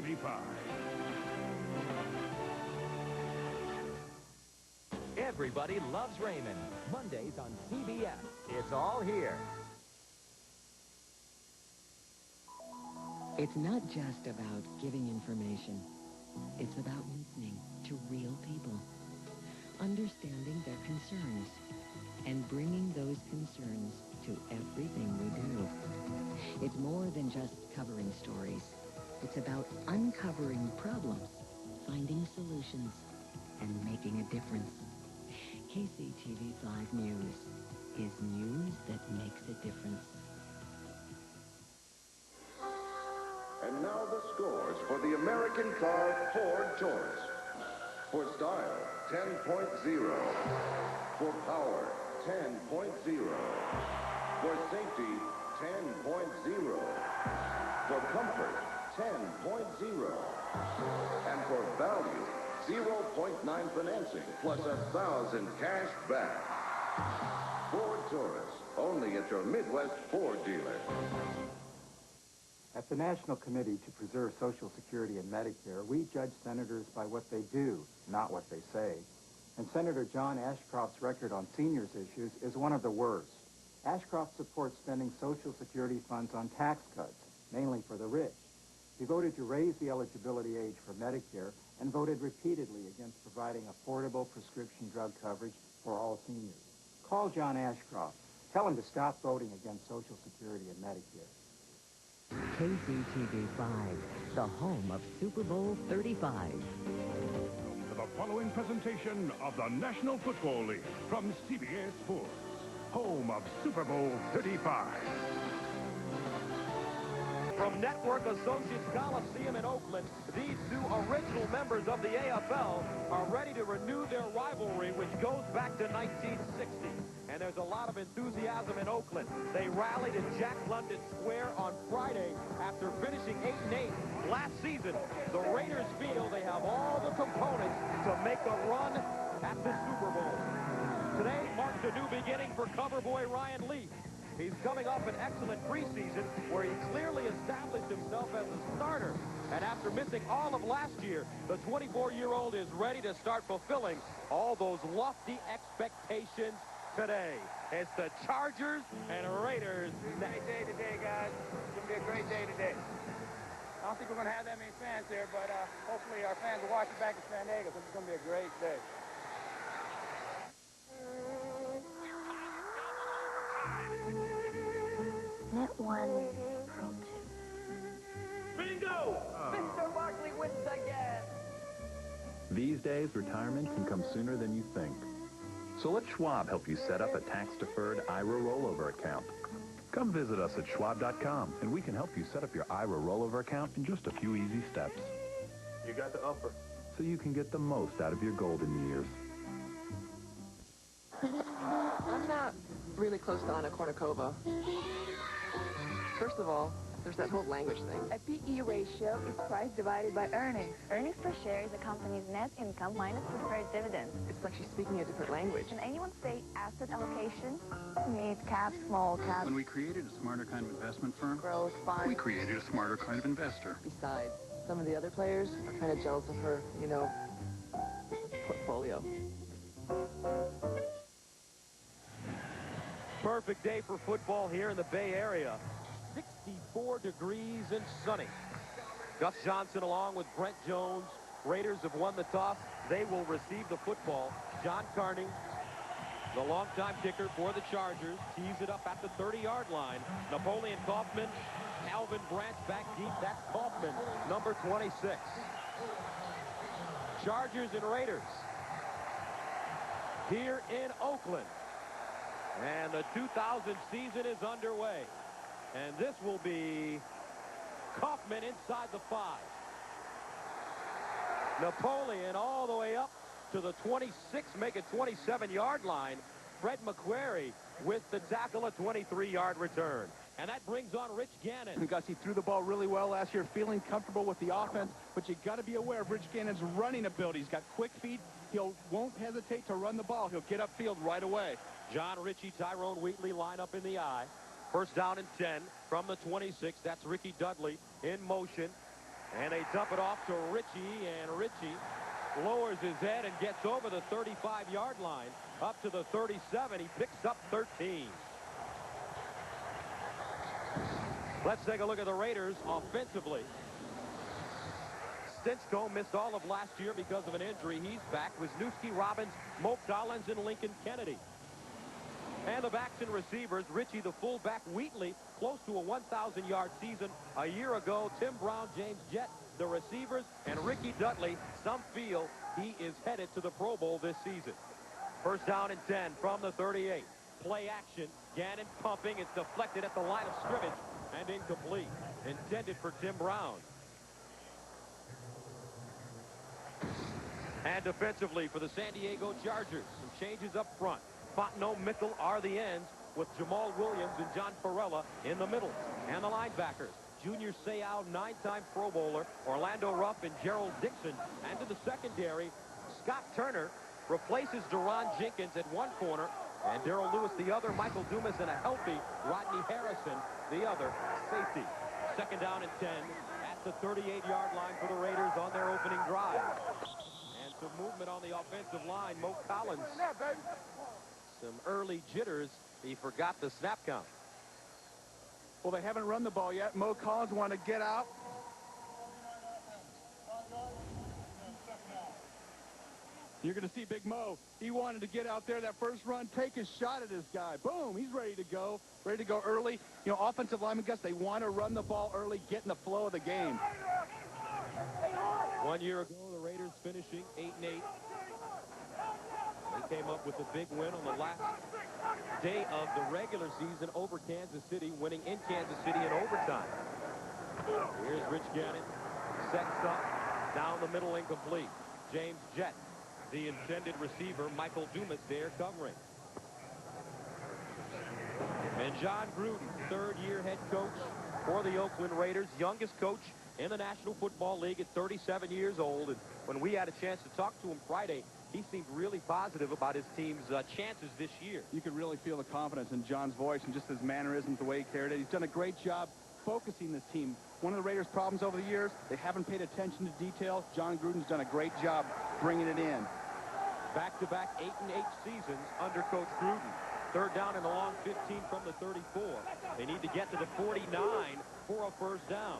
35. Everybody loves Raymond. Mondays on CBS. It's all here. It's not just about giving information. It's about listening to real people, understanding their concerns, and bringing those concerns to everything we do. It's more than just covering stories. It's about uncovering problems, finding solutions, and making a difference. KCTV5 News is news that makes a difference. And now the scores for the American car Ford Taurus. For style, 10.0. For power, 10.0. For safety, 10.0. For comfort, 10.0. And for value, 0.9 financing plus 1,000 cash back. Ford Taurus, only at your Midwest Ford dealer. At the National Committee to Preserve Social Security and Medicare, we judge senators by what they do, not what they say. And Senator John Ashcroft's record on seniors issues is one of the worst. Ashcroft supports spending Social Security funds on tax cuts, mainly for the rich. He voted to raise the eligibility age for Medicare and voted repeatedly against providing affordable prescription drug coverage for all seniors. Call John Ashcroft. Tell him to stop voting against Social Security and Medicare. KCTV5, the home of Super Bowl 35. To the following presentation of the National Football League from CBS Sports, home of Super Bowl 35. From Network Associates Coliseum in Oakland, these two original members of the AFL are ready to renew their rivalry, which goes back to 1960. And there's a lot of enthusiasm in Oakland. They rallied in Jack London Square on Friday after finishing 8-8 last season. The Raiders feel they have all the components to make a run at the Super Bowl. Today marks a new beginning for cover boy Ryan Leaf. He's coming off an excellent preseason where he clearly established himself as a starter. And after missing all of last year, the 24-year-old is ready to start fulfilling all those lofty expectations today. It's the Chargers and Raiders. Great day today, guys. It's going to be a great day today. I don't think we're going to have that many fans there, but hopefully our fans will watch it back in San Diego. It's going to be a great day. Net 1, Pro 2. Bingo! Mr. Barkley wins again. These days, retirement can come sooner than you think. So let Schwab help you set up a tax-deferred IRA rollover account. Come visit us at schwab.com, and we can help you set up your IRA rollover account in just a few easy steps. You got the upper. So you can get the most out of your golden years. I'm not really close to Anna Kournikova. First of all, there's that whole language thing. A PE ratio is price divided by earnings. Earnings per share is a company's net income minus preferred dividends. It's like she's speaking a different language. Can anyone say asset allocation? Mid cap, small cap. When we created a smarter kind of investment firm, Growth fund. we created a smarter kind of investor. Besides, some of the other players are kind of jealous of her, you know, portfolio. Perfect day for football here in the Bay Area. 64 degrees and sunny. Gus Johnson along with Brent Jones. Raiders have won the toss. They will receive the football. John Carney, the longtime kicker for the Chargers, tees it up at the 30-yard line. Napoleon Kaufman, Calvin Branch back deep. That's Kaufman, number 26. Chargers and Raiders here in Oakland. And the 2000 season is underway. And this will be Kaufman inside the 5. Napoleon all the way up to the 26, make it 27-yard line. Fred McQuarrie with the tackle, a 23-yard return. And that brings on Rich Gannon. Gus, he threw the ball really well last year, feeling comfortable with the offense, but you got to be aware of Rich Gannon's running ability. He's got quick feet. He won't hesitate to run the ball. He'll get upfield right away. John Ritchie, Tyrone Wheatley line up in the I. First down and 10 from the 26. That's Ricky Dudley in motion. And they dump it off to Ritchie, and Ritchie lowers his head and gets over the 35-yard line up to the 37. He picks up 13. Let's take a look at the Raiders offensively. Stinchcomb missed all of last year because of an injury. He's back. Wisniewski, Robbins, Mo Collins, and Lincoln Kennedy. And the backs and receivers, Ritchie the fullback, Wheatley close to a 1,000-yard season a year ago. Tim Brown, James Jett, the receivers, and Ricky Dudley. Some feel he is headed to the Pro Bowl this season. First down and 10 from the 38. Play action. Gannon pumping. It's deflected at the line of scrimmage and incomplete. Intended for Tim Brown. And defensively for the San Diego Chargers, some changes up front. Fontenot, Mickle are the ends with Jamal Williams and John Farella in the middle. And the linebackers, Junior Seau, 9-time Pro Bowler, Orlando Rupp and Gerald Dixon. And to the secondary, Scott Turner replaces Deron Jenkins at one corner, and Darrell Lewis the other, Michael Dumas and a healthy Rodney Harrison the other safety. Second down and 10 at the 38-yard line for the Raiders on their opening drive. And some movement on the offensive line. Mo Collins, some early jitters. He forgot the snap count. Well, they haven't run the ball yet. Mo Collins wanted to get out. You're going to see Big Mo. He wanted to get out there that first run, take a shot at this guy. Boom, he's ready to go early. You know, offensive linemen, guys, they want to run the ball early, get in the flow of the game. 1 year ago, the Raiders finishing 8-8. They came up with a big win on the last day of the regular season over Kansas City, winning in Kansas City in overtime. Here's Rich Gannon. Sets up, down the middle, incomplete. James Jett, the intended receiver. Michael Dumas there covering. And John Gruden, third-year head coach for the Oakland Raiders, youngest coach in the National Football League at 37 years old. And when we had a chance to talk to him Friday, he seemed really positive about his team's chances this year. You could really feel the confidence in John's voice and just his mannerisms, the way he carried it. He's done a great job focusing this team. One of the Raiders' problems over the years, they haven't paid attention to detail. John Gruden's done a great job bringing it in. Back-to-back 8-8 seasons under Coach Gruden. Third down and a long 15 from the 34. They need to get to the 49 for a first down.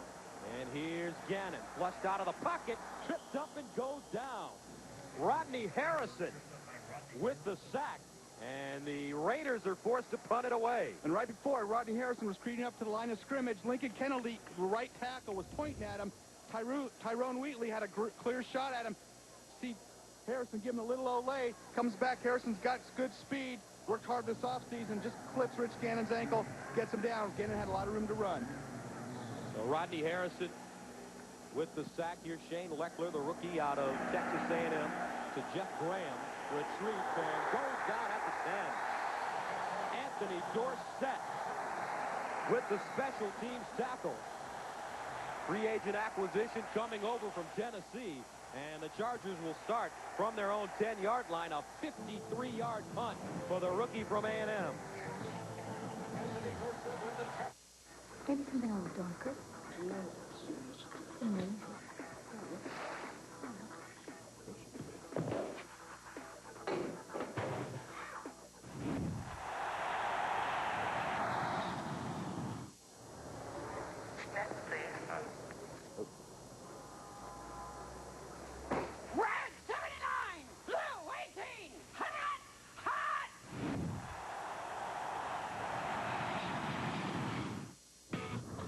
And here's Gannon, flushed out of the pocket, tripped up and goes down. Rodney Harrison with the sack, and the Raiders are forced to punt it away. And right before Rodney Harrison was creeping up to the line of scrimmage, Lincoln Kennedy, right tackle, was pointing at him. Tyrone Wheatley had a clear shot at him. See Harrison give him a little olay, comes back. Harrison's got good speed, worked hard this offseason, just clips Rich Gannon's ankle, gets him down. Gannon had a lot of room to run. So Rodney Harrison with the sack. Here's Shane Leckler, the rookie out of Texas A&M, to Jeff Graham. Retreats and goes down at the 10. Anthony Dorsett with the special teams tackle. Free agent acquisition coming over from Tennessee. And the Chargers will start from their own 10-yard line. A 53-yard punt for the rookie from A&M. Maybe something a little darker.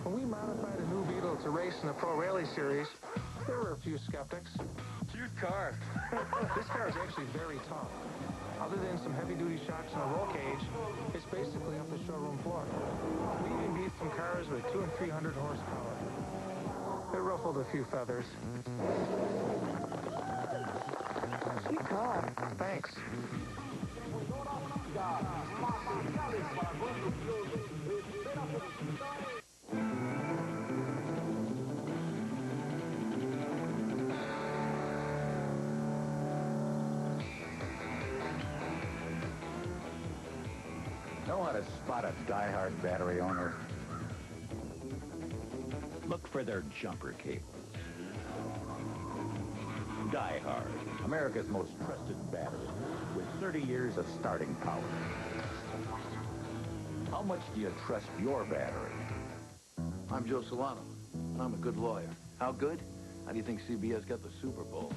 When we modified a new Beetle to race in the Pro Rally Series, there were a few skeptics. Cute car. This car is actually very tough. Other than some heavy-duty shocks and a roll cage, it's basically up the showroom floor. We even beat some cars with 200 and 300 horsepower. It ruffled a few feathers. Cute car. Thanks. Know how to spot a die-hard battery owner? Look for their jumper cables. Die-Hard, America's most trusted battery, with 30 years of starting power. How much do you trust your battery? I'm Joe Solano, and I'm a good lawyer. How good? How do you think CBS got the Super Bowl?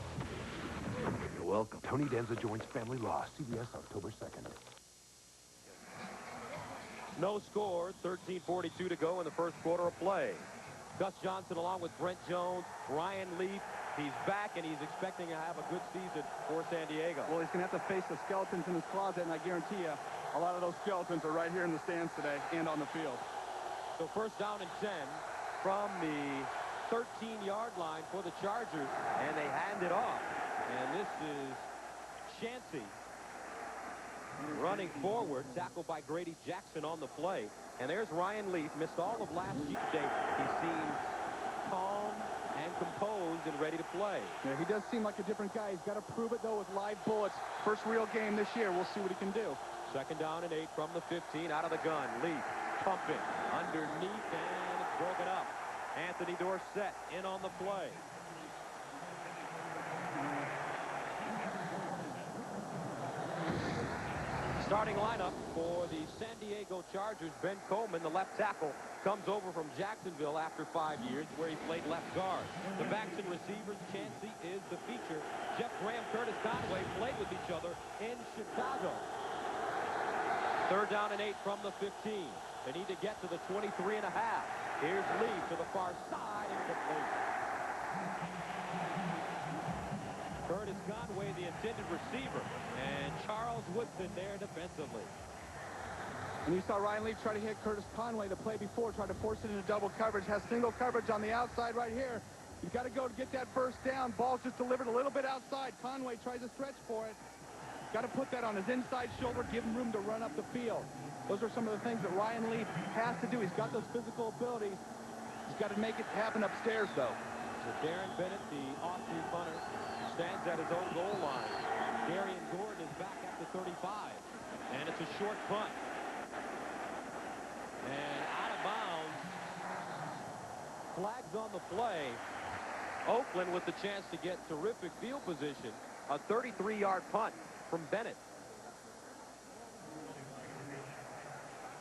You're welcome. Tony Danza joins Family Law, CBS October 2nd. No score, 13:42 to go in the first quarter of play. Gus Johnson along with Brent Jones, Ryan Leaf. He's back, and he's expecting to have a good season for San Diego. Well, he's going to have to face the skeletons in his closet, and I guarantee you, a lot of those skeletons are right here in the stands today and on the field. So first down and 10 from the 13-yard line for the Chargers, and they hand it off. And this is Chancey running forward, tackled by Grady Jackson on the play. And there's Ryan Leaf, missed all of last year. He seems calm and composed and ready to play. Yeah, he does seem like a different guy. He's got to prove it, though, with live bullets. First real game this year. We'll see what he can do. Second down and 8 from the 15, out of the gun. Leaf pumping underneath, and it's broken up. Anthony Dorsett in on the play. Starting lineup for the San Diego Chargers, Ben Coleman, the left tackle, comes over from Jacksonville after 5 years, where he played left guard. The backs and receivers, Chancey is the feature. Jeff Graham, Curtis Conway played with each other in Chicago. Third down and 8 from the 15. They need to get to the 23.5. Here's Lee to the far side, incomplete. Curtis Conway, the intended receiver, and Charles Woodson there defensively. And you saw Ryan Leaf try to hit Curtis Conway the play before, tried to force it into double coverage, has single coverage on the outside right here. You've got to go to get that first down. Ball's just delivered a little bit outside. Conway tries to stretch for it. Got to put that on his inside shoulder, give him room to run up the field. Those are some of the things that Ryan Leaf has to do. He's got those physical abilities. He's got to make it happen upstairs, though. So Darren Bennett, the Austrian punter, stands at his own goal line. Darian Gordon is back at the 35. And it's a short punt. And out of bounds. Flags on the play. Oakland with the chance to get terrific field position. A 33-yard punt from Bennett.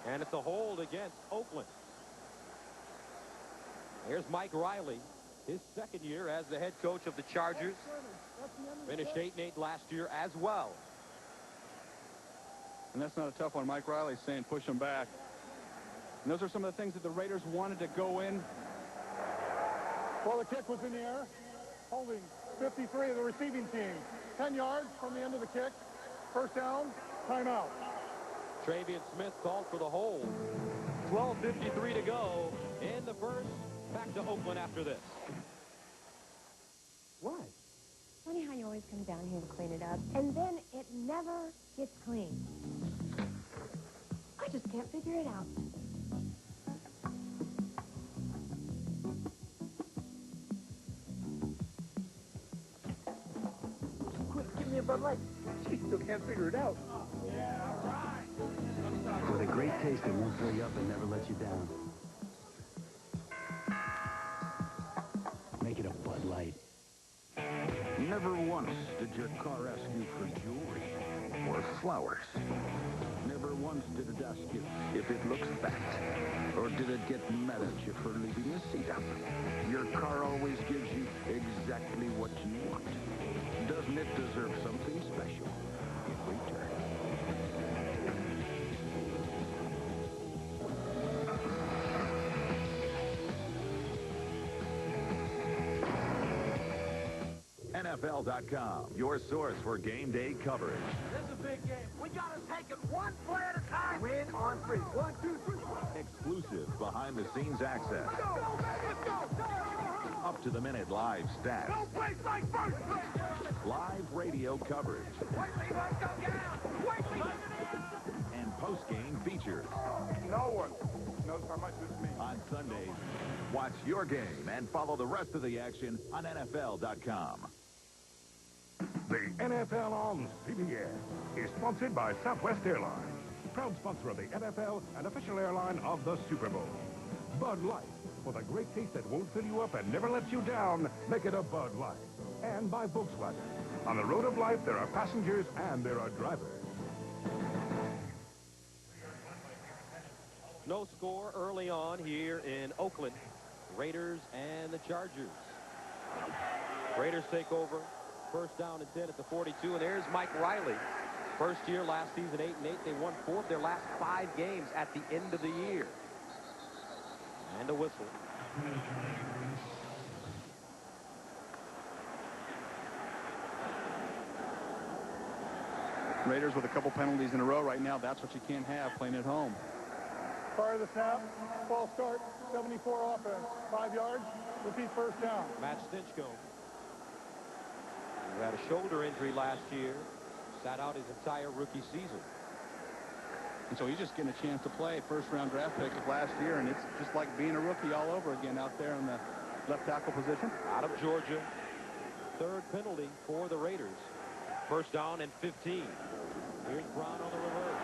And it's a hold against Oakland. Here's Mike Riley, his second year as the head coach of the Chargers. Finished 8-8 last year as well. And that's not a tough one. Mike Riley's saying push him back. And those are some of the things that the Raiders wanted to go in. Well, the kick was in the air. Holding 53 of the receiving team. 10 yards from the end of the kick. First down, timeout. Travian Smith called for the hold. 12:53 to go in the first. Back to Oakland after this. Why? Funny how you always come down here to clean it up, and then it never gets clean. I just can't figure it out. Quick, give me a Bud Light. She still can't figure it out. Yeah, all right. With a great taste that won't fill you up and never let you down. Make it a Bud Light. Never once did your car ask you for jewelry or flowers. Never once did it ask you if it looks fat, or did it get mad at you for leaving the seat up. Your car always gives you exactly what you want. Doesn't it deserve something special in return? NFL.com, your source for game day coverage. This is a big game. We got to take it one play at a time. Win on 3. 1, 2, 3. Exclusive behind-the-scenes access. Let's go, let's go. Up-to-the-minute live stats. No place like first place. Live radio coverage. Whiteley, let's go down. Whiteley. And post-game features. No one knows how much this means. On Sundays, watch your game and follow the rest of the action on NFL.com. The NFL on CBS is sponsored by Southwest Airlines, proud sponsor of the NFL and official airline of the Super Bowl. Bud Light, For the great taste that won't fill you up and never lets you down, make it a Bud Light. And by Volkswagen. On the road of life, there are passengers and there are drivers. No score early on here in Oakland. Raiders and the Chargers. Raiders take over. First down and 10 at the 42. And there's Mike Riley. First year last season, 8-8. They won 4 of their last 5 games at the end of the year. And a whistle. Raiders with a couple penalties in a row right now. That's what you can't have playing at home. Prior to the snap, false start, 74 offense, 5 yards, repeat first down. Matt Stinchcomb, who had a shoulder injury last year, sat out his entire rookie season. And so he's just getting a chance to play. First-round draft pick of last year, and it's just like being a rookie all over again out there in the left tackle position. Out of Georgia, 3rd penalty for the Raiders. First down and 15. Here's Brown on the reverse.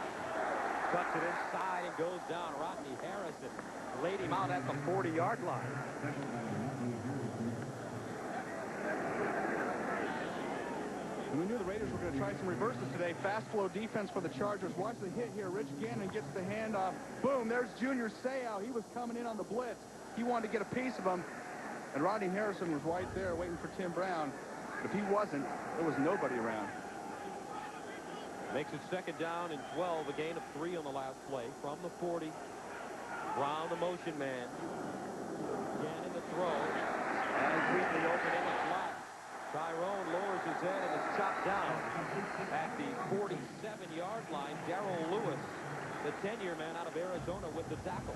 Cuts it inside and goes down. Rodney Harrison laid him out at the 40-yard line. And we knew the Raiders were going to try some reverses today. Fast flow defense for the Chargers. Watch the hit here. Rich Gannon gets the handoff. Boom, there's Junior Seau. He was coming in on the blitz. He wanted to get a piece of him. And Rodney Harrison was right there waiting for Tim Brown. But if he wasn't, there was nobody around. Makes it 2nd down and 12. A gain of 3 on the last play from the 40. Brown, the motion man. Gannon the throw. And Wheatley open in the flat. Tyrone lowers his head and is chopped down at the 47-yard line. Darrell Lewis, the 10-year man out of Arizona, with the tackle.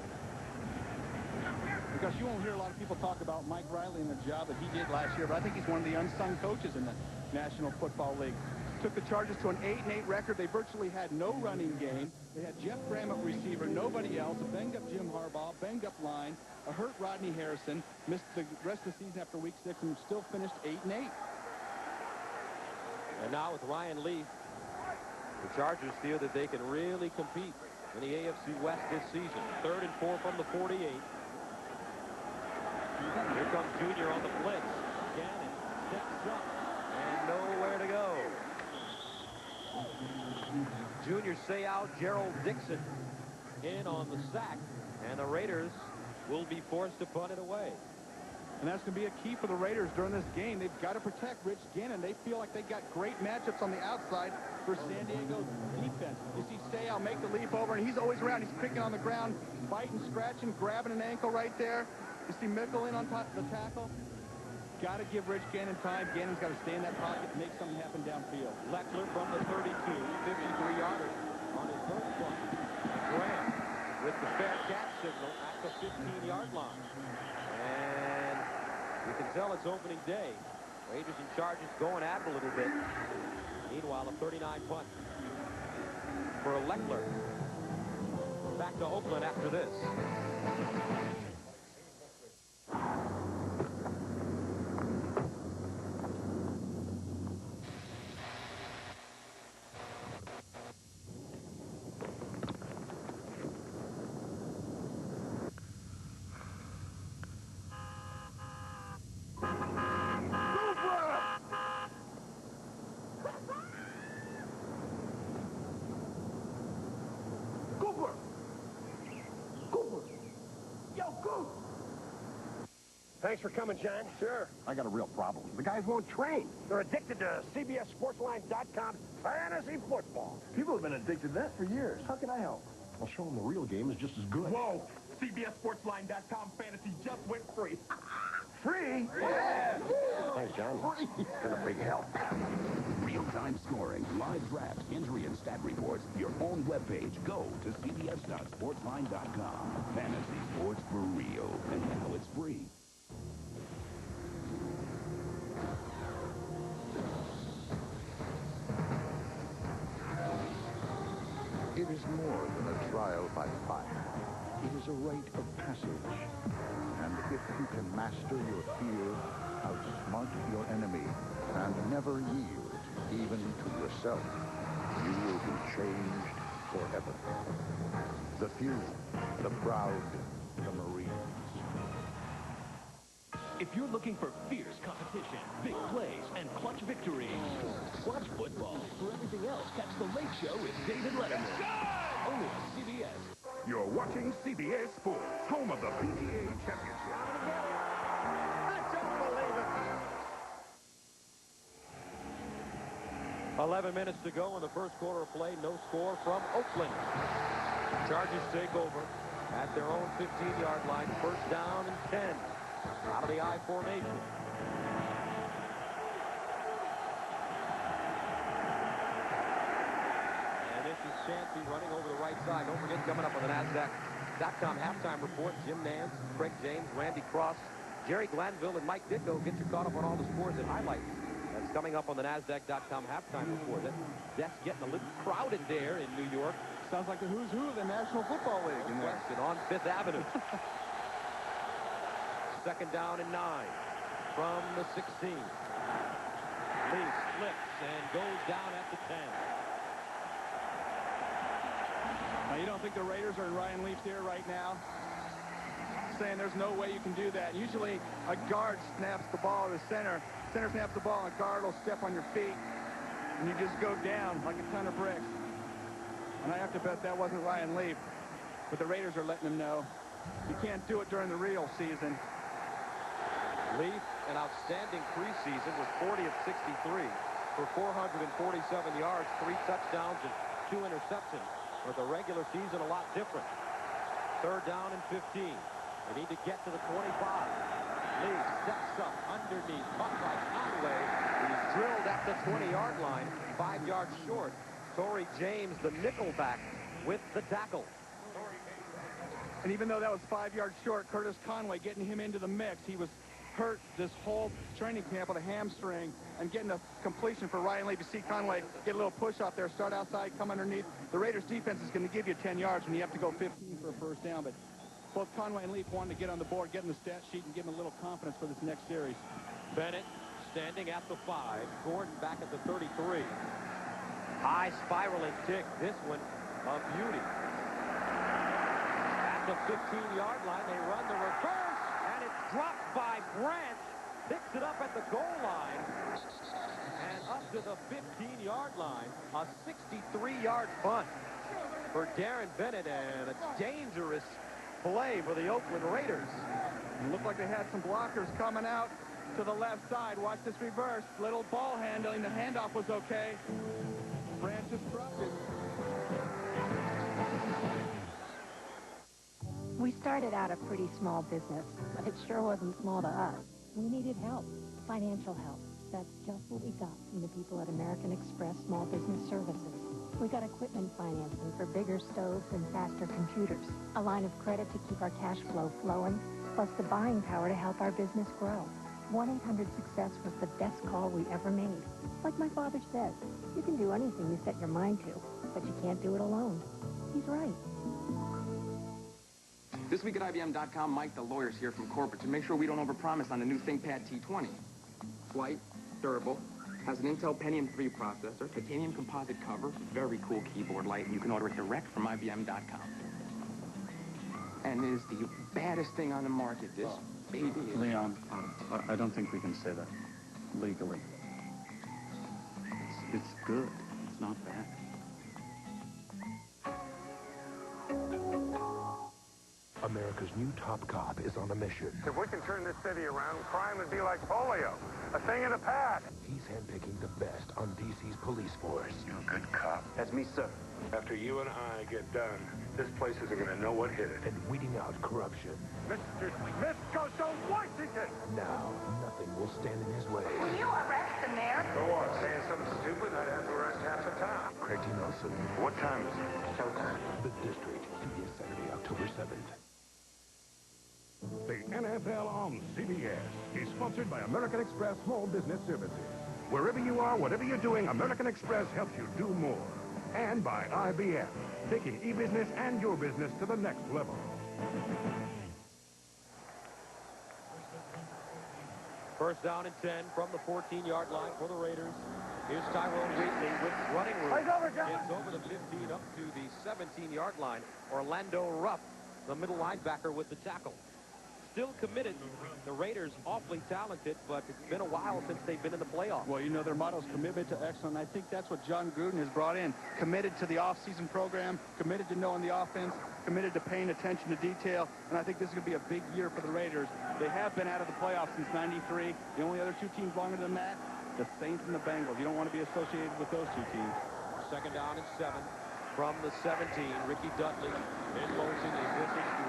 Because you won't hear a lot of people talk about Mike Riley and the job that he did last year, but I think he's one of the unsung coaches in the National Football League. Took the Chargers to an 8-8 record. They virtually had no running game. They had Jeff Graham at receiver, nobody else, a banged-up Jim Harbaugh, banged-up line, a hurt Rodney Harrison, missed the rest of the season after week 6, and still finished 8-8. And now with Ryan Leaf, the Chargers feel that they can really compete in the AFC West this season. 3rd and 4 from the 48. Here comes Junior on the blitz. Gannon steps up and nowhere to go. Junior Seau, Gerald Dixon in on the sack, and the Raiders will be forced to punt it away. And that's going to be a key for the Raiders during this game. They've got to protect Rich Gannon. They feel like they got great matchups on the outside for San Diego's defense. You see Seau make the leap over, and he's always around. He's picking on the ground, biting, scratching, grabbing an ankle right there. You see Mickle in on top of the tackle. Got to give Rich Gannon time. Gannon's got to stay in that pocket and make something happen downfield. Leckler from the 32, 53-yarder on his first punt. Graham with the fair catch signal at the 15-yard line. And you can tell it's opening day. Raiders and Chargers going at it a little bit. Meanwhile, a 39 punt for Leckler. Back to Oakland after this. Thanks for coming, John. Sure. I got a real problem. The guys won't train. They're addicted to CBSSportsline.com's fantasy football. People have been addicted to that for years. How can I help? I'll show them the real game is just as good. Whoa! CBSSportsline.com fantasy just went free. Free? Yeah! Thanks, John. Been a big help. Real-time scoring, live draft, injury, and stat reports. Your own webpage. Go to CBS.Sportsline.com. Fantasy sports for real. And now it's free. It is more than a trial by fire. It is a rite of passage. And if you can master your fear, outsmart your enemy, and never yield, even to yourself, you will be changed forever. The few, the proud, the Marines. If you're looking for fierce competition, big plays, and clutch victories, watch football. For everything else, catch The Late Show with David Letterman. Only on CBS. You're watching CBS Sports, home of the PGA Championship. I don't believe it. 11 minutes to go in the first quarter of play. No score from Oakland. Chargers take over at their own 15-yard line. First down and 10 out of the I formation. And this is Chancey running over the right side. Don't forget, coming up on the NASDAQ.com halftime report, Jim Nance, Craig James, Randy Cross, Jerry Glanville, and Mike Ditko get you caught up on all the scores and highlights. That's coming up on the NASDAQ.com halftime report. That desk getting a little crowded there in New York. Sounds like the who's who of the National Football League in there. On Fifth Avenue. Second down and 9 from the 16. Lee slips and goes down at the 10. Now, you don't think the Raiders are in Ryan Leaf's ear right now? Saying there's no way you can do that. Usually a guard snaps the ball to the center. Center snaps the ball, and a guard will step on your feet, and you just go down like a ton of bricks. And I have to bet that wasn't Ryan Leaf, but the Raiders are letting him know you can't do it during the real season. Leaf, an outstanding preseason, was 40 of 63 for 447 yards, 3 touchdowns, and 2 interceptions. But the regular season a lot different. Third down and 15. They need to get to the 25. Lee steps up underneath, caught by Conway. He's drilled at the 20-yard line, 5 yards short. Torrey James, the nickelback, with the tackle. And even though that was 5 yards short, Curtis Conway getting him into the mix. He was hurt this whole training camp with a hamstring, and getting a completion for Ryan Leaf. You see Conway get a little push off there, start outside, come underneath. The Raiders defense is going to give you 10 yards when you have to go 15 for a first down, but both Conway and Leaf wanted to get on the board, get in the stat sheet, and give him a little confidence for this next series. Bennett standing at the 5. Gordon back at the 33. High spiraling kick. This one a beauty. At the 15-yard line, they run the reverse, and it's dropped by Branch. Picks it up at the goal line, and up to the 15-yard line. A 63-yard punt for Darren Bennett, and a dangerous play for the Oakland Raiders. It looked like they had some blockers coming out to the left side. Watch this reverse. Little ball handling. The handoff was okay. Branch is trusted. We started out a pretty small business, but it sure wasn't small to us. We needed help, financial help. That's just what we got from the people at American Express Small Business Services. We got equipment financing for bigger stoves and faster computers, a line of credit to keep our cash flow flowing, plus the buying power to help our business grow. 1-800-SUCCESS was the best call we ever made. Like my father says, you can do anything you set your mind to, but you can't do it alone. He's right. This week at IBM.com, Mike, the lawyer's here from corporate to make sure we don't overpromise on the new ThinkPad T20. It's light, durable, has an Intel Pentium 3 processor, titanium composite cover, very cool keyboard light, and you can order it direct from IBM.com. And is the baddest thing on the market, this baby. Leon, I don't think we can say that legally. It's good. It's not bad. America's new top cop is on a mission. If we can turn this city around, crime would be like polio, a thing of the past. He's handpicking the best on DC's police force. You a good cop? That's me, sir. After you and I get done, this place isn't going to know what hit it. And weeding out corruption. Mr. Smith goes to Washington! Now, nothing will stand in his way. Will you arrest the mayor? For what? Saying something stupid? I'd have to arrest half the town. Craig T. Nelson. What time is it? Showtime. The District, CBS Saturday, October 7th. The NFL on CBS is sponsored by American Express Small Business Services. Wherever you are, whatever you're doing, American Express helps you do more. And by IBM, taking e-business and your business to the next level. First down and 10 from the 14-yard line for the Raiders. Here's Tyrone Wheatley with running room. It's over the 15 up to the 17-yard line. Orlando Rupp, the middle linebacker, with the tackle. still committed. The Raiders awfully talented, but it's been a while since they've been in the playoffs. Well, you know, their motto is commitment to excellence. I think that's what John Gruden has brought in. Committed to the off-season program, committed to knowing the offense, committed to paying attention to detail, and I think this is going to be a big year for the Raiders. They have been out of the playoffs since '93. The only other two teams longer than that, the Saints and the Bengals. You don't want to be associated with those two teams. Second down and 7 from the 17. Ricky Dudley in motion. He misses to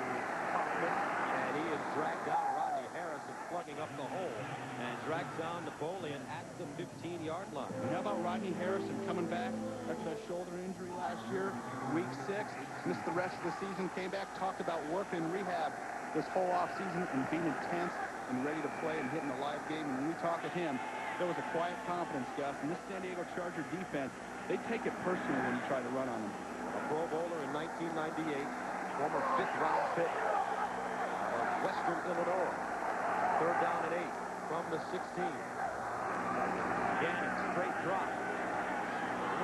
Hoffman, and he is dragged down. Rodney Harrison plugging up the hole and drags down Napoleon at the 15-yard line. How about Rodney Harrison coming back after that shoulder injury last year, week 6, missed the rest of the season, came back, talked about working in rehab this whole offseason and being intense and ready to play and hitting a live game. And when we talked with him, there was a quiet confidence, Gus. And this San Diego Charger defense, they take it personally when you try to run on them. A Pro Bowler in 1998, former 5th-round pick of Western Illinois. Third down and 8 from the 16. Gannon, straight drop.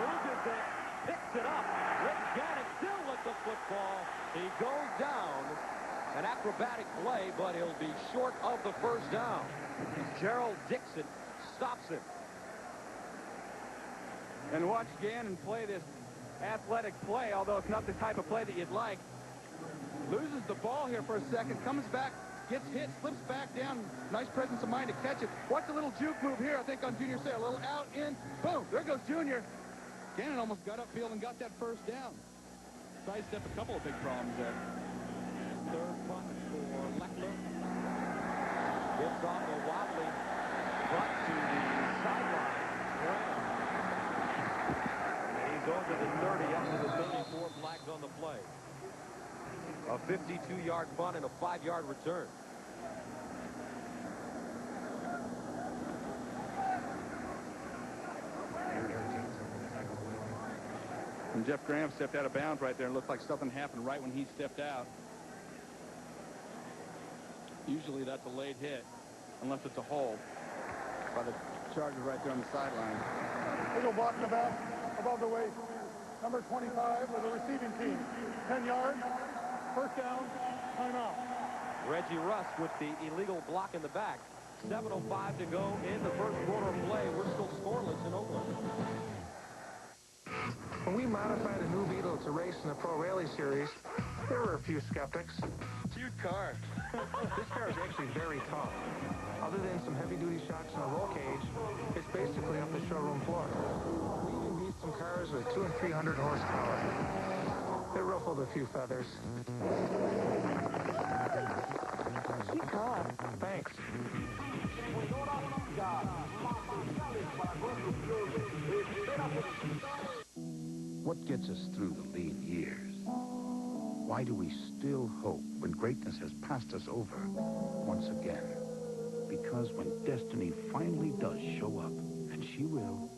Loses it, picks it up. Rick Gannon still with the football. He goes down. An acrobatic play, but he'll be short of the first down. Gerald Dixon stops him. And watch Gannon play this athletic play, although it's not the type of play that you'd like. Loses the ball here for a second, comes back, gets hit, slips back down. Nice presence of mind to catch it. Watch a little juke move here, I think, on Junior Seau. A little out, in, boom, there goes Junior. Gannon almost got upfield and got that first down. Sidestep a couple of big problems there. Third punt for Leckler. Gets off a wobbly punt to the sideline. Graham. And he's over the 30 up to the 34. Flags on the play. A 52-yard punt and a 5-yard return. And Jeff Graham stepped out of bounds right there and looked like something happened right when he stepped out. Usually that's a late hit, unless it's a hold by the Chargers right there on the sideline. Eagle block in the back, above the waist. Number 25 with the receiving team. 10 yards, first down, timeout. Reggie Rusk with the illegal block in the back. 7:05 to go in the first quarter of play. We're still scoreless in Oakland. When we modified a new Beetle to race in the Pro Rally Series, there were a few skeptics. Cute car. This car is actually very tough. Other than some heavy-duty shocks and a roll cage, it's basically off the showroom floor. We even beat some cars with 200 and 300 horsepower. It ruffled a few feathers. Cute car. Thanks. What gets us through the lean years? Why do we still hope when greatness has passed us over once again? Because when destiny finally does show up, and she will,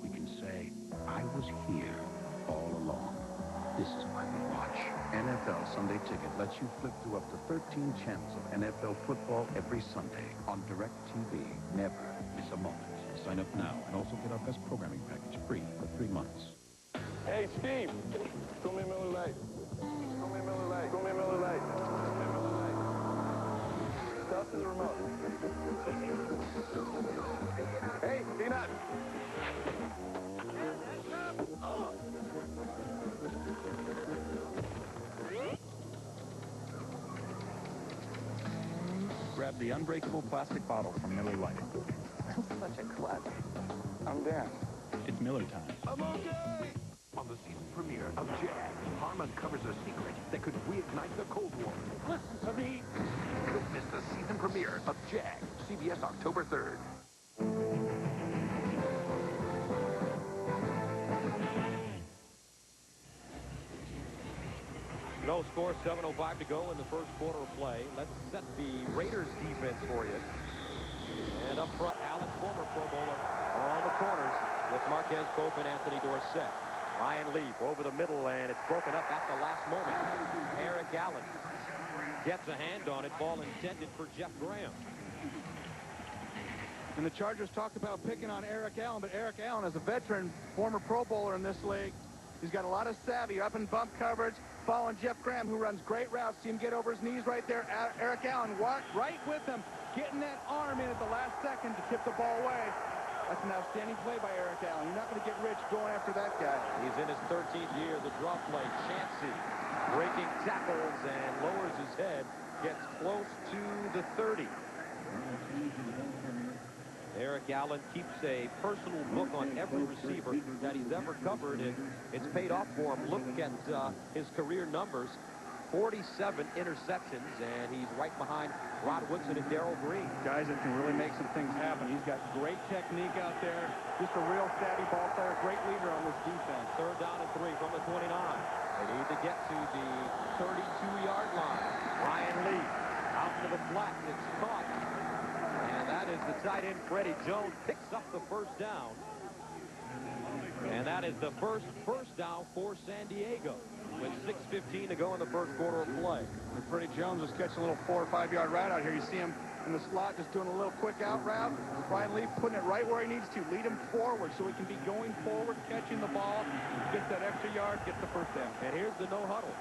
we can say, I was here all along. This is why we watch. NFL Sunday Ticket lets you flip through up to 13 channels of NFL football every Sunday on DirecTV. Never miss a moment. Sign up now and also get our best programming package free for 3 months. Hey, Steve, call me Miller Lite. Call me Miller Lite. Call me Miller Lite. Miller Lite. Stop to the remote. Hey, Peanut. Grab the unbreakable plastic bottle from Miller Lite. Such a klutz. I'm Dan. It's Miller time. I'm okay! On the season premiere of Jag, Harm uncovers a secret that could reignite the Cold War. Listen to me! Witness the season premiere of Jag, CBS October 3rd. No score, 7:05 to go in the first quarter of play. Let's set the Raiders defense for you. And up front, Allen, former Pro Bowler, on the corners with Marquez Pope and Anthony Dorsett. Ryan Leaf over the middle, and it's broken up at the last moment. Eric Allen gets a hand on it. Ball intended for Jeff Graham. And the Chargers talked about picking on Eric Allen, but Eric Allen is a veteran, former Pro Bowler in this league. He's got a lot of savvy, up and bump coverage, following Jeff Graham, who runs great routes. See him get over his knees right there. Eric Allen right with him, getting that arm in at the last second to tip the ball away. That's an outstanding play by Eric Allen. You're not going to get rich going after that guy. He's in his 13th year. The draw play, Chansey breaking tackles and lowers his head, gets close to the 30. Eric Allen keeps a personal book on every receiver that he's ever covered, and it's paid off for him. Look at his career numbers. 47 interceptions, and he's right behind Rod Woodson and Darrell Green. Guys that can really make some things happen. He's got great technique out there. Just a real savvy ball player. Great leader on this defense. 3rd down and 3 from the 29. They need to get to the 32-yard line. Ryan Lee out to the flat. It's caught. And that is the tight end, Freddie Jones, picks up the 1st down. And that is the first down for San Diego, with 6:15 to go in the first quarter of play. And Freddie Jones is catching a little 4- or 5-yard route out here. You see him in the slot just doing a little quick out route. Ryan Leaf putting it right where he needs to. Lead him forward so he can be going forward, catching the ball, gets that extra yard, gets the 1st down. And here's the no huddle.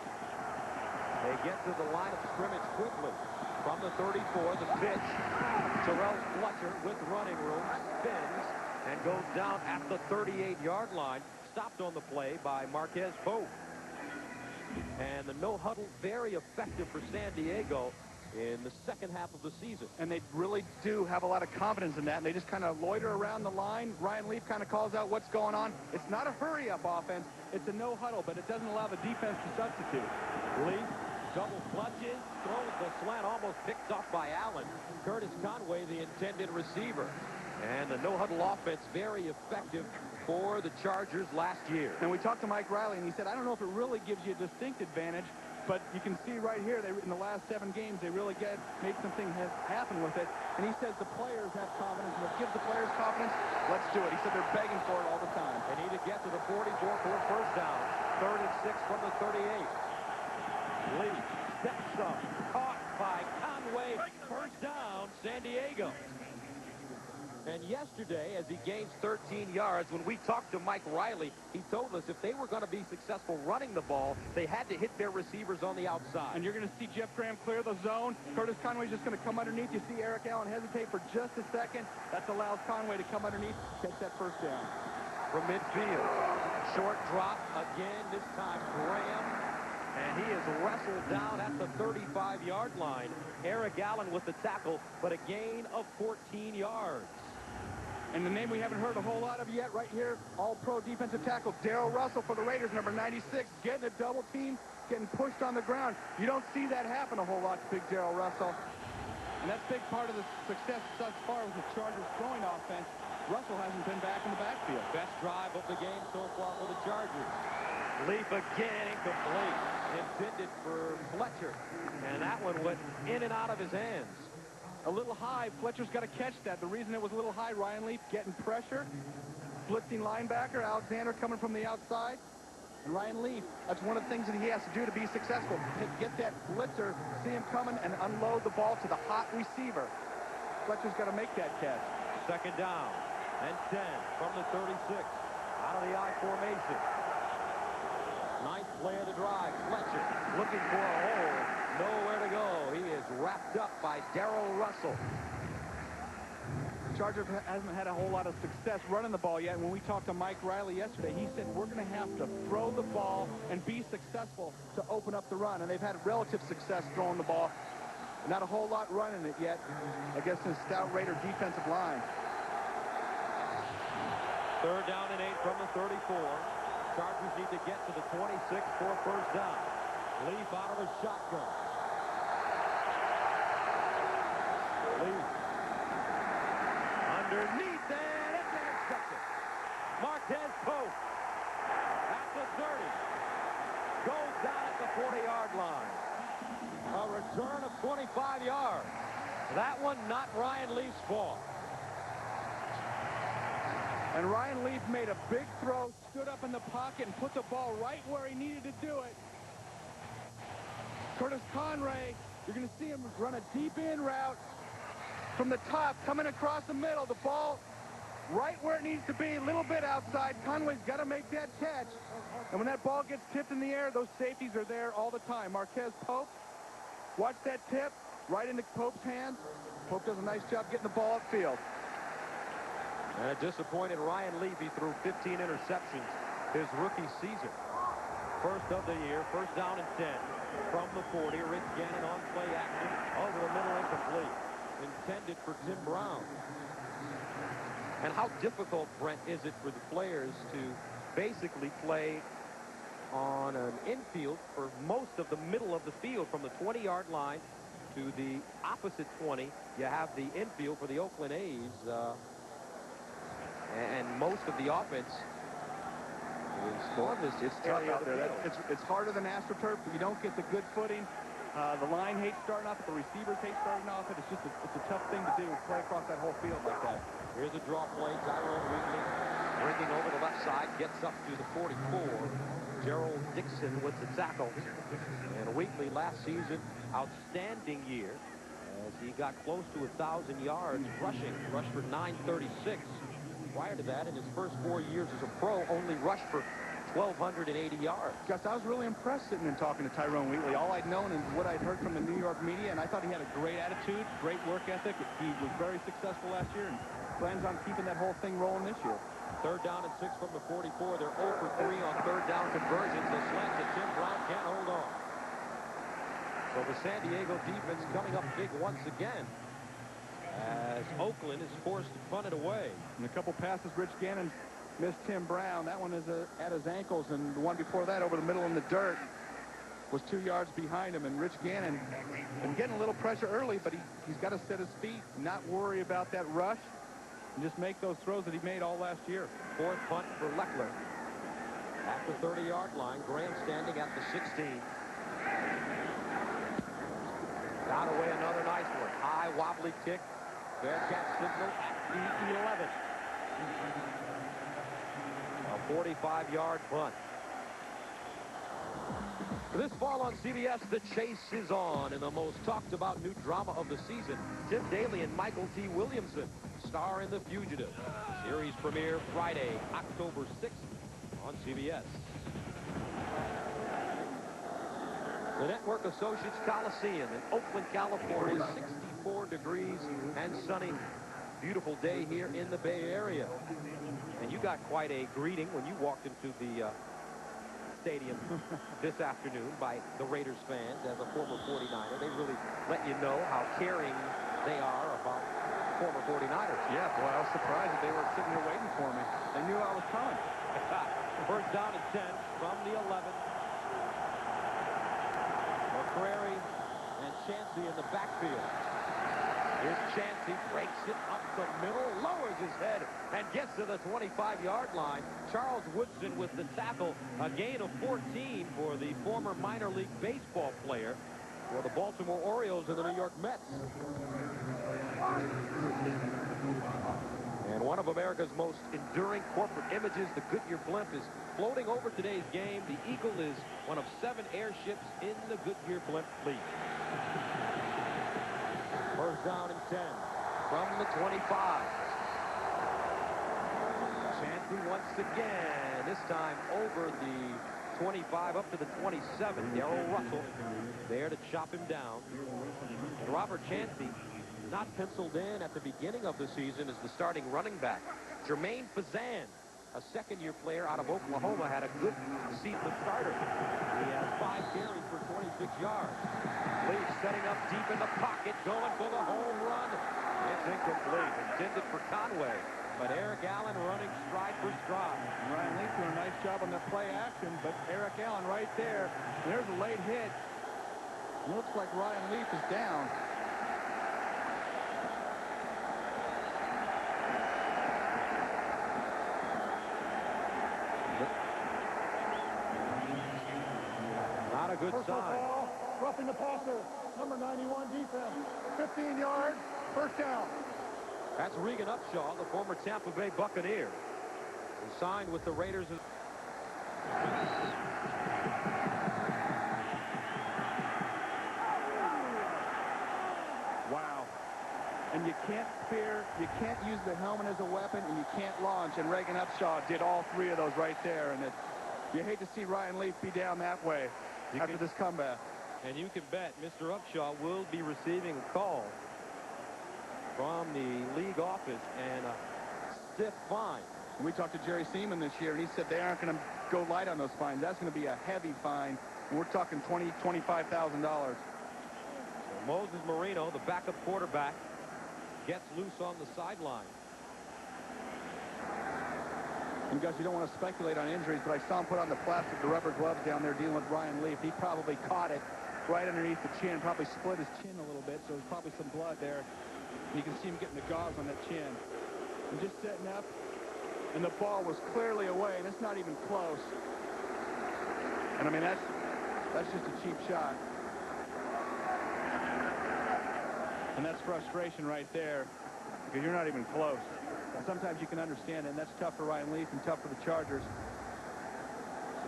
They get to the line of scrimmage quickly. From the 34, the pitch. Terrell Fletcher with running room spins and goes down at the 38-yard line. Stopped on the play by Marquez Pope. And the no huddle, very effective for San Diego in the second half of the season. And they really do have a lot of confidence in that, and they just kind of loiter around the line. Ryan Leaf kind of calls out what's going on. It's not a hurry-up offense. It's a no huddle, but it doesn't allow the defense to substitute. Leaf double clutches, throws the slant, almost picked off by Allen. Curtis Conway, the intended receiver. And the no-huddle offense, very effective for the Chargers last year. And we talked to Mike Riley, and he said, I don't know if it really gives you a distinct advantage, but you can see right here, in the last 7 games, they really made something happen with it. And he says the players have confidence, and what gives the players confidence, let's do it. He said they're begging for it all the time. They need to get to the 44 for a 1st down. 3rd and 6 from the 38. Lee steps up, caught by Conway. 1st down, San Diego. And yesterday, as he gains 13 yards, when we talked to Mike Riley, he told us if they were going to be successful running the ball, they had to hit their receivers on the outside. And you're going to see Jeff Graham clear the zone. Curtis Conway's just going to come underneath. You see Eric Allen hesitate for just a second. That allows Conway to come underneath, catch that 1st down. From midfield, short drop again, this time Graham. And he is wrestled down at the 35-yard line. Eric Allen with the tackle, but a gain of 14 yards. And the name we haven't heard a whole lot of yet right here, all-pro defensive tackle, Darrell Russell for the Raiders, number 96, getting a double team, getting pushed on the ground. You don't see that happen a whole lot to big Darrell Russell. And that's a big part of the success thus far with the Chargers' throwing offense. Russell hasn't been back in the backfield. Best drive of the game so far for the Chargers. Leap again, incomplete. Intended for Fletcher. And that one went in and out of his hands. A little high. Fletcher's got to catch that. The reason it was a little high, Ryan Leaf getting pressure. Blitzing linebacker, Alexander coming from the outside. And Ryan Leaf, that's one of the things that he has to do to be successful. Get that blitzer, see him coming, and unload the ball to the hot receiver. Fletcher's got to make that catch. 2nd down and 10 from the 36. Out of the I formation. 9th play of the drive. Fletcher looking for a hole. Nowhere to go. He is wrapped up by Darrell Russell. Chargers hasn't had a whole lot of success running the ball yet. And when we talked to Mike Riley yesterday, he said we're going to have to throw the ball and be successful to open up the run. And they've had relative success throwing the ball. Not a whole lot running it yet against the stout Raider defensive line. 3rd down and 8 from the 34. Chargers need to get to the 26 for 1st down. Leaf out of the shotgun. Leaf underneath, and it's intercepted. Marquez Pope at the 30. Goes down at the 40-yard line. A return of 25 yards. That one not Ryan Leaf's fault. And Ryan Leaf made a big throw, stood up in the pocket, and put the ball right where he needed to do it. Curtis Conway, you're going to see him run a deep in route from the top, coming across the middle. The ball right where it needs to be, a little bit outside. Conway's got to make that catch. And when that ball gets tipped in the air, those safeties are there all the time. Marquez Pope, watch that tip right into Pope's hands. Pope does a nice job getting the ball upfield. And a disappointed Ryan Leaf. He threw 15 interceptions his rookie season. First of the year, first down and 10 from the 40. Rich Gannon on play action over the middle, incomplete. Intended for Tim Brown. And how difficult, Brent, is it for the players to basically play on an infield for most of the middle of the field from the 20-yard line to the opposite 20. You have the infield for the Oakland A's, and most of the offense is on this. It's tough out there. It's harder than AstroTurf. You don't get the good footing. The line hates starting off, the receivers hate starting off. It's just it's a tough thing to do, play across that whole field like that. Here's a draw play. Tyrone Wheatley bringing over the left side, gets up to the 44. Gerald Dixon with the tackle. And Wheatley last season, outstanding year as he got close to 1,000 yards rushing. Rushed for 936. Prior to that, in his first 4 years as a pro, only rushed for 1,280 yards. Gus, I was really impressed sitting and talking to Tyrone Wheatley. All I'd known is what I'd heard from the New York media, and I thought he had a great attitude, great work ethic. He was very successful last year and plans on keeping that whole thing rolling this year. Third down and 6 from the 44. They're 0 for 3 on third down conversions. The slant to Tim Brown can't hold on. So the San Diego defense coming up big once again as Oakland is forced to punt it away. And a couple passes, Rich Gannon missed Tim Brown. That one is at his ankles, and the one before that over the middle in the dirt was 2 yards behind him. And Rich Gannon been getting a little pressure early, but he's got to set his feet, not worry about that rush, and just make those throws that he made all last year. Fourth punt for Leckler. At the 30-yard line, Graham standing at the 16. Got away another nice one. High, wobbly kick. Bearcat signal at the 11. A 45-yard punt. This fall on CBS, the chase is on in the most talked about new drama of the season. Tim Daly and Michael T. Williamson star in The Fugitive. Series premiere Friday, October 6th on CBS. The Network Associates Coliseum in Oakland, California, 64 degrees and sunny. Beautiful day here in the Bay Area. And you got quite a greeting when you walked into the stadium this afternoon by the Raiders fans as a former 49er. They really let you know how caring they are about former 49ers. Yeah, boy, I was surprised that they were sitting here waiting for me. They knew I was coming. First down and 10 from the 11. McCrary and Chancey in the backfield. Here's Chancey, breaks it up the middle, lowers his head, and gets to the 25-yard line. Charles Woodson with the tackle, a gain of 14 for the former minor league baseball player for the Baltimore Orioles and the New York Mets. And one of America's most enduring corporate images, the Goodyear blimp, is floating over today's game. The Eagle is one of 7 airships in the Goodyear blimp fleet. First down and 10 from the 25. Chancey once again, this time over the 25 up to the 27. Darrell Russell there to chop him down. And Robert Chancey not penciled in at the beginning of the season as the starting running back. Jermaine Fazan, a second-year player out of Oklahoma, had a good season as starter. He has 5 carries for 26 yards. Lee setting up deep in the pocket, going for the home run. It's incomplete, intended for Conway. But Eric Allen running stride for stride. Ryan Leaf doing a nice job on the play action, but Eric Allen right there. There's a late hit. Looks like Ryan Leaf is down. Not a good sign. Roughing the passer, number 91 defense, 15 yards, first down. That's Regan Upshaw, the former Tampa Bay Buccaneer, who signed with the Raiders. Wow. And you can't use the helmet as a weapon, and you can't launch, and Reagan Upshaw did all three of those right there. And you hate to see Ryan Leaf be down that way after this comeback. And you can bet Mr. Upshaw will be receiving a call from the league office and a stiff fine. We talked to Jerry Seaman this year, and he said they aren't going to go light on those fines. That's going to be a heavy fine. We're talking $20,000, $25,000. So Moses Marino, the backup quarterback, gets loose on the sideline. And Gus, you don't want to speculate on injuries, but I saw him put on the plastic, the rubber gloves down there dealing with Ryan Leaf. He probably caught it right underneath the chin, probably split his chin a little bit, so there's probably some blood there. And you can see him getting the gauze on that chin. And just setting up, and the ball was clearly away, and it's not even close. And I mean, that's just a cheap shot. And that's frustration right there, because you're not even close. And sometimes you can understand it, and that's tough for Ryan Leaf and tough for the Chargers.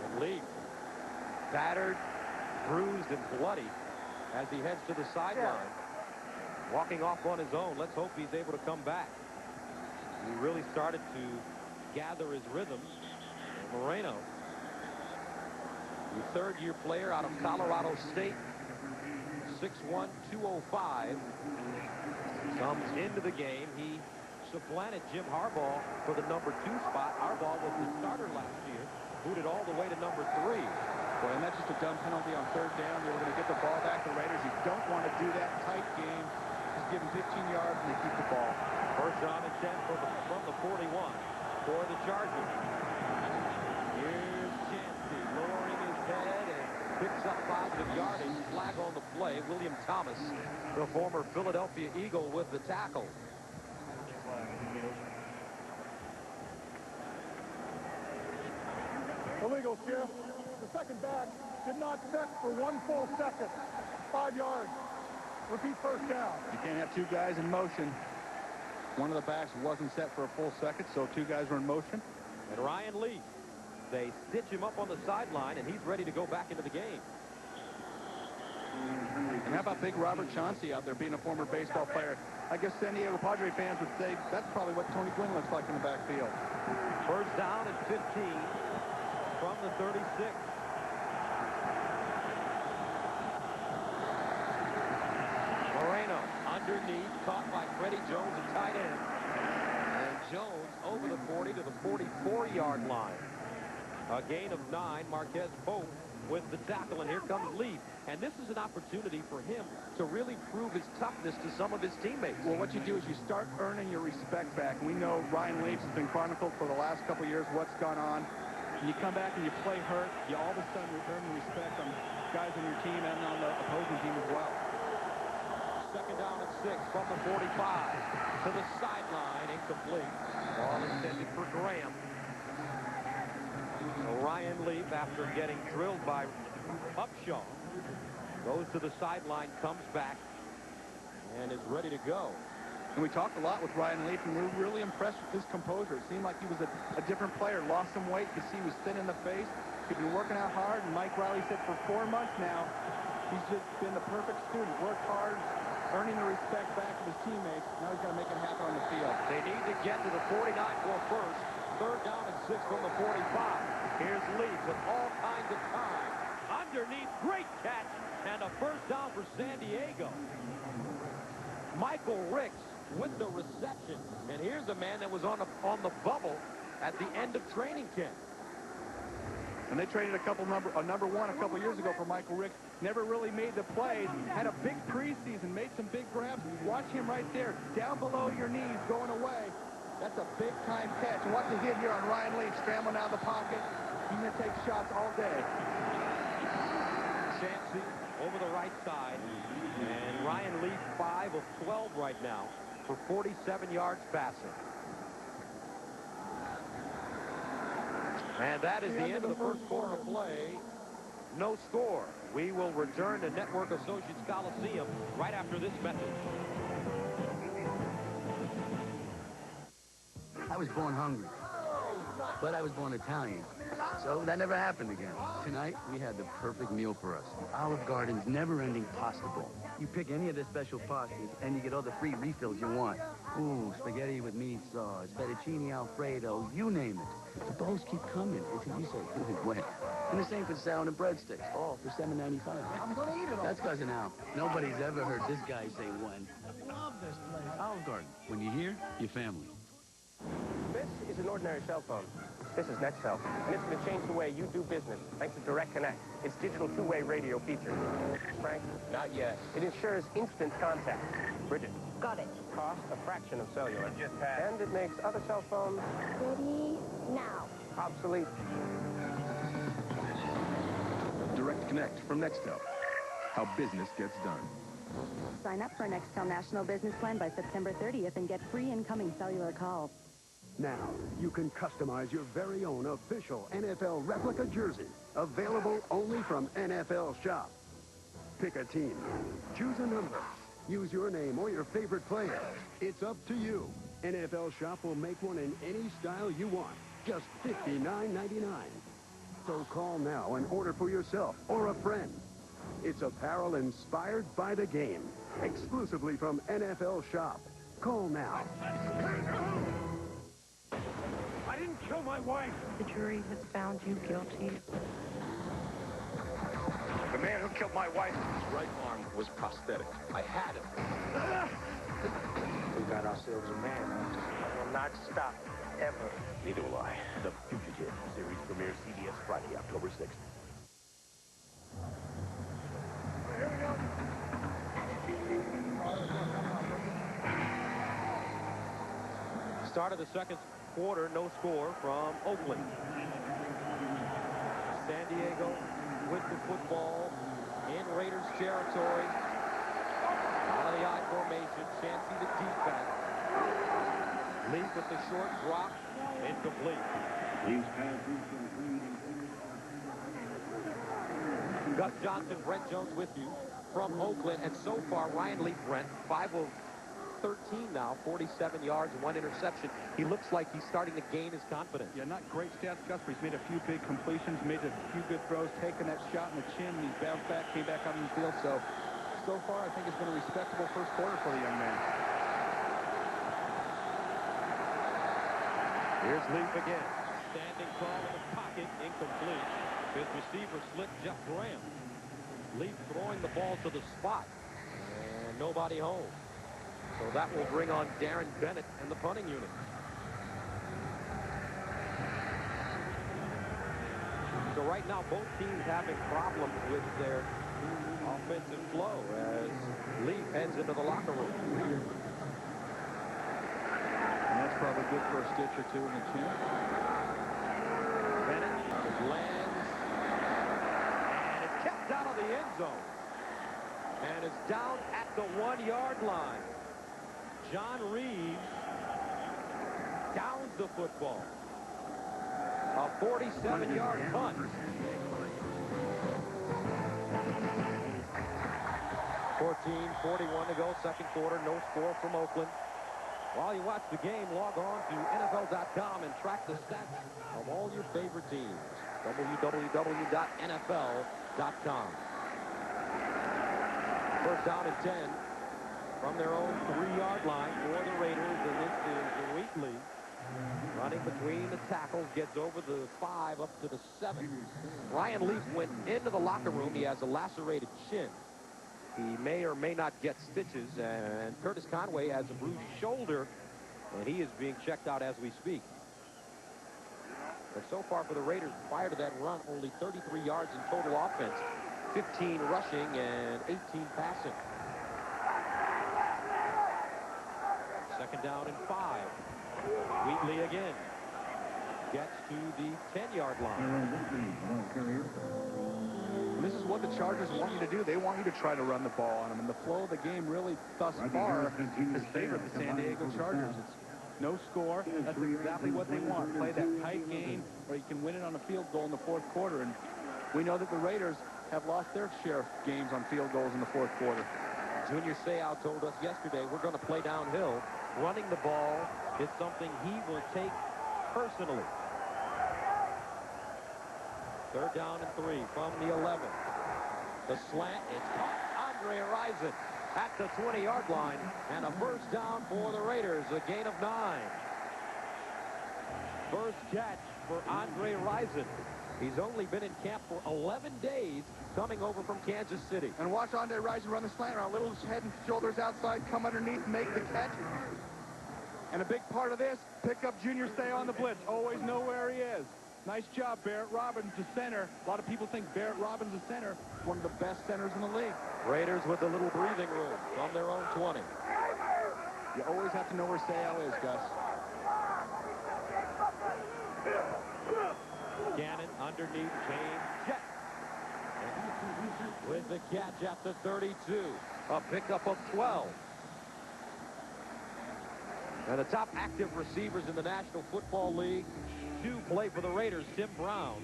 And Leaf, battered, bruised, and bloody as he heads to the sideline. Walking off on his own. Let's hope he's able to come back. He really started to gather his rhythm. Moreno, the third-year player out of Colorado State, 6'1", 205, comes into the game. He supplanted Jim Harbaugh for the number 2 spot. Harbaugh was the starter last year, booted all the way to number 3. Well, and that's just a dumb penalty on third down. They were going to get the ball back to the Raiders. You don't want to do that tight game. Just give them 15 yards and they keep the ball. First down and 10 from the 41 for the Chargers. Here's Chancey lowering his head and picks up positive yardage. Flag on the play. William Thomas, the former Philadelphia Eagle, with the tackle. Illegal shift. The second back did not set for 1 full second. 5 yards. Repeat first down. You can't have 2 guys in motion. One of the backs wasn't set for a full second, so 2 guys were in motion. And Ryan Leaf, they stitch him up on the sideline, and he's ready to go back into the game. And how about big Robert Chauncey out there being a former baseball player? I guess San Diego Padre fans would say that's probably what Tony Gwynn looks like in the backfield. First down and 15 from the 36. Moreno underneath, caught by Freddie Jones, a tight end. And Jones over the 40 to the 44-yard line. A gain of 9. Marquez Pope with the tackle, and here comes Leaf. And this is an opportunity for him to really prove his toughness to some of his teammates. Well, what you do is you start earning your respect back. And we know Ryan Leaf has been chronicled for the last couple of years what's gone on. And you come back and you play hurt, you all of a sudden earn the respect on guys on your team and on the opposing team as well. Second down and 6 from the 45 to the sideline, incomplete. Ball intended for Graham. So Ryan Leaf, after getting drilled by Upshaw, goes to the sideline, comes back, and is ready to go. And we talked a lot with Ryan Leaf, and we were really impressed with his composure. It seemed like he was a different player, lost some weight. You could see he was thin in the face. He'd been working out hard, and Mike Riley said for 4 months now, he's just been the perfect student. Worked hard, earning the respect back of his teammates. Now he's got to make it happen on the field. They need to get to the 49 for first. Third down and 6 from the 45. Here's Leaf with all kinds of time. Underneath, great catch, and a first down for San Diego. Michael Ricks with the reception. And here's a man that was on the bubble at the end of training camp. And they traded a number 1 a couple years ago for Michael Ricks. Never really made the plays. Had a big preseason, made some big grabs. Watch him right there, down below your knees, going away. That's a big-time catch. And watch the hit here on Ryan Leaf, scrambling out of the pocket. He's going to take shots all day. Chancey over the right side. And Ryan Leaf 5 of 12 right now for 47 yards passing. And that is the end of the first quarter of play. No score. We will return to Network Associates Coliseum right after this message. I was born hungry, but I was born Italian. So that never happened again. Tonight, we had the perfect meal for us. Olive Garden's never-ending pasta bowl. You pick any of their special pastas, and you get all the free refills you want. Ooh, spaghetti with meat sauce, fettuccine Alfredo, you name it. The bowls keep coming until you say, when? And the same for salad and breadsticks, all for $7.95. I'm gonna eat it all. That's Cousin Al. Nobody's ever heard this guy say when. I love this place. Olive Garden. When you're here, you're family. This is an ordinary cell phone. This is Nextel, and it's going to change the way you do business thanks to Direct Connect. Its digital two-way radio feature. Frank? Not yet. It ensures instant contact. Bridget? Got it. Cost a fraction of cellular. And it makes other cell phones Ready now. obsolete. Direct Connect from Nextel. How business gets done. Sign up for a Nextel National Business Plan by September 30th and get free incoming cellular calls. Now, you can customize your very own official NFL replica jersey, available only from NFL Shop. Pick a team, choose a number, use your name or your favorite player. It's up to you. NFL Shop will make one in any style you want, just $59.99. So call now and order for yourself or a friend. It's apparel inspired by the game, exclusively from NFL Shop. Call now. I didn't kill my wife. The jury has found you guilty. The man who killed my wife. His right arm was prosthetic. I had him. We got ourselves a man. I will not stop, ever. Neither will I. The Fugitive series premieres CBS Friday, October 6th. Start of the second quarter, no score from Oakland. San Diego with the football in Raiders territory. Out of the I formation, Chancey the deep back. Leaf with the short drop, incomplete. Gus Johnson, Brent Jones with you from Oakland, and so far Ryan Leaf, Brent, 5 of 13 now, 47 yards, 1 interception. He looks like he's starting to gain his confidence. Yeah, not great stats, Gus, but he's made a few big completions, made a few good throws, taken that shot in the chin, and he's bounced back, came back out on the field. So far, I think it's been a respectable first quarter for the young man. Here's Leaf again. Standing tall in the pocket, incomplete. His receiver slipped Jeff Graham. Leaf throwing the ball to the spot. And nobody home. So that will bring on Darren Bennett and the punting unit. So right now, both teams having problems with their offensive flow as Leaf heads into the locker room. And that's probably good for a stitch or two in the chin. Bennett lands, and it's kept out of the end zone. And it's down at the 1-yard line. John Reeves downs the football. A 47-yard punt. 14:41 to go, second quarter, no score from Oakland. While you watch the game, log on to NFL.com and track the stats of all your favorite teams. www.nfl.com. First down and 10 from their own 3-yard line for the Raiders, and this is Wheatley running between the tackles, gets over the 5 up to the 7. Ryan Leaf went into the locker room. He has a lacerated chin. He may or may not get stitches, and Curtis Conway has a bruised shoulder, and he is being checked out as we speak. But so far for the Raiders, prior to that run, only 33 yards in total offense, 15 rushing and 18 passing. Second down and 5. Wheatley again gets to the 10-yard line. This is what the Chargers want you to do. They want you to try to run the ball on them. And the flow of the game really, thus far, has favored the San Diego Chargers. It's no score. That's exactly what they want. Play that tight game where you can win it on a field goal in the fourth quarter. And we know that the Raiders have lost their share of games on field goals in the fourth quarter. Junior Seau told us yesterday, we're going to play downhill. Running the ball is something he will take personally. Third down and 3 from the 11. The slant is caught. Andre Rison at the 20-yard line, and a first down for the Raiders, a gain of 9. First catch for Andre Rison. He's only been in camp for 11 days, coming over from Kansas City. And watch Andre Rison run the slant route. Little head and shoulders outside, come underneath, make the catch. And a big part of this, pick up Junior Seau on the blitz. Always know where he is. Nice job, Barrett Robbins, the center. A lot of people think Barrett Robbins, the center, one of the best centers in the league. Raiders with a little breathing room from their own 20. You always have to know where Seau is, Gus. Gannon underneath James Jett. With the catch at the 32. A pickup of 12. And the top active receivers in the National Football League do play for the Raiders. Tim Brown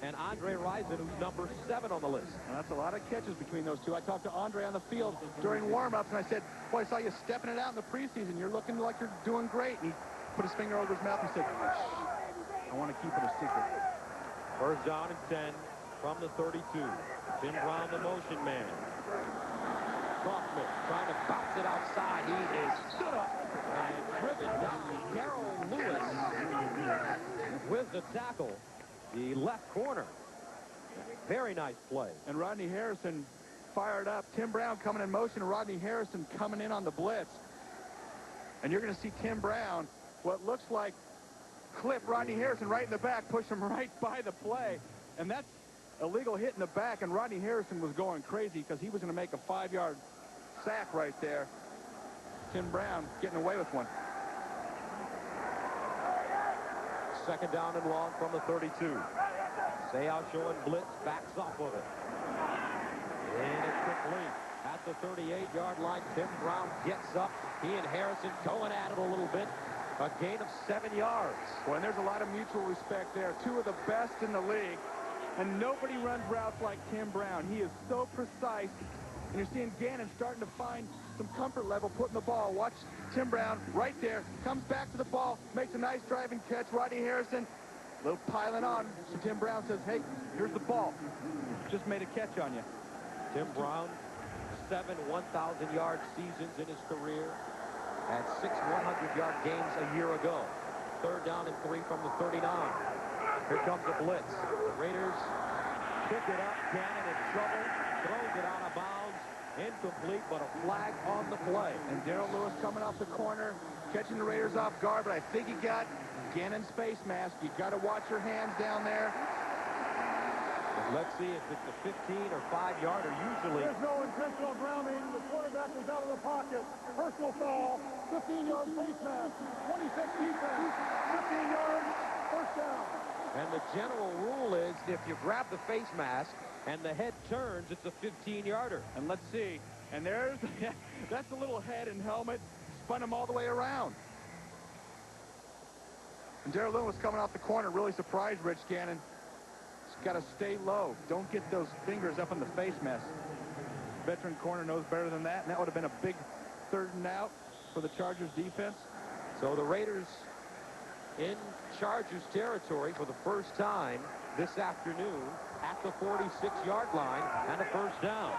and Andre Rison, who's number 7 on the list. And that's a lot of catches between those two. I talked to Andre on the field during warm-ups, and I said, boy, I saw you stepping it out in the preseason. You're looking like you're doing great. And he put his finger over his mouth and said, shh, I want to keep it a secret. First down and 10 from the 32. Tim Brown, the motion man. Kaufman trying to bounce it outside. He is stood up and driven down. Darrell Lewis with the tackle. The left corner. Very nice play. And Rodney Harrison fired up. Tim Brown coming in motion, and Rodney Harrison coming in on the blitz. And you're going to see Tim Brown, what looks like, clip Rodney Harrison right in the back, push him right by the play. And that's a legal hit in the back, and Rodney Harrison was going crazy because he was going to make a 5-yard sack right there. Tim Brown getting away with one. Second down and long from the 32. Seau showing blitz, backs off of it. And it's complete. At the 38-yard line, Tim Brown gets up. He and Harrison going at it a little bit. A gain of 7 yards. Well, and there's a lot of mutual respect there. Two of the best in the league. And nobody runs routes like Tim Brown. He is so precise. And you're seeing Gannon starting to find some comfort level putting the ball. Watch Tim Brown right there. Comes back to the ball. Makes a nice driving catch. Rodney Harrison, a little piling on. So Tim Brown says, hey, here's the ball. Just made a catch on you. Tim Brown, 7 1,000-yard seasons in his career. Had 6 100-yard games a year ago. Third down and 3 from the 39. Here comes the blitz. The Raiders pick it up. Gannon in trouble. Throws it out of bounds. Incomplete, but a flag on the play. And Darrell Lewis coming off the corner, catching the Raiders off guard, but I think he got Gannon's face mask. You got to watch your hands down there. Let's see if it's a 15 or 5-yarder. Usually, there's no intentional grounding. The quarterback was out of the pocket. Personal foul. 15-yard face mask. 26 defense. 15 yards. First down. And the general rule is if you grab the face mask and the head turns, it's a 15-yarder. And let's see. And there's that's a little head and helmet. Spun him all the way around. And Darrell Lewis coming off the corner really surprised Rich Gannon. Got to stay low. Don't get those fingers up in the face mask. Veteran corner knows better than that, and that would have been a big 3rd and out for the Chargers defense. So the Raiders in Chargers territory for the first time this afternoon at the 46-yard line and a first down.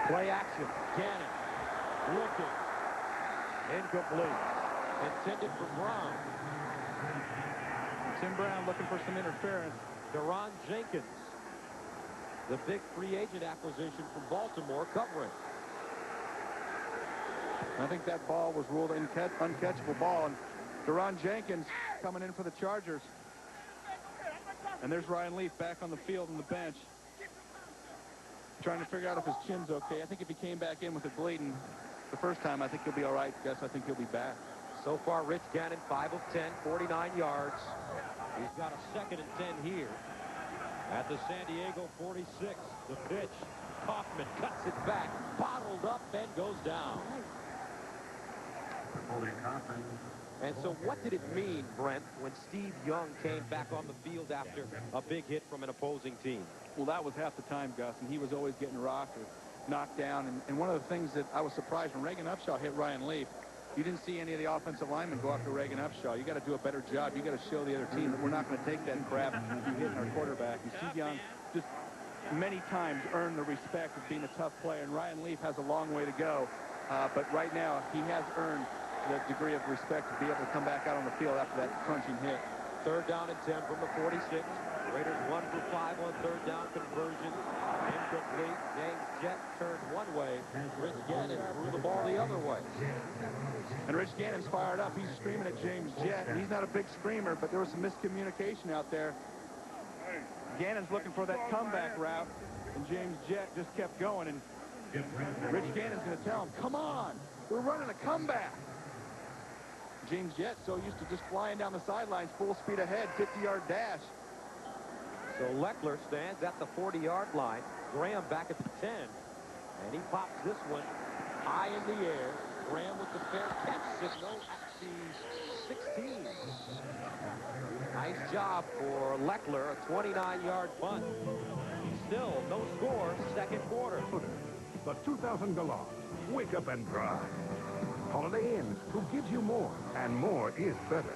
Play action. Gannon looking. Incomplete. Intended for Brown. Tim Brown looking for some interference. Deron Jenkins, the big free agent acquisition from Baltimore, covering. I think that ball was ruled an uncatchable ball. And Deron Jenkins coming in for the Chargers. And there's Ryan Leaf back on the field on the bench. Trying to figure out if his chin's okay. I think if he came back in with it bleeding the first time, I think he'll be all right. Guess I think he'll be back. So far, Rich Gannon, 5 of 10, 49 yards. He's got a 2nd and 10 here at the San Diego 46. The pitch. Kaufman cuts it back, bottled up, and goes down. And so what did it mean, Brent, when Steve Young came back on the field after a big hit from an opposing team? Well, that was half the time, Gus, and he was always getting rocked or knocked down. And one of the things that I was surprised when Reagan Upshaw hit Ryan Leaf, You didn't see any of the offensive linemen go after Reagan Upshaw. You got to do a better job. You got to show the other team that we're not going to take that crap you hitting our quarterback. And Steve Young just many times earned the respect of being a tough player, and Ryan Leaf has a long way to go. But right now, he has earned the degree of respect to be able to come back out on the field after that crunching hit. 3rd down and 10 from the 46. Raiders 1 for 5 on 3rd down conversion. Incomplete. James Jett turned one way. Rich Gannon threw the ball the other way. And Rich Gannon's fired up. He's screaming at James Jett. He's not a big screamer, but there was some miscommunication out there. Gannon's looking for that comeback route, and James Jett just kept going. And Rich Gannon's going to tell him, come on, we're running a comeback. James Jett so used to just flying down the sidelines, full speed ahead, 50-yard dash. So Leckler stands at the 40-yard line. Graham back at the 10. And he pops this one high in the air. Graham with the fair catch signal at the 16. Nice job for Leckler, a 29-yard punt. Still no score, 2nd quarter. The 2000 Galant. Wake up and drive. Holiday Inn, who gives you more, and more is better.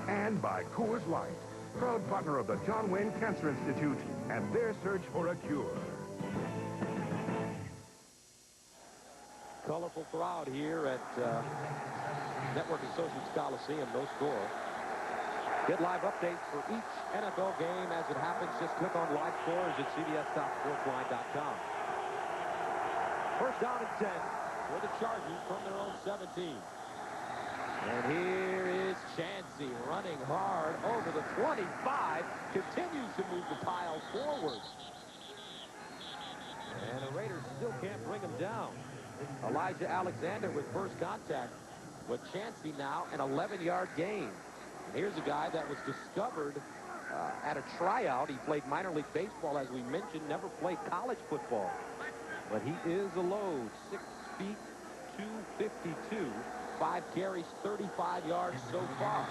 And by Coors Light, proud partner of the John Wayne Cancer Institute and their search for a cure. Colorful crowd here at Network Associates Coliseum, no score. Get live updates for each NFL game as it happens. Just click on live scores at cbs.sportsline.com. 1st down and 10 for the Chargers from their own 17. And here is Chansey running hard over the 25. Continues to move the pile forward. And the Raiders still can't bring him down. Elijah Alexander with first contact. But Chansey now an 11-yard gain. And here's a guy that was discovered at a tryout. He played minor league baseball, as we mentioned, never played college football. But he is a load, 6 feet, 252. 5 carries, 35 yards so far.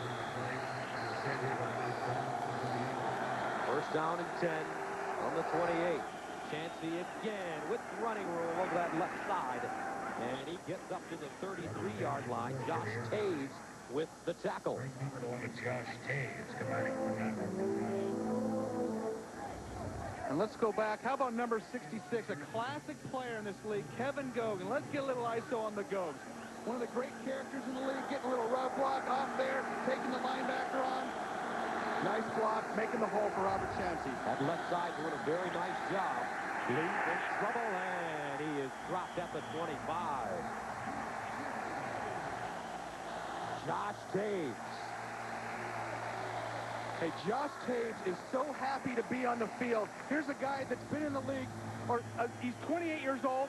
1st down and 10 on the 28. Chansey again with running room over that left side. And he gets up to the 33-yard line. Josh Taves with the tackle. Josh Taves, come on. And let's go back. How about number 66, a classic player in this league, Kevin Gogan. Let's get a little ISO on the Gogs. One of the great characters in the league, getting a little rough block off there, taking the linebacker on. Nice block, making the hole for Robert Chansey. That left side doing a very nice job. Leaf in trouble, and he is dropped at the 25. Josh Taves. Hey, Josh Taves is so happy to be on the field. Here's a guy that's been in the league, he's 28 years old.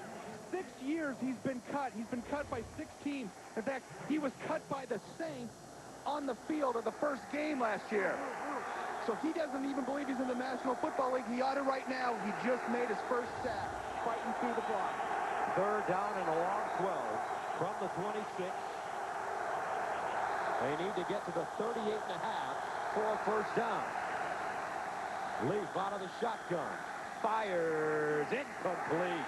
6 years he's been cut. He's been cut by 6 teams. In fact, he was cut by the Saints on the field of the first game last year. So he doesn't even believe he's in the National Football League. He ought to right now. He just made his first sack, fighting through the block. 3rd down and a long 12 from the 26. They need to get to the 38.5 for a 1st down. Leaf out of the shotgun. Fires. Incomplete.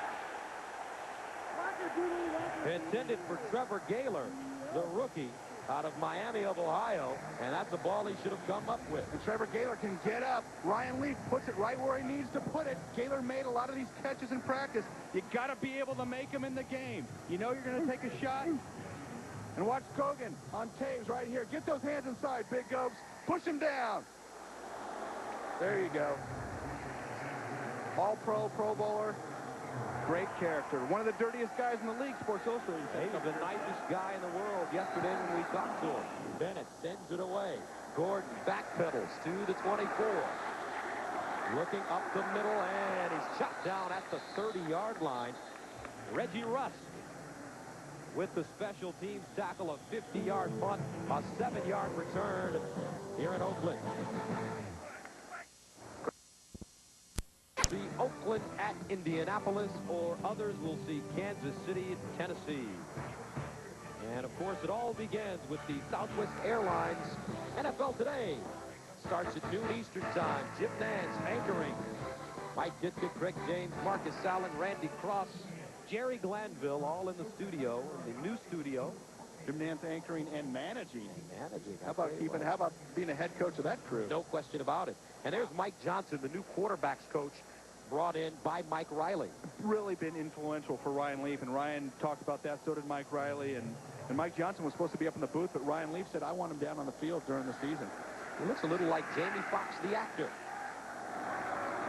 Intended for Trevor Gaylor, the rookie out of Miami of Ohio, and that's a ball he should have come up with. And Trevor Gaylor can get up. Ryan Leaf puts it right where he needs to put it. Gaylor made a lot of these catches in practice. You got to be able to make them in the game. You know you're going to take a shot. And watch Gogan on Taves right here. Get those hands inside, Big Gobes. Push him down. There you go. All-Pro, Pro Bowler. Great character. One of the dirtiest guys in the league, Sports Illustrated. He was the nicest guy in the world yesterday when we talked to him. Bennett sends it away. Gordon backpedals to the 24. Looking up the middle, and he's shot down at the 30-yard line. Reggie Russ with the special teams tackle, a 50-yard punt, a 7-yard return here in Oakland. See Oakland at Indianapolis, or others will see Kansas City, Tennessee. And of course, it all begins with the Southwest Airlines NFL Today. Starts at noon Eastern time. Jim Nance anchoring. Mike Ditka, Craig James, Marcus Allen, Randy Cross, Jerry Glanville, all in the studio, in the new studio. Jim Nance anchoring and managing. How How about being a head coach of that crew? No question about it. And there's Mike Johnson, the new quarterbacks coach, brought in by Mike Riley. Really been influential for Ryan Leaf, and Ryan talked about that. So did Mike Riley, and Mike Johnson was supposed to be up in the booth, but Ryan Leaf said, I want him down on the field during the season. He looks a little like Jamie Foxx, the actor.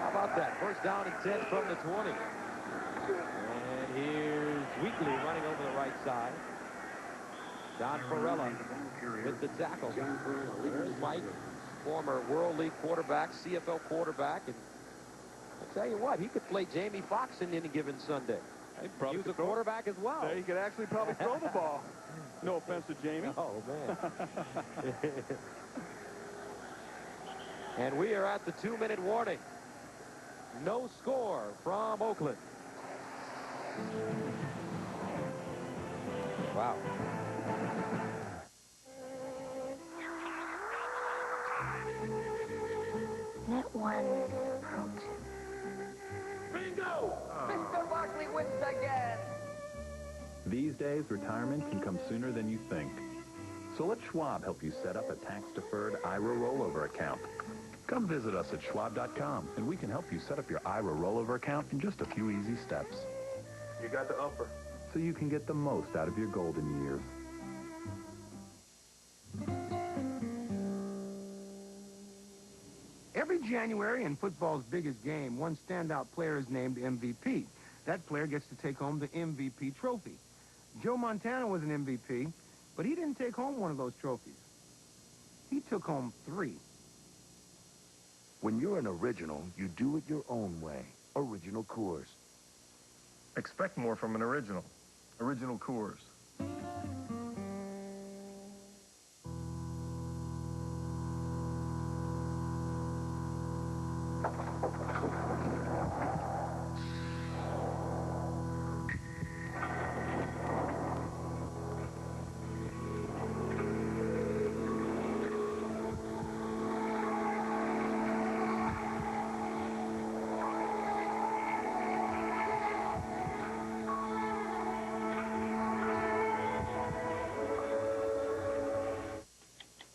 How about that? First down and 10 from the 20. And here's Wheatley running over the right side. Don Farella with the tackle. There's Mike, former World League quarterback, CFL quarterback, and I'll tell you what, he could play Jamie Foxx in any given Sunday. He was a quarterback as well. Yeah, he could actually probably throw the ball. No offense to Jamie. Oh, man. And we are at the 2-minute warning. No score from Oakland. Wow. Net 1 approach. Bingo! Mr. Barkley wins again. These days, retirement can come sooner than you think. So let Schwab help you set up a tax-deferred IRA rollover account. Come visit us at schwab.com, and we can help you set up your IRA rollover account in just a few easy steps. You got the upper. So you can get the most out of your golden years. Every January in football's biggest game, one standout player is named MVP. That player gets to take home the MVP trophy. Joe Montana was an MVP, but he didn't take home one of those trophies. He took home 3. When you're an original, you do it your own way. Original Coors. Expect more from an original. Original Coors.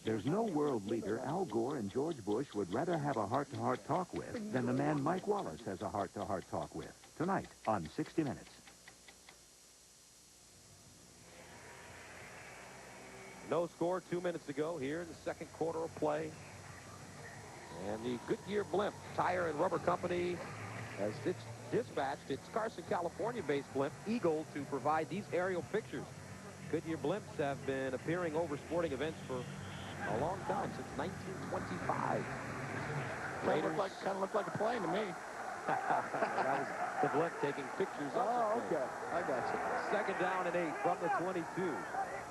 There's no world leader Al Gore and George Bush would rather have a heart-to-heart talk with than the man Mike Wallace has a heart-to-heart talk with. Tonight on 60 Minutes. No score, 2 minutes to go here in the second quarter of play. And the Goodyear Blimp Tire and Rubber Company has dispatched its Carson, California-based blimp, Eagle, to provide these aerial pictures. Goodyear blimps have been appearing over sporting events for a long time, since 1925. Kind of looked like a plane to me. That was the blimp taking pictures of the plane. Okay. I got you. Second down and 8 from the 22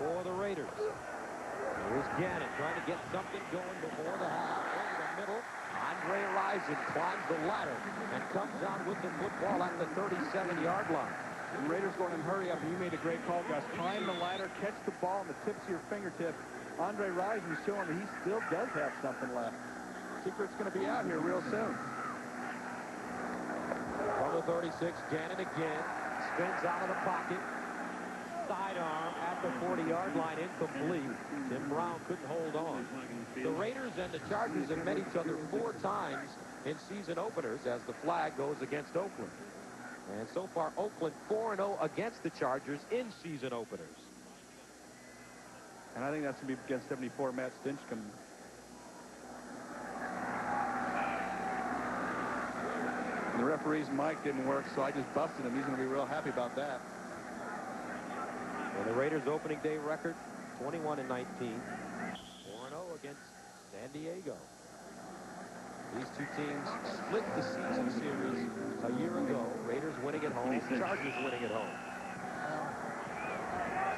for the Raiders. Here's Gannon trying to get something going before the half. Over the middle, Andre Rison climbs the ladder and comes down with the football at the 37-yard line. The Raiders going in hurry up, and you made a great call, Gus. Climb the ladder, catch the ball on the tips of your fingertip. Andre Rison's showing that he still does have something left. Secret's going to be out here real soon. From the 36, Gannon again. Spins out of the pocket. Sidearm at the 40-yard line, incomplete. Tim Brown couldn't hold on. The Raiders and the Chargers have met each other 4 times in season openers as the flag goes against Oakland. And so far, Oakland 4-0 against the Chargers in season openers. And I think that's going to be against 74, Matt Stinchcomb. The referee's mic didn't work, so I just busted him. He's going to be real happy about that. And the Raiders' opening day record, 21-19. 4-0 against San Diego. These two teams split the season series a year ago. Raiders winning at home, Chargers winning at home.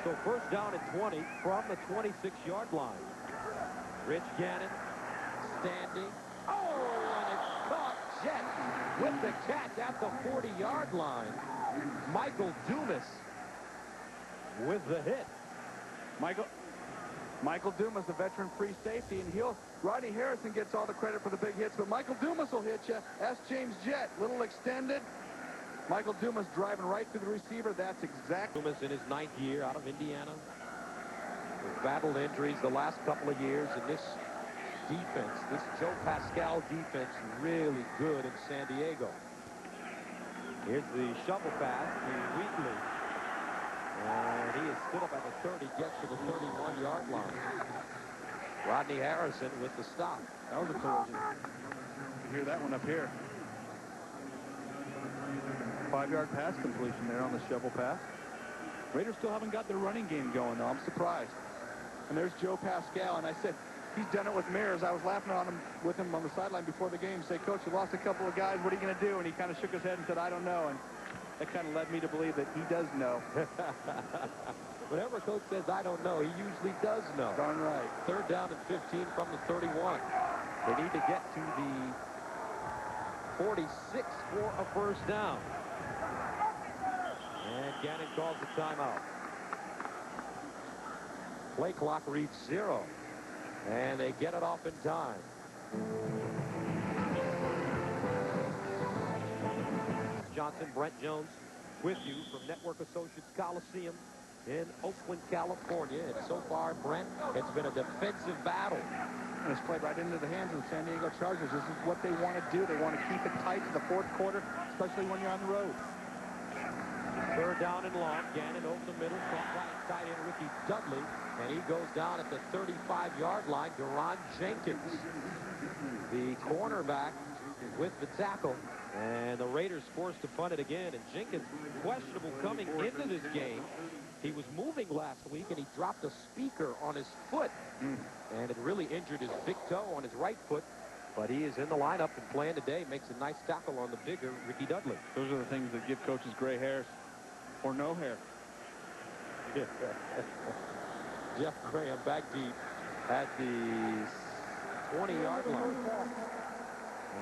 So first down at 20 from the 26-yard line. Rich Gannon standing. Oh, and it's caught. Jet with the catch at the 40-yard line. Michael Dumas with the hit. Michael Dumas, the veteran free safety, and Rodney Harrison gets all the credit for the big hits, but Michael Dumas will hit you. That's James Jett, little extended. Michael Dumas driving right through the receiver. That's exact. Dumas in his 9th year out of Indiana. We've battled injuries the last couple of years, and this defense, this Joe Pascal defense, really good in San Diego. Here's the shovel pass to Wheatley. And he is stood up at the 30, gets to the 31-yard line. Rodney Harrison with the stop. That was a collision. You hear that one up here. 5-yard pass completion there on the shovel pass. Raiders still haven't got their running game going, though. I'm surprised. And there's Joe Pascal, and I said, he's done it with mirrors. I was laughing with him on the sideline before the game, say, Coach, you lost a couple of guys. What are you going to do? And he kind of shook his head and said, I don't know. And that kind of led me to believe that he does know. Whenever Coach says, I don't know, he usually does know. Darn right. 3rd down and 15 from the 31. They need to get to the 46 for a first down. And Gannon calls the timeout. Play clock reads 0. And they get it off in time. Johnson, Brent Jones with you from Network Associates Coliseum in Oakland, California. And so far, Brent, it's been a defensive battle. And it's played right into the hands of the San Diego Chargers. This is what they want to do. They want to keep it tight to the 4th quarter, especially when you're on the road. 3rd down and long. Gannon over the middle. Right tight end Ricky Dudley. And he goes down at the 35-yard line. Deron Jenkins, the cornerback, with the tackle. And the Raiders forced to punt it again. And Jenkins, questionable coming into this game. He was moving last week, and he dropped a speaker on his foot. And it really injured his big toe on his right foot. But he is in the lineup and playing today. Makes a nice tackle on the bigger Ricky Dudley. Those are the things that give coaches gray hairs or no hair. Jeff Graham back deep at the 20-yard line.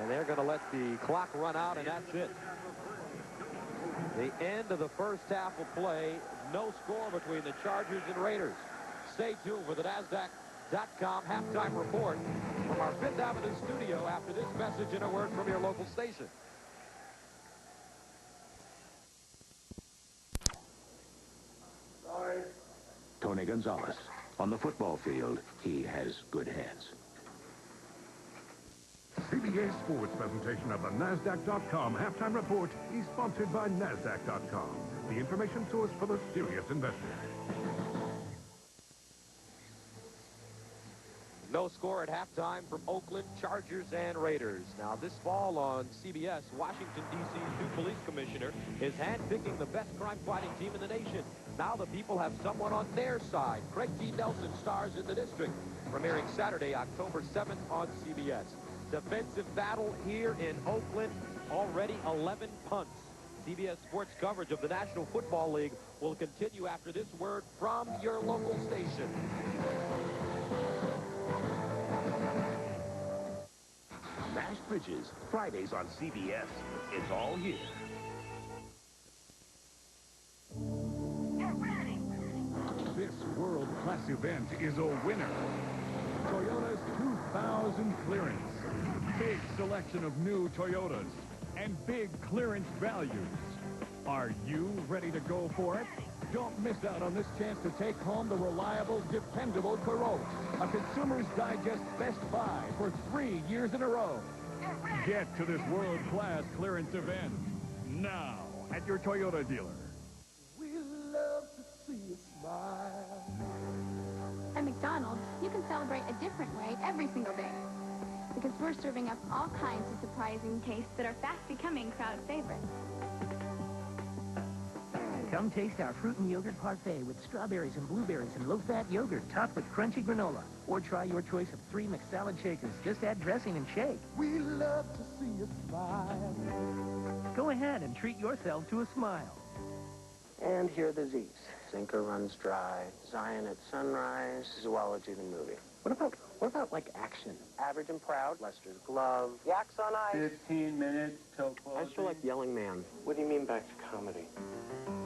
And they're going to let the clock run out, and that's it. The end of the first half of play. No score between the Chargers and Raiders. Stay tuned for the NASDAQ.com halftime report from our 5th Avenue studio after this message and a word from your local station. Tony Gonzalez. On the football field, he has good hands. CBS Sports presentation of the NASDAQ.com halftime report is sponsored by NASDAQ.com, the information source for the serious investor. No score at halftime from Oakland, Chargers, and Raiders. Now, this fall on CBS, Washington, D.C.'s new police commissioner is handpicking the best crime-fighting team in the nation. Now the people have someone on their side. Craig T. Nelson stars in The District, premiering Saturday, October 7th on CBS. Defensive battle here in Oakland. Already 11 punts. CBS Sports coverage of the National Football League will continue after this word from your local station. Mashed Bridges, Fridays on CBS. It's all here. This world-class event is a winner. Toyota's 2000 clearance. Big selection of new Toyotas and big clearance values. Are you ready to go for it? Don't miss out on this chance to take home the reliable, dependable Corolla, a Consumer's Digest Best Buy for 3 years in a row. Get to this world-class clearance event now at your Toyota dealer. We love to see you smile. At McDonald's, you can celebrate a different way every single day. Because we're serving up all kinds of surprising tastes that are fast becoming crowd favorites. Come taste our fruit and yogurt parfait with strawberries and blueberries and low-fat yogurt topped with crunchy granola. Or try your choice of 3 McSalad shakers. Just add dressing and shake. We love to see you smile. Go ahead and treat yourself to a smile. And here are the Z's. Zinker Runs Dry, Zion at Sunrise, Zoology the movie. What about like action? Average and Proud, Lester's Glove, Yaks on Ice. 15 minutes till closing. I still like Yelling Man. What do you mean back to comedy?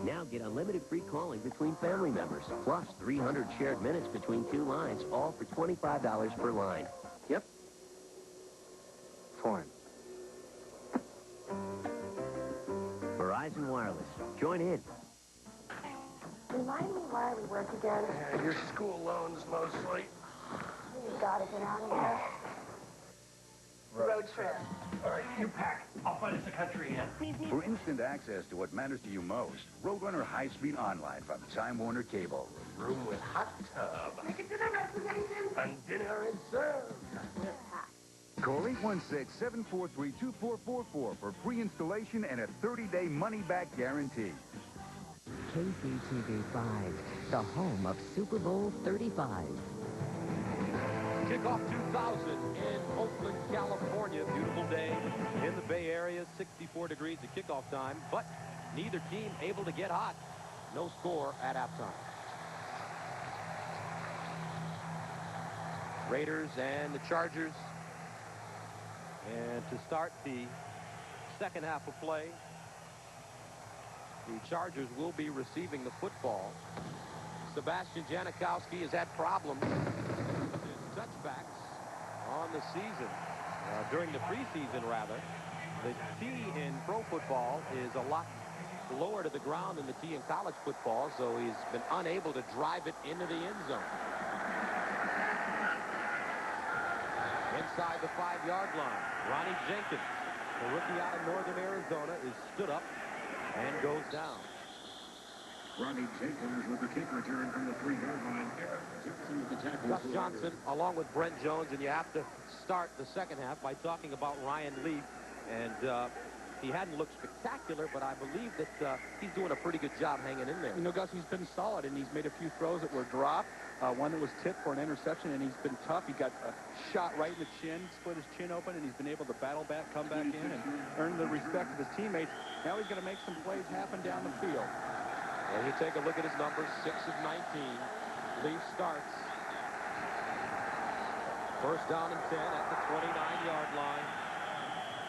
Now get unlimited free calling between family members, plus 300 shared minutes between 2 lines, all for $25 per line. Yep. Foreign. Verizon Wireless. Join in. Remind me why finally work again. Yeah, your school loans mostly. You gotta get out of here. Road trip. All right, you pack. I'll find us a country inn. For instant access to what matters to you most, Roadrunner High Speed Online from Time Warner Cable. Room with hot tub. Make it dinner reservation. And dinner is served. Call 816-743-2444 for free installation and a 30-day money-back guarantee. KCTV5, the home of Super Bowl 35. Kickoff 2000 in Oakland, California. Beautiful day in the Bay Area. 64 degrees at kickoff time, but neither team able to get hot. No score at halftime. Raiders and the Chargers. And to start the second half of play, the Chargers will be receiving the football. Sebastian Janikowski has had problems with touchbacks on the season, during the preseason rather. The tee in pro football is a lot lower to the ground than the tee in college football, so he's been unable to drive it into the end zone. Inside the 5-yard line, Ronnie Jenkins, the rookie out of Northern Arizona, is stood up and goes down. Ronnie Jenkins with the kick return from the 3-yard line. Gus Johnson along with Brent Jones, and you have to start the second half by talking about Ryan Leaf. And he hadn't looked spectacular, but I believe that he's doing a pretty good job hanging in there. You know, Gus, he's been solid, and he's made a few throws that were dropped. One that was tipped for an interception, and he's been tough. He got a shot right in the chin, split his chin open, and he's been able to battle back, come back in, and earn the respect of his teammates. Now he's going to make some plays happen down the field. Well, you take a look at his numbers, 6 of 19. Leaf starts. First down and 10 at the 29-yard line.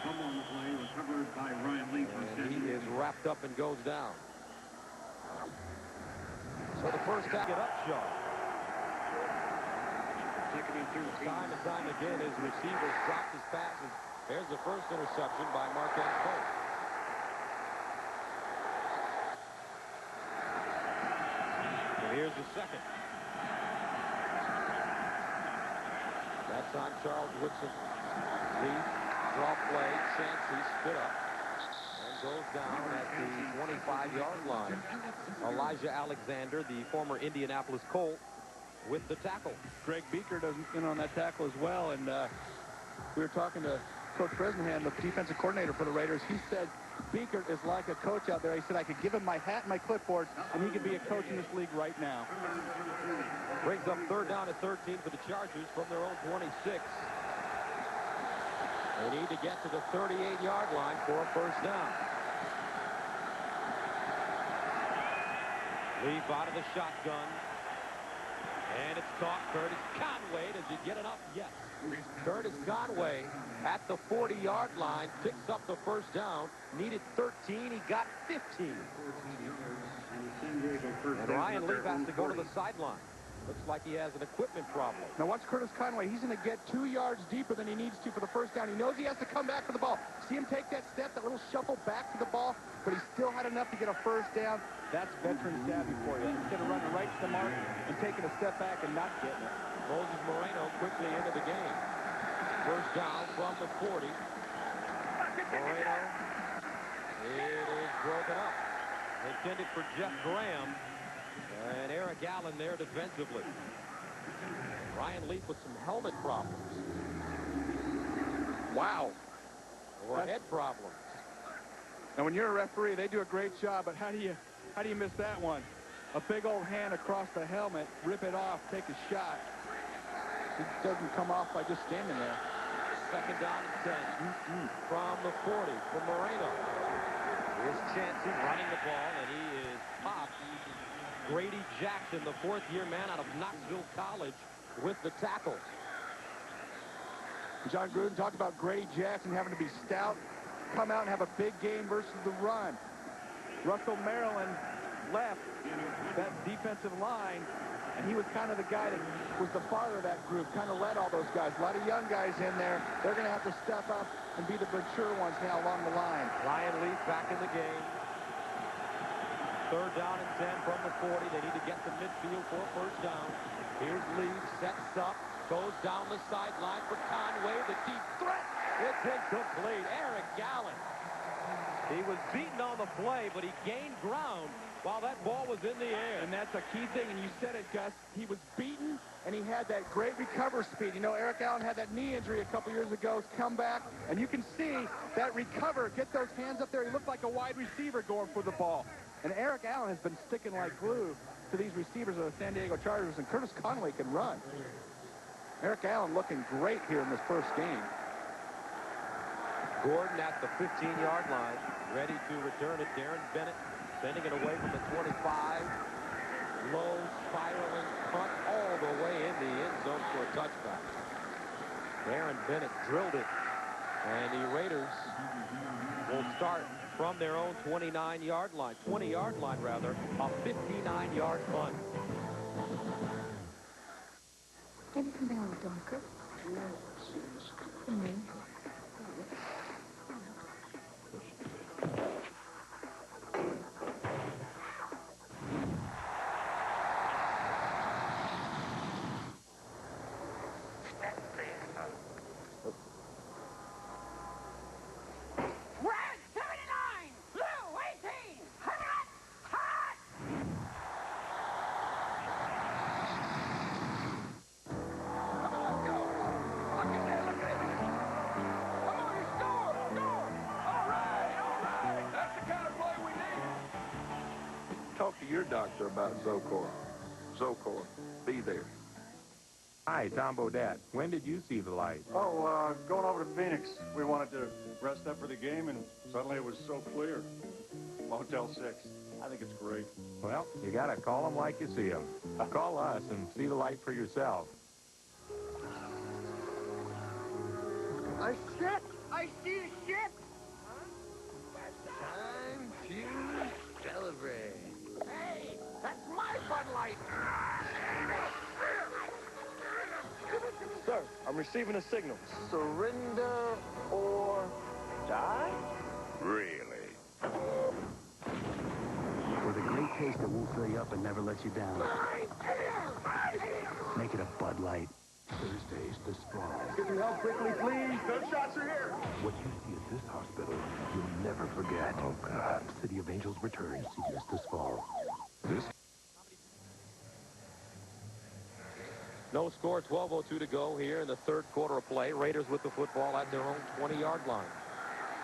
Fumble on the play, recovered by Ryan Leaf. And he is wrapped up and goes down. So the first down, get up, Shaw. Time and time again, his receivers dropped his passes. There's the first interception by Marquez Pope. And here's the second. That's on Charles Woodson. Leaf, draw play, Chancey stood up and goes down at the 25-yard line. Elijah Alexander, the former Indianapolis Colt, with the tackle. Greg Beaker doesn't in on that tackle as well, and we were talking to Coach Bresnahan, the defensive coordinator for the Raiders. He said Beaker is like a coach out there. He said, I could give him my hat and my clipboard, and he could be a coach in this league right now. Brings up third down at 13 for the Chargers from their own 26. They need to get to the 38-yard line for a first down. Leaf out of the shotgun. And it's caught. Curtis Conway. Does he get enough? Yes. Curtis Conway at the 40-yard line picks up the first down. Needed 13. He got 15. And Ryan Leaf has to go to the sideline. Looks like he has an equipment problem. Now watch Curtis Conway. He's going to get 2 yards deeper than he needs to for the first down. He knows he has to come back for the ball. See him take that step, that little shuffle back to the ball, but he still had enough to get a first down. That's veteran savvy for you. Instead of running right to the mark and taking a step back and not getting it. Moses Moreno quickly into the game. First down from the 40. Moreno. It is broken up. Intended for Jeff Graham. And Eric Allen there defensively. Ryan Leaf with some helmet problems. Wow. Or head problems. Now, when you're a referee, they do a great job, but how do you miss that one? A big old hand across the helmet, rip it off, take a shot. It doesn't come off by just standing there. Second down and 10 from the 40 for Moreno. Here's Chancey running the ball, and he is popped. Grady Jackson, the fourth-year man out of Knoxville College, with the tackle. John Gruden talked about Grady Jackson having to be stout, come out and have a big game versus the run. Russell Maryland left that defensive line, and he was kind of the guy that was the father of that group, kind of led all those guys. A lot of young guys in there. They're going to have to step up and be the mature ones now along the line. Ryan Leaf back in the game. 3rd down and 10 from the 40. They need to get to midfield for a first down. Here's Lee, sets up, goes down the sideline for Conway, the deep threat. It's incomplete. Eric Gallen. He was beaten on the play, but he gained ground while that ball was in the air. And that's a key thing, and you said it, Gus. He was beaten, and he had that great recover speed. You know, Eric Allen had that knee injury a couple years ago, come back, and you can see that recover, get those hands up there. He looked like a wide receiver going for the ball. And Eric Allen has been sticking like glue to these receivers of the San Diego Chargers, and Curtis Conway can run. Eric Allen looking great here in this first game. Gordon at the 15-yard line, ready to return it. Darren Bennett sending it away from the 25. Low, spiraling punt all the way in the end zone for a touchback. Darren Bennett drilled it, and the Raiders will start from their own 29-yard line, 20-yard line rather, a 59-yard punt. Maybe something a little darker. Talk to your doctor about Zocor. Zocor, be there. Hi, Tom Bodette. When did you see the light? Oh, going over to Phoenix. We wanted to rest up for the game, and suddenly it was so clear. Motel 6. I think it's great. Well, you gotta call them like you see them. Call us and see the light for yourself. A ship? I see a ship! Time to celebrate. Hey, that's my Bud Light! Sir, I'm receiving a signal. Surrender or die? Really? With a great taste that won't fill you up and never let you down. Make it a Bud Light. Thursdays this fall. Get your help quickly, please. Those shots are here. What you see at this hospital, you'll never forget. Oh, God. City of Angels returns. CBS this fall. No score, 12:02 to go here in the 3rd quarter of play. Raiders with the football at their own 20-yard line.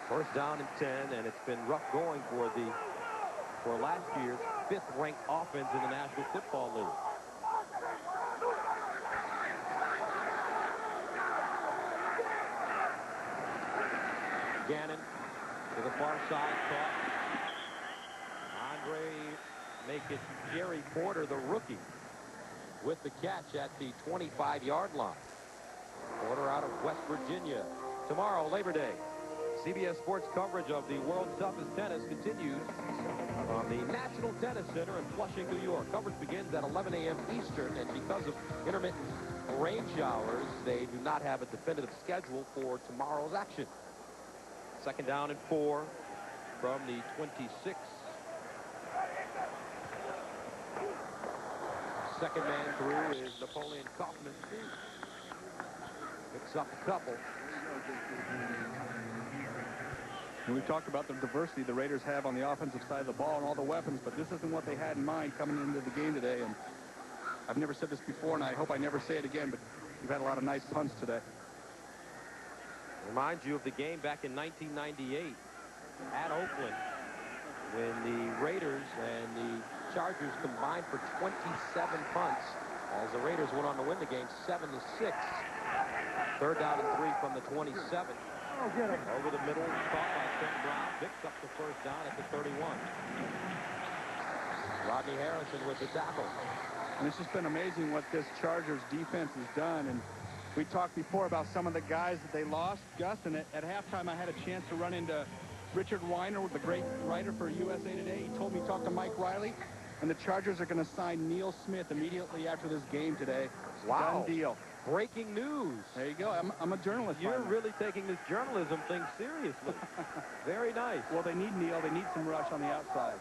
First down and 10, and it's been rough going for last year's 5th-ranked offense in the National Football League. Gannon to the far side, caught. Andre, make it Jerry Porter, the rookie, with the catch at the 25-yard line. Porter out of West Virginia. Tomorrow, Labor Day, CBS Sports coverage of the world's toughest tennis continues from the National Tennis Center in Flushing, New York. Coverage begins at 11 a.m. Eastern, and because of intermittent rain showers, they do not have a definitive schedule for tomorrow's action. 2nd down and 4 from the 26. Second man through is Napoleon Kaufman. Picks up a couple. And we've talked about the diversity the Raiders have on the offensive side of the ball and all the weapons, but this isn't what they had in mind coming into the game today. And I've never said this before, and I hope I never say it again, but you've had a lot of nice punts today. Reminds you of the game back in 1998 at Oakland when the Raiders and the Chargers combined for 27 punts as the Raiders went on to win the game 7-6. 3rd down and 3 from the 27. Over the middle, caught by Trent Brown, picks up the first down at the 31. Rodney Harrison with the tackle. And it's just been amazing what this Chargers defense has done. And we talked before about some of the guys that they lost, Gus, and at halftime I had a chance to run into Richard Weiner, the great writer for USA Today. He told me to talk to Mike Riley, and the Chargers are going to sign Neil Smith immediately after this game today. Wow. Done deal. Breaking news. There you go. I'm a journalist. You're really taking this journalism thing seriously. Very nice. Well, they need Neil. They need some rush on the outside.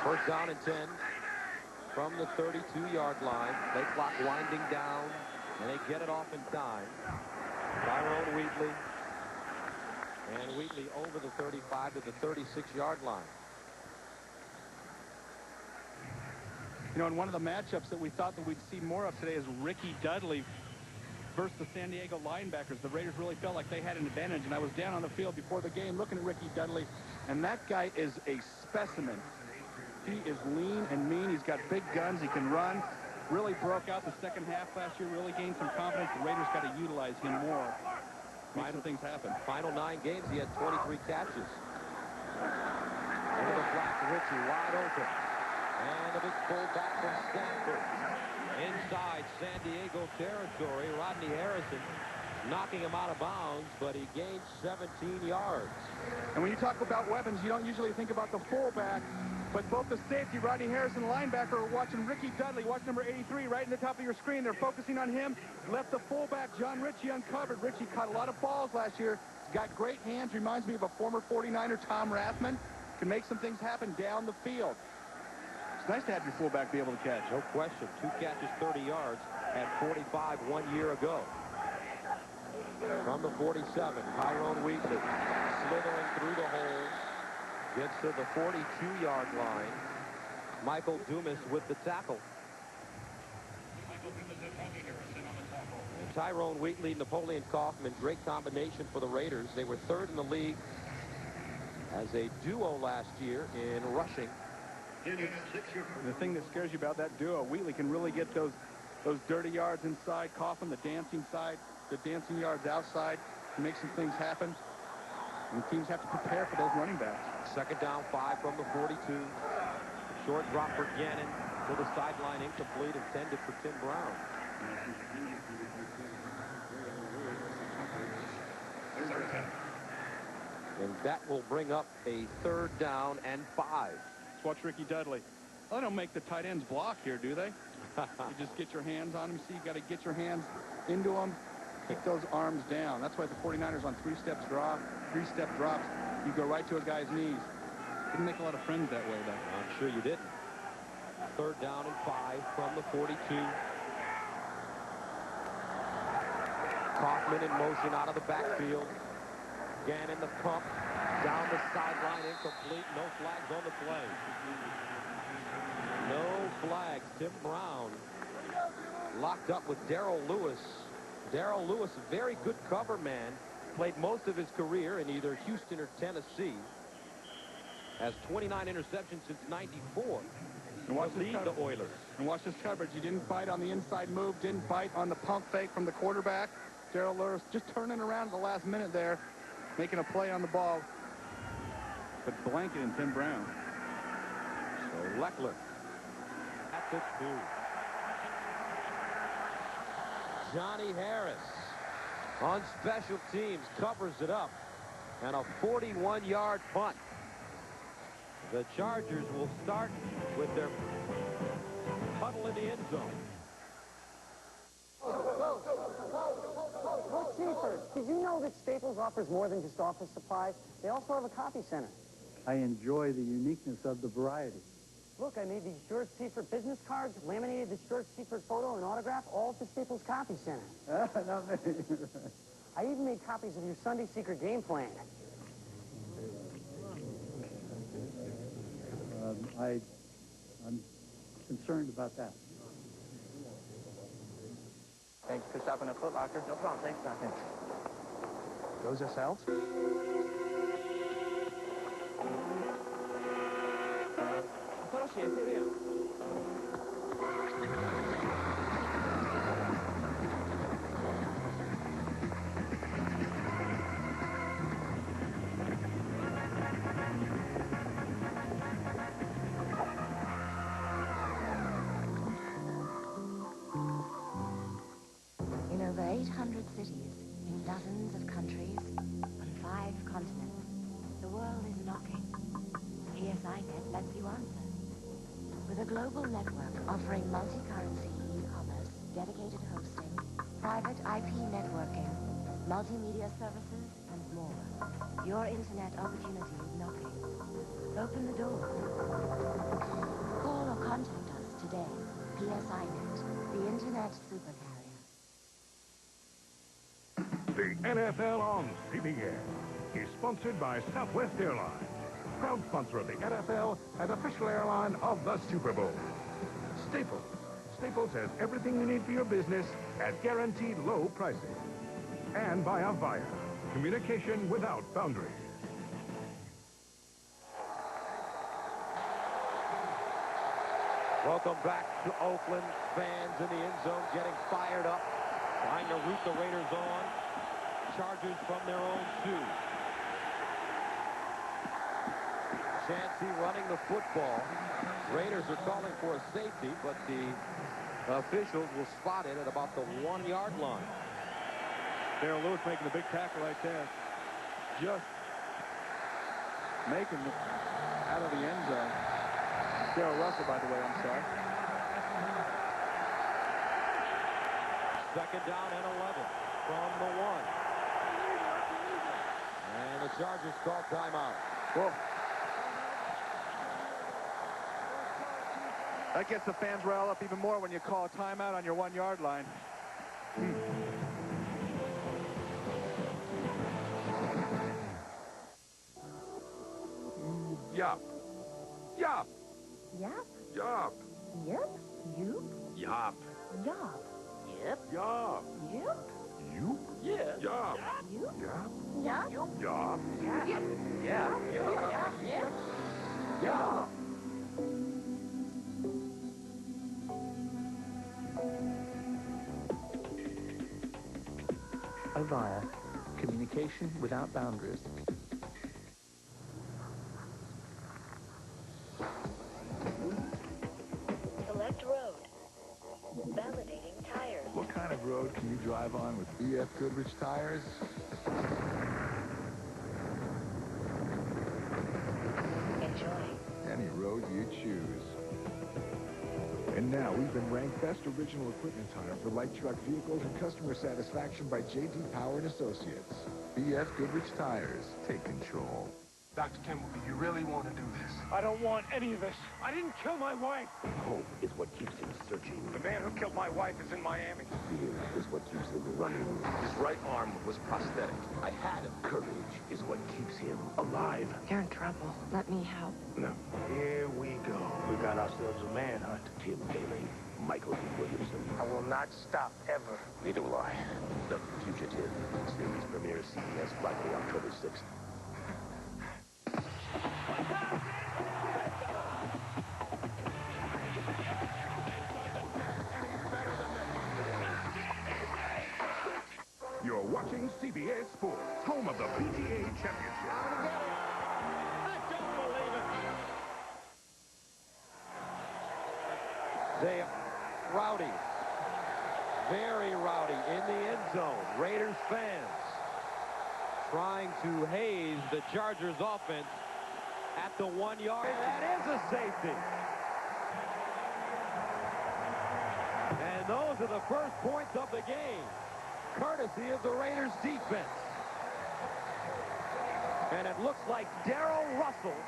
First down and 10 from the 32-yard line. Play clock winding down, and they get it off in time. Tyrone Wheatley. And Wheatley over the 35 to the 36-yard line. You know, and one of the matchups that we thought that we'd see more of today is Ricky Dudley versus the San Diego linebackers. The Raiders really felt like they had an advantage, and I was down on the field before the game looking at Ricky Dudley, and that guy is a specimen. He is lean and mean. He's got big guns. He can run. Really broke out the second half last year, really gained some confidence. The Raiders got to utilize him more. Make some things happen. Final 9 games, he had 23 catches. Into the flat, Ritchie wide open. And a big pullback from Stanford. Inside San Diego territory, Rodney Harrison knocking him out of bounds, but he gained 17 yards. And when you talk about weapons, you don't usually think about the fullback, but both the safety, Rodney Harrison, the linebacker, are watching Ricky Dudley. Watch number 83 right in the top of your screen. They're focusing on him. Left the fullback, John Ritchie, uncovered. Ritchie caught a lot of balls last year. He's got great hands. Reminds me of a former 49er, Tom Rathman. Can make some things happen down the field. It's nice to have your fullback be able to catch. No question. 2 catches, 30 yards at 45 1 year ago. From the 47, Tyrone Wheatley slithering through the hole. Gets to the 42-yard line. Michael Dumas with the tackle. And Tyrone Wheatley, Napoleon Kaufman, great combination for the Raiders. They were 3rd in the league as a duo last year in rushing. The thing that scares you about that duo, Wheatley can really get those dirty yards inside. Kaufman, the dancing yards outside, can make some things happen. And teams have to prepare for those running backs. Second down, 5 from the 42. Short drop for Gannon to the sideline, incomplete, intended for Tim Brown. And that will bring up a 3rd down and 5. Let's watch Ricky Dudley. Well, they don't make the tight ends block here, do they? You just get your hands on him. See, you got to get your hands into him. Keep those arms down. That's why the 49ers on 3-step drops. You go right to a guy's knees. Didn't make a lot of friends that way, though. I'm sure you didn't. 3rd down and 5 from the 42. Kaufman in motion out of the backfield. Gannon the pump. Down the sideline, incomplete. No flags on the play. No flags. Tim Brown locked up with Darrell Lewis. Darrell Lewis, a very good cover man. Played most of his career in either Houston or Tennessee. Has 29 interceptions since '94. And watch the Oilers. And watch this coverage. He didn't bite on the inside move, didn't bite on the pump fake from the quarterback. Darrell Lewis just turning around at the last minute there, making a play on the ball. But blanketing Tim Brown. So Leckler at the 2. Johnny Harris on special teams covers it up, and a 41-yard punt. The Chargers will start with their huddle in the end zone. Look, Chiefers, did you know that Staples offers more than just office supplies? They also have a copy center. I enjoy the uniqueness of the variety. Look, I made these George Seifert business cards, laminated this George Seifert photo and autograph, all at the Staples Copy Center. Not me. I even made copies of your Sunday secret game plan. I'm concerned about that. Thanks for stopping at Foot Locker. No problem. Thanks, Doc. Thanks. Those ourselves? In over 800 cities, in dozens of countries, on 5 continents, the world is knocking. PSINet lets you answer. With a global network offering multi-currency e-commerce, dedicated hosting, private IP networking, multimedia services, and more, your internet opportunity is knocking. Open the door. large super carrier. The NFL on CBS is sponsored by Southwest Airlines, proud sponsor of the NFL and official airline of the Super Bowl. Staples. Staples has everything you need for your business at guaranteed low prices. And by Avaya, communication without boundaries. Welcome back to Oakland. Fans in the end zone getting fired up, trying to root the Raiders on. Chargers from their own 2. Chancey running the football. Raiders are calling for a safety, but the officials will spot it at about the 1-yard line. Darrell Lewis making a big tackle right there. Just making it out of the end zone. Darrell Russell, by the way, I'm sorry. Second down and 11 from the 1. And the Chargers call timeout. Whoa. That gets the fans riled up even more when you call a timeout on your 1-yard line. Yup. Yup. Yup. Yup. Yep. You? Yup. Yup. Yep. Yup. Yep. You? Yeah. Yup. You? Yup. Yup. Yup. Yep. Yeah. Yep. Yup. Avaya, communication without boundaries. Select road. Validating tires. What kind of road can you drive on with BF Goodrich tires? Enjoy. Any road you choose. And now we've been ranked best original equipment tire for light truck vehicles and customer satisfaction by J.D. Power and Associates. BF Goodrich tires. Take control. Dr. Kimball, do you really want to do this? I don't want any of this. I didn't kill my wife. Hope is what keeps him searching. The man who killed my wife is in Miami. Fear is what keeps him running. His right arm was prosthetic. I had him. Courage is what keeps him alive. You're in trouble. Let me help. No. Here we go. We got ourselves a manhunt. Tim Bailey, Michael D. Williamson. I will not stop ever. Neither will I. The Fugitive. Series premieres CBS Friday, October 6th. You're watching CBS Sports, home of the PGA Championship. I don't believe it. They are rowdy. Very rowdy in the end zone. Raiders fans trying to haze the Chargers offense at the 1-yard. That is a safety. And those are the first points of the game, courtesy of the Raiders defense. And it looks like Darrell Russell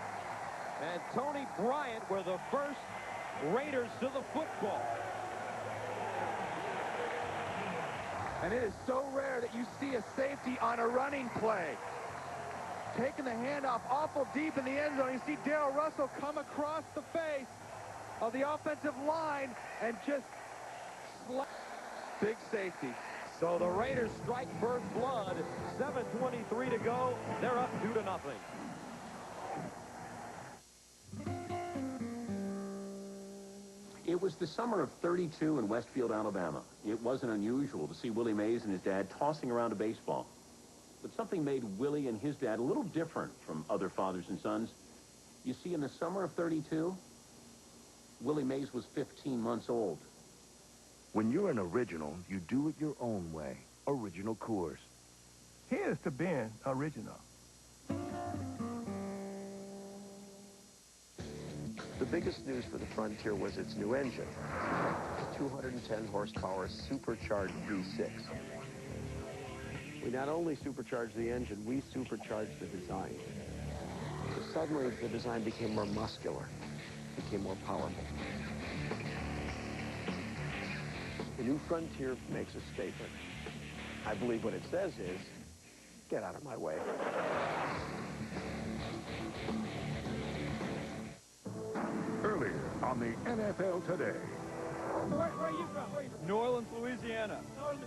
and Tony Bryant were the first Raiders to the football. And it is so rare that you see a safety on a running play. Taking the handoff awful deep in the end zone. You see Darrell Russell come across the face of the offensive line and just big safety. So the Raiders strike first blood. 7:23 to go. They're up 2-0. It was the summer of '32 in Westfield, Alabama. It wasn't unusual to see Willie Mays and his dad tossing around a baseball. But something made Willie and his dad a little different from other fathers and sons. You see, in the summer of '32, Willie Mays was 15 months old. When you're an original, you do it your own way. Original Coors. Here's to being original. The biggest news for the Frontier was its new engine, the 210 horsepower supercharged V6. We not only supercharged the engine, we supercharged the design. So suddenly the design became more muscular, became more powerful. The new frontier makes a statement. I believe what it says is, get out of my way. Earlier on the NFL Today. Where are you from? New Orleans, Louisiana.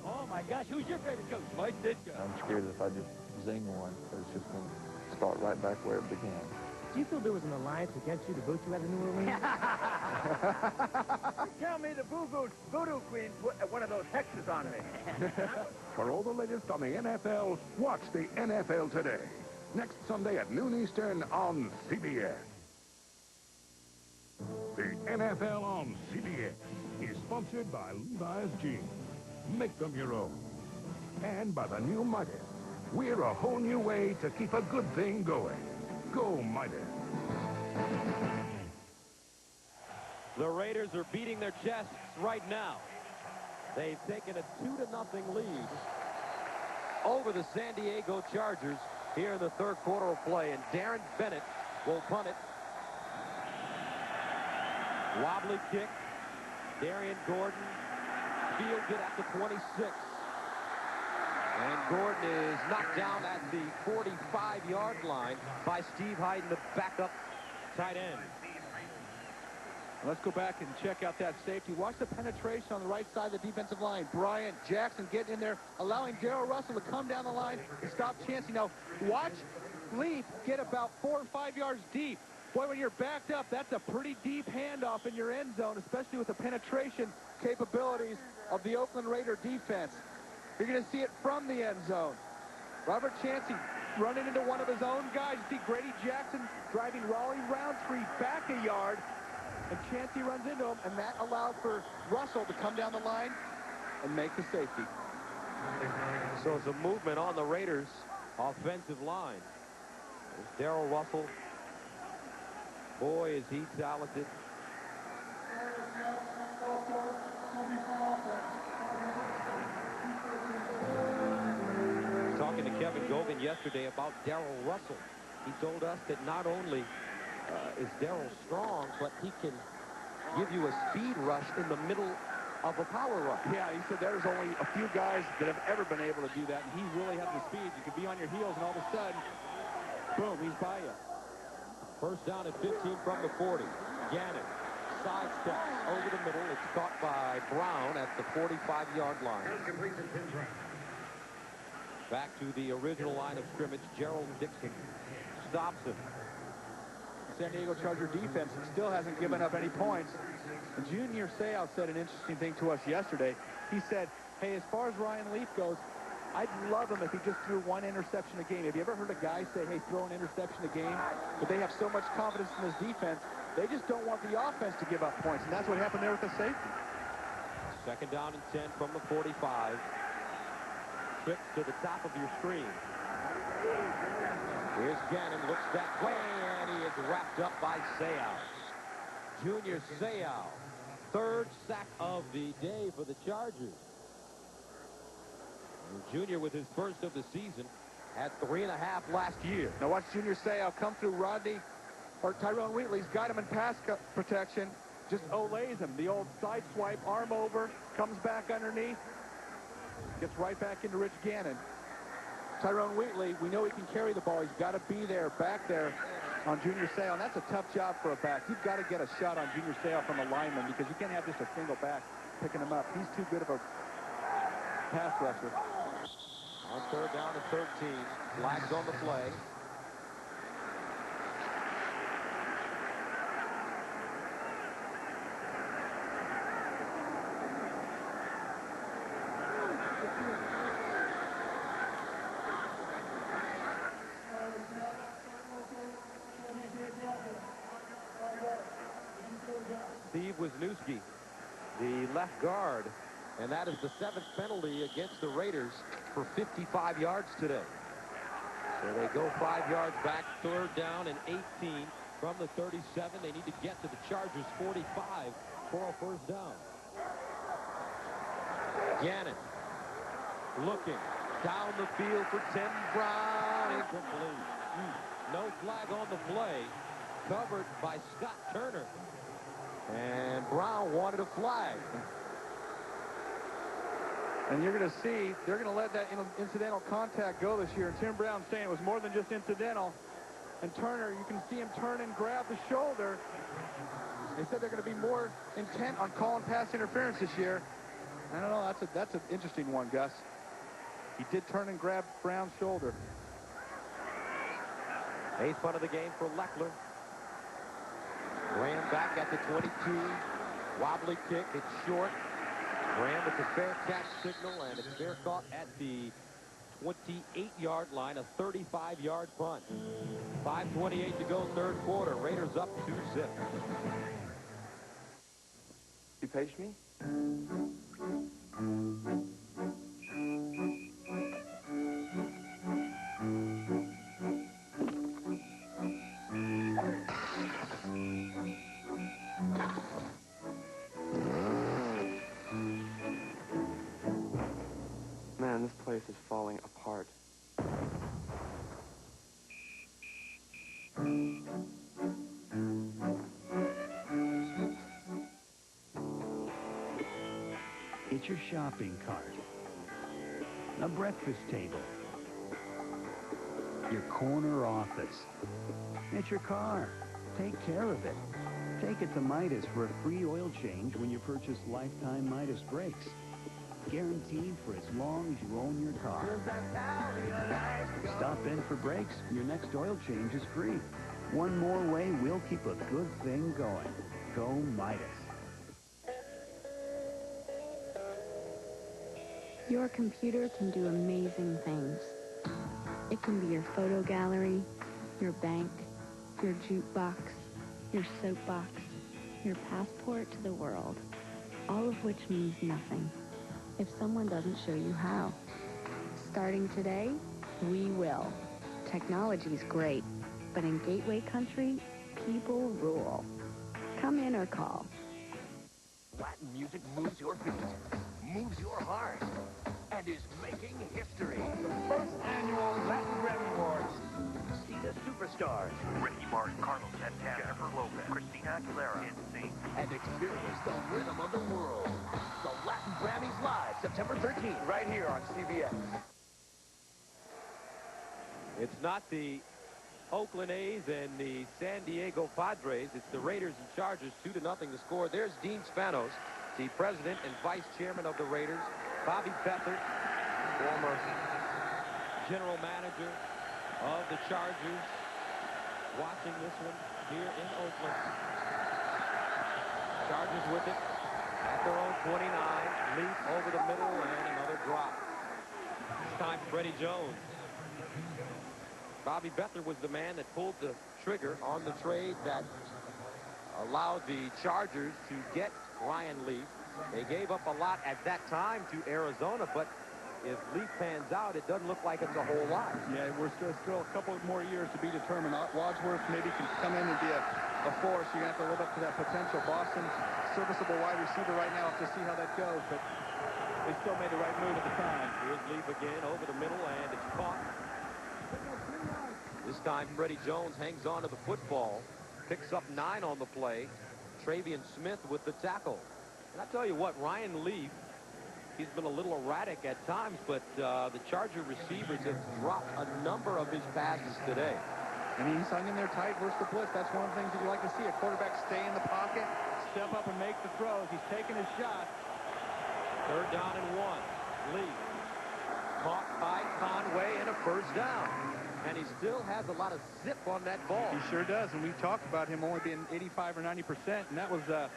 Oh, my gosh. Who's your favorite coach? Mike Ditka. I'm scared that if I just zing one, it's just going to start right back where it began. Do you feel there was an alliance against you to vote you out of New Orleans? Tell me the voodoo queen put one of those hexes on me. For all the latest on the NFL, watch the NFL Today. Next Sunday at noon Eastern on CBS. The NFL on CBS is sponsored by Levi's Jeans. Make them your own. And by the new Midas. We're a whole new way to keep a good thing going. Go Midas. The Raiders are beating their chests right now. They've taken a 2-0 lead over the San Diego Chargers here in the third quarter of play, and Darren Bennett will punt it. Wobbly kick. Darian Gordon fields it at the 26. And Gordon is knocked down at the 45-yard line by Steve Hayden, the backup tight end. Let's go back and check out that safety. Watch the penetration on the right side of the defensive line. Bryant Jackson getting in there, allowing Darrell Russell to come down the line and stop Chancey. Now, watch Leaf get about 4 or 5 yards deep. Boy, when you're backed up, that's a pretty deep handoff in your end zone, especially with the penetration capabilities of the Oakland Raider defense. You're going to see it from the end zone. Robert Chancey running into one of his own guys. You see Grady Jackson driving Raleigh Roundtree back a yard, and Chancey runs into him, and that allowed for Russell to come down the line and make the safety. So it's a movement on the Raiders' offensive line. There's Darrell Russell. Boy, is he talented. Talking to Kevin Gogan yesterday about Darrell Russell. He told us that not only is Darrell strong, but he can give you a speed rush in the middle of a power rush. Yeah, he said there's only a few guys that have ever been able to do that, and he really has the speed. You could be on your heels, and all of a sudden, boom, he's by you. First down at 15 from the 40. Gannon sidesteps over the middle. It's caught by Brown at the 45-yard line. Back to the original line of scrimmage. Gerald Dixon stops him. San Diego Charger defense still hasn't given up any points. And Junior Seau said an interesting thing to us yesterday. He said, hey, as far as Ryan Leaf goes, I'd love him if he just threw one interception a game. Have you ever heard a guy say, hey, throw an interception a game? But they have so much confidence in this defense, they just don't want the offense to give up points. And that's what happened there with the safety. Second down and 10 from the 45. Trips to the top of your screen. Here's Gannon, looks that way, and he is wrapped up by Seau. Junior Seau, third sack of the day for the Chargers. Junior, with his first of the season, had 3.5 last year. Now watch Junior Seau come through Tyrone Wheatley's got him in pass protection, just olays him. The old side swipe, arm over, comes back underneath, gets right back into Rich Gannon. Tyrone Wheatley, we know he can carry the ball. He's got to be there, back there on Junior Seau, and that's a tough job for a back. You've got to get a shot on Junior Seau from a lineman because you can't have just a single back picking him up. He's too good of a pass rusher. On third down and 13. Flags on the play. Steve Wisniewski, the left guard, and that is the 7th penalty against the Raiders for 55 yards today. So they go 5 yards back, third down and 18 from the 37. They need to get to the Chargers 45 for a first down. Gannon looking down the field for Tim Brown. Incomplete. No flag on the play. Covered by Scott Turner. And Brown wanted a flag. And you're going to see they're going to let that incidental contact go this year. And Tim Brown saying it was more than just incidental. And Turner, you can see him turn and grab the shoulder. They said they're going to be more intent on calling pass interference this year. I don't know. That's an interesting one, Gus. He did turn and grab Brown's shoulder. 8th punt of the game for Leckler. Graham back at the 22. Wobbly kick. It's short. Graham with the fair catch signal, and it's fair caught at the 28-yard line, a 35-yard punt. 5:28 to go, third quarter. Raiders up 2-zip. You paged me? Man, this place is falling apart. It's your shopping cart, a breakfast table, your corner office. It's your car. Take care of it. Take it to Midas for a free oil change when you purchase lifetime Midas brakes. Guaranteed for as long as you own your car. Stop in for brakes. Your next oil change is free. One more way we'll keep a good thing going. Go Midas. Your computer can do amazing things. It can be your photo gallery, your bank, your jukebox, your soapbox, your passport to the world, all of which means nothing if someone doesn't show you how. Starting today, we will. Technology's great, but in Gateway Country, people rule. Come in or call. Latin music moves your feet, moves your heart, and is making history. The first annual Latin Grammy Awards. See the superstars. Ricky Martin, Carlos Santana, Jennifer Lopez, Christina Aguilera, NSYNC, and experience the rhythm of the world. The Latin Grammys Live, September 13th, right here on CBS. It's not the Oakland A's and the San Diego Padres. It's the Raiders and Chargers, 2-0 the score. There's Dean Spanos, the president and vice chairman of the Raiders. Bobby Beathard, former general manager of the Chargers, watching this one here in Oakland. Chargers with it at their own 29. Leaf over the middle and another drop. This time Freddie Jones. Bobby Beathard was the man that pulled the trigger on the trade that allowed the Chargers to get Ryan Leaf. They gave up a lot at that time to Arizona, but if Leaf pans out, it doesn't look like it's a whole lot. Yeah, we're still a couple more years to be determined. Wadsworth maybe can come in and be a force. You're going to have to live up to that potential. Boston, serviceable wide receiver right now. Have to see how that goes, but they still made the right move at the time. Here's Leaf again over the middle, and it's caught. This time, Freddie Jones hangs on to the football, picks up 9 on the play. Travian Smith with the tackle. And I tell you what, Ryan Leaf, he's been a little erratic at times, but the Charger receivers have dropped a number of his passes today. And he's hung in there tight versus the blitz. That's one of the things that you like to see. A quarterback stay in the pocket, step up and make the throws. He's taking his shot. 3rd down and 1. Leaf caught by Conway and a first down. And he still has a lot of zip on that ball. He sure does. And we talked about him only being 85 or 90%. And that was a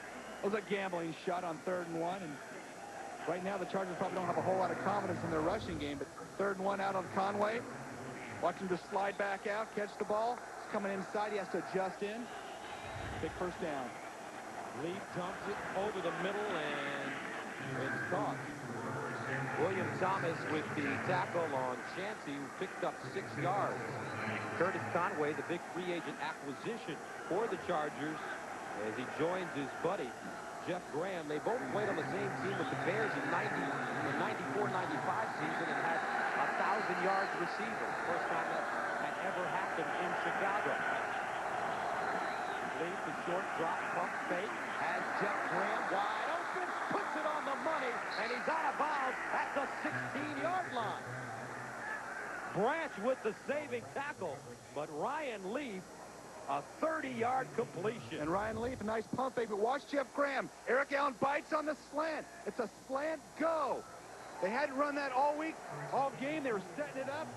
gambling shot on 3rd and 1. And right now the Chargers probably don't have a whole lot of confidence in their rushing game. But 3rd and 1 out on Conway. Watch him just slide back out, catch the ball. He's coming inside. He has to adjust in. Big first down. Leaf dumps it over the middle, and it's caught. William Thomas with the tackle on Chansey, who picked up 6 yards. Curtis Conway, the big free agent acquisition for the Chargers, as he joins his buddy, Jeff Graham. They both played on the same team with the Bears in the 94-95 season and had 1,000 yards receiving. First time that had ever happened in Chicago. Leaf the short drop, pump fake, has Jeff Graham wide open, puts it on the money, and he's out of bounds at the Branch with the saving tackle, but Ryan Leaf, a 30-yard completion. And Ryan Leaf, a nice pump fake, but watch Jeff Graham. Eric Allen bites on the slant. It's a slant go. They hadn't run that all week, all game. They were setting it up.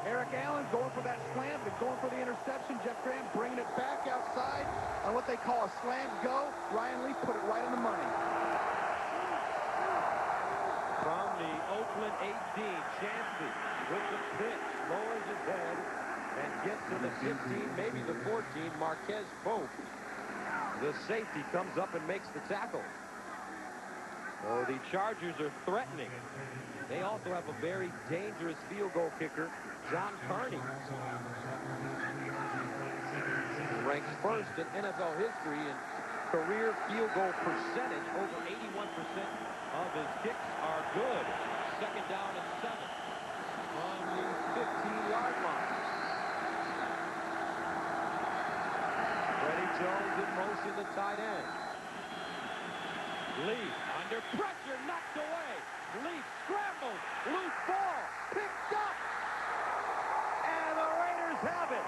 Eric Allen going for that slant, but going for the interception. Jeff Graham bringing it back outside on what they call a slant go. Ryan Leaf put it right on the money. From the Oakland 18, Chansey with the pitch, lowers his head and gets to the 15, maybe the 14. Marquez Pope, the safety, comes up and makes the tackle. So the Chargers are threatening. They also have a very dangerous field goal kicker, John Carney. Ranks first in NFL history in career field goal percentage. Over 81% of his kicks are good. Second down and 7 on the 15-yard line. Freddie Jones in motion, the tight end. Lee under pressure, knocked away. Lee scrambles, loose ball, picked up. And the Raiders have it.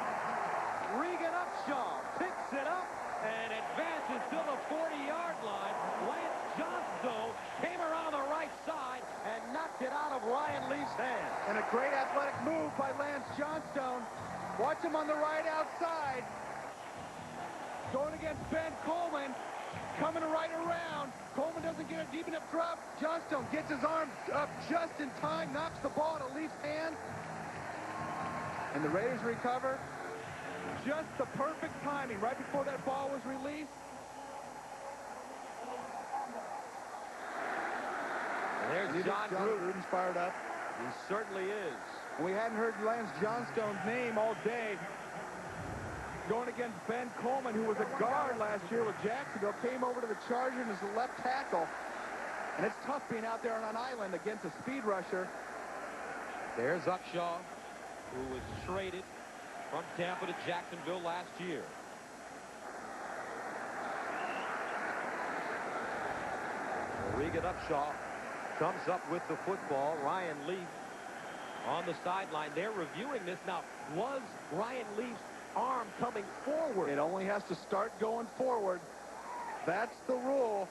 Regan Upshaw picks it up and advances to the 40-yard line. Lance Johnstone came around the right side and knocked it out of Ryan Leaf's hand. And a great athletic move by Lance Johnstone. Watch him on the right outside. Going against Ben Coleman. Coming right around. Coleman doesn't get a deep enough drop. Johnstone gets his arm up just in time, knocks the ball out of Leaf's hand. And the Raiders recover. Just the perfect timing right before that ball was released. And there's John Gruden's fired up. He certainly is. We hadn't heard Lance Johnstone's name all day. Going against Ben Coleman, who was a guard last year with Jacksonville, came over to the Chargers as a left tackle. And it's tough being out there on an island against a speed rusher. There's Upshaw, who was traded from Tampa to Jacksonville last year. Regan Upshaw comes up with the football. Ryan Leaf on the sideline. They're reviewing this now. Was Ryan Leaf's arm coming forward? It only has to start going forward. That's the rule.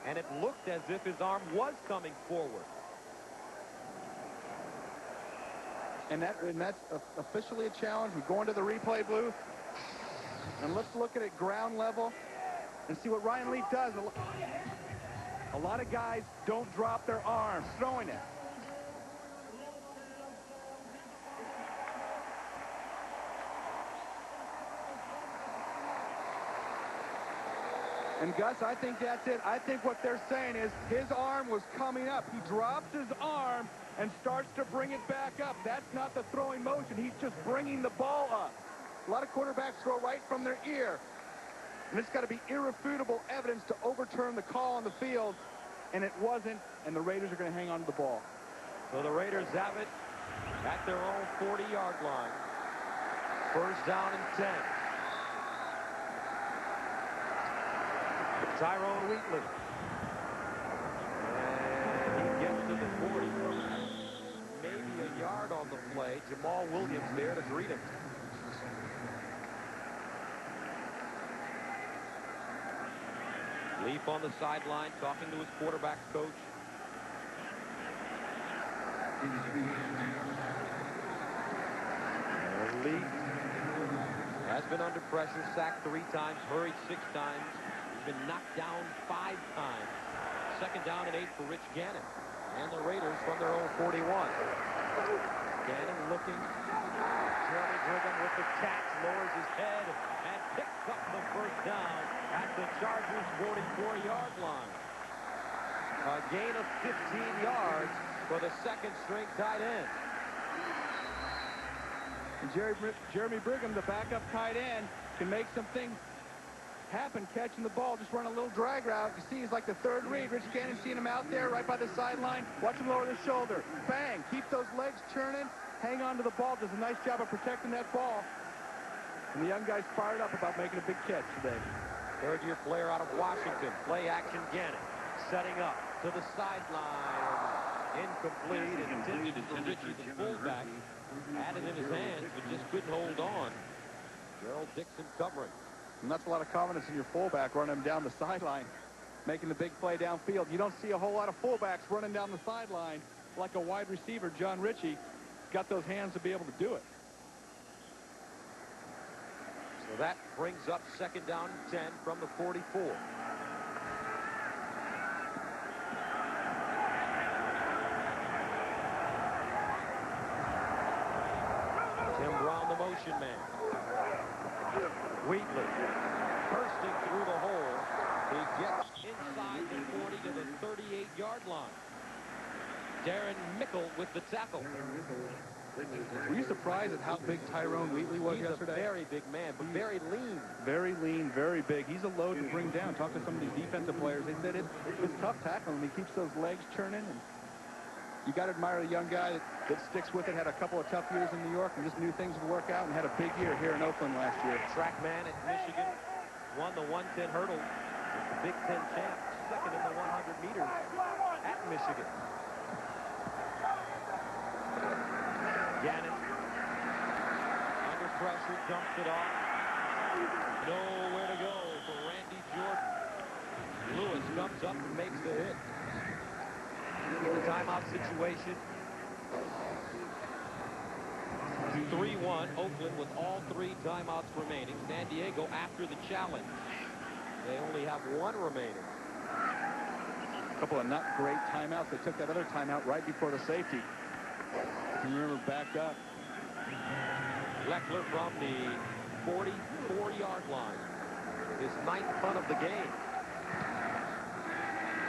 And it looked as if his arm was coming forward. And that's officially a challenge. We go into the replay booth. And let's look at it ground level and see what Ryan Leaf does. A lot of guys don't drop their arms throwing it. And Gus, I think that's it. I think what they're saying is his arm was coming up. He drops his arm and starts to bring it back up. That's not the throwing motion. He's just bringing the ball up. A lot of quarterbacks throw right from their ear. And it's got to be irrefutable evidence to overturn the call on the field. And it wasn't, and the Raiders are going to hang on to the ball. So the Raiders have it at their own 40-yard line. First down and 10. Tyrone Wheatley. And he gets to the 40. Maybe a yard on the play. Jamal Williams there to greet him. Leaf on the sideline talking to his quarterback's coach. And Leaf has been under pressure, sacked 3 times, hurried 6 times. He's been knocked down 5 times. Second down and 8 for Rich Gannon. And the Raiders from their own 41. Gannon looking. Jeremy Brigham with the catch, lowers his head, and picks up the first down at the Chargers' 44-yard line. A gain of 15 yards for the second-string tight end. And Jeremy Brigham, the backup tight end, can make some things happen catching the ball. Just run a little drag route. You see he's like the third read. Rich Gannon seeing him out there right by the sideline. Watch him lower the shoulder. Bang. Keep those legs churning. Hang on to the ball. Does a nice job of protecting that ball. And the young guy's fired up about making a big catch today. Third-year player out of Washington. Play action Gannon. Setting up to the sideline. Incomplete, and intended for Richie, the fullback. Had it in his hands, but just couldn't hold on. Gerald Dixon covering. And that's a lot of confidence in your fullback, running him down the sideline, making the big play downfield. You don't see a whole lot of fullbacks running down the sideline like a wide receiver. John Ritchie got those hands to be able to do it. So that brings up 2nd down and 10 from the 44. Tim Brown, the motion man. Wheatley bursting through the hole. He gets inside the 40 to the 38-yard line. Darren Mickle with the tackle. Were you surprised at how big Tyrone Wheatley was yesterday? He's a very big man, but very lean. Very lean, very big. He's a load to bring down. Talk to some of these defensive players. They said it's tough tackling him. He keeps those legs churning. And you got to admire the young guy that sticks with it. Had a couple of tough years in New York and just knew things would work out and had a big year here in Oakland last year. Track man at Michigan. Won the 110 hurdle. The Big Ten champ. 2nd in the 100 meters at Michigan. Gannon. Under pressure. Dumps it off. Nowhere to go for Randy Jordan. Lewis comes up and makes the hit. In the timeout situation. 3-1, Oakland with all 3 timeouts remaining. San Diego after the challenge. They only have 1 remaining. A couple of not great timeouts. They took that other timeout right before the safety. If you remember, backed up. Leckler from the 44-yard line. His 9th punt of the game.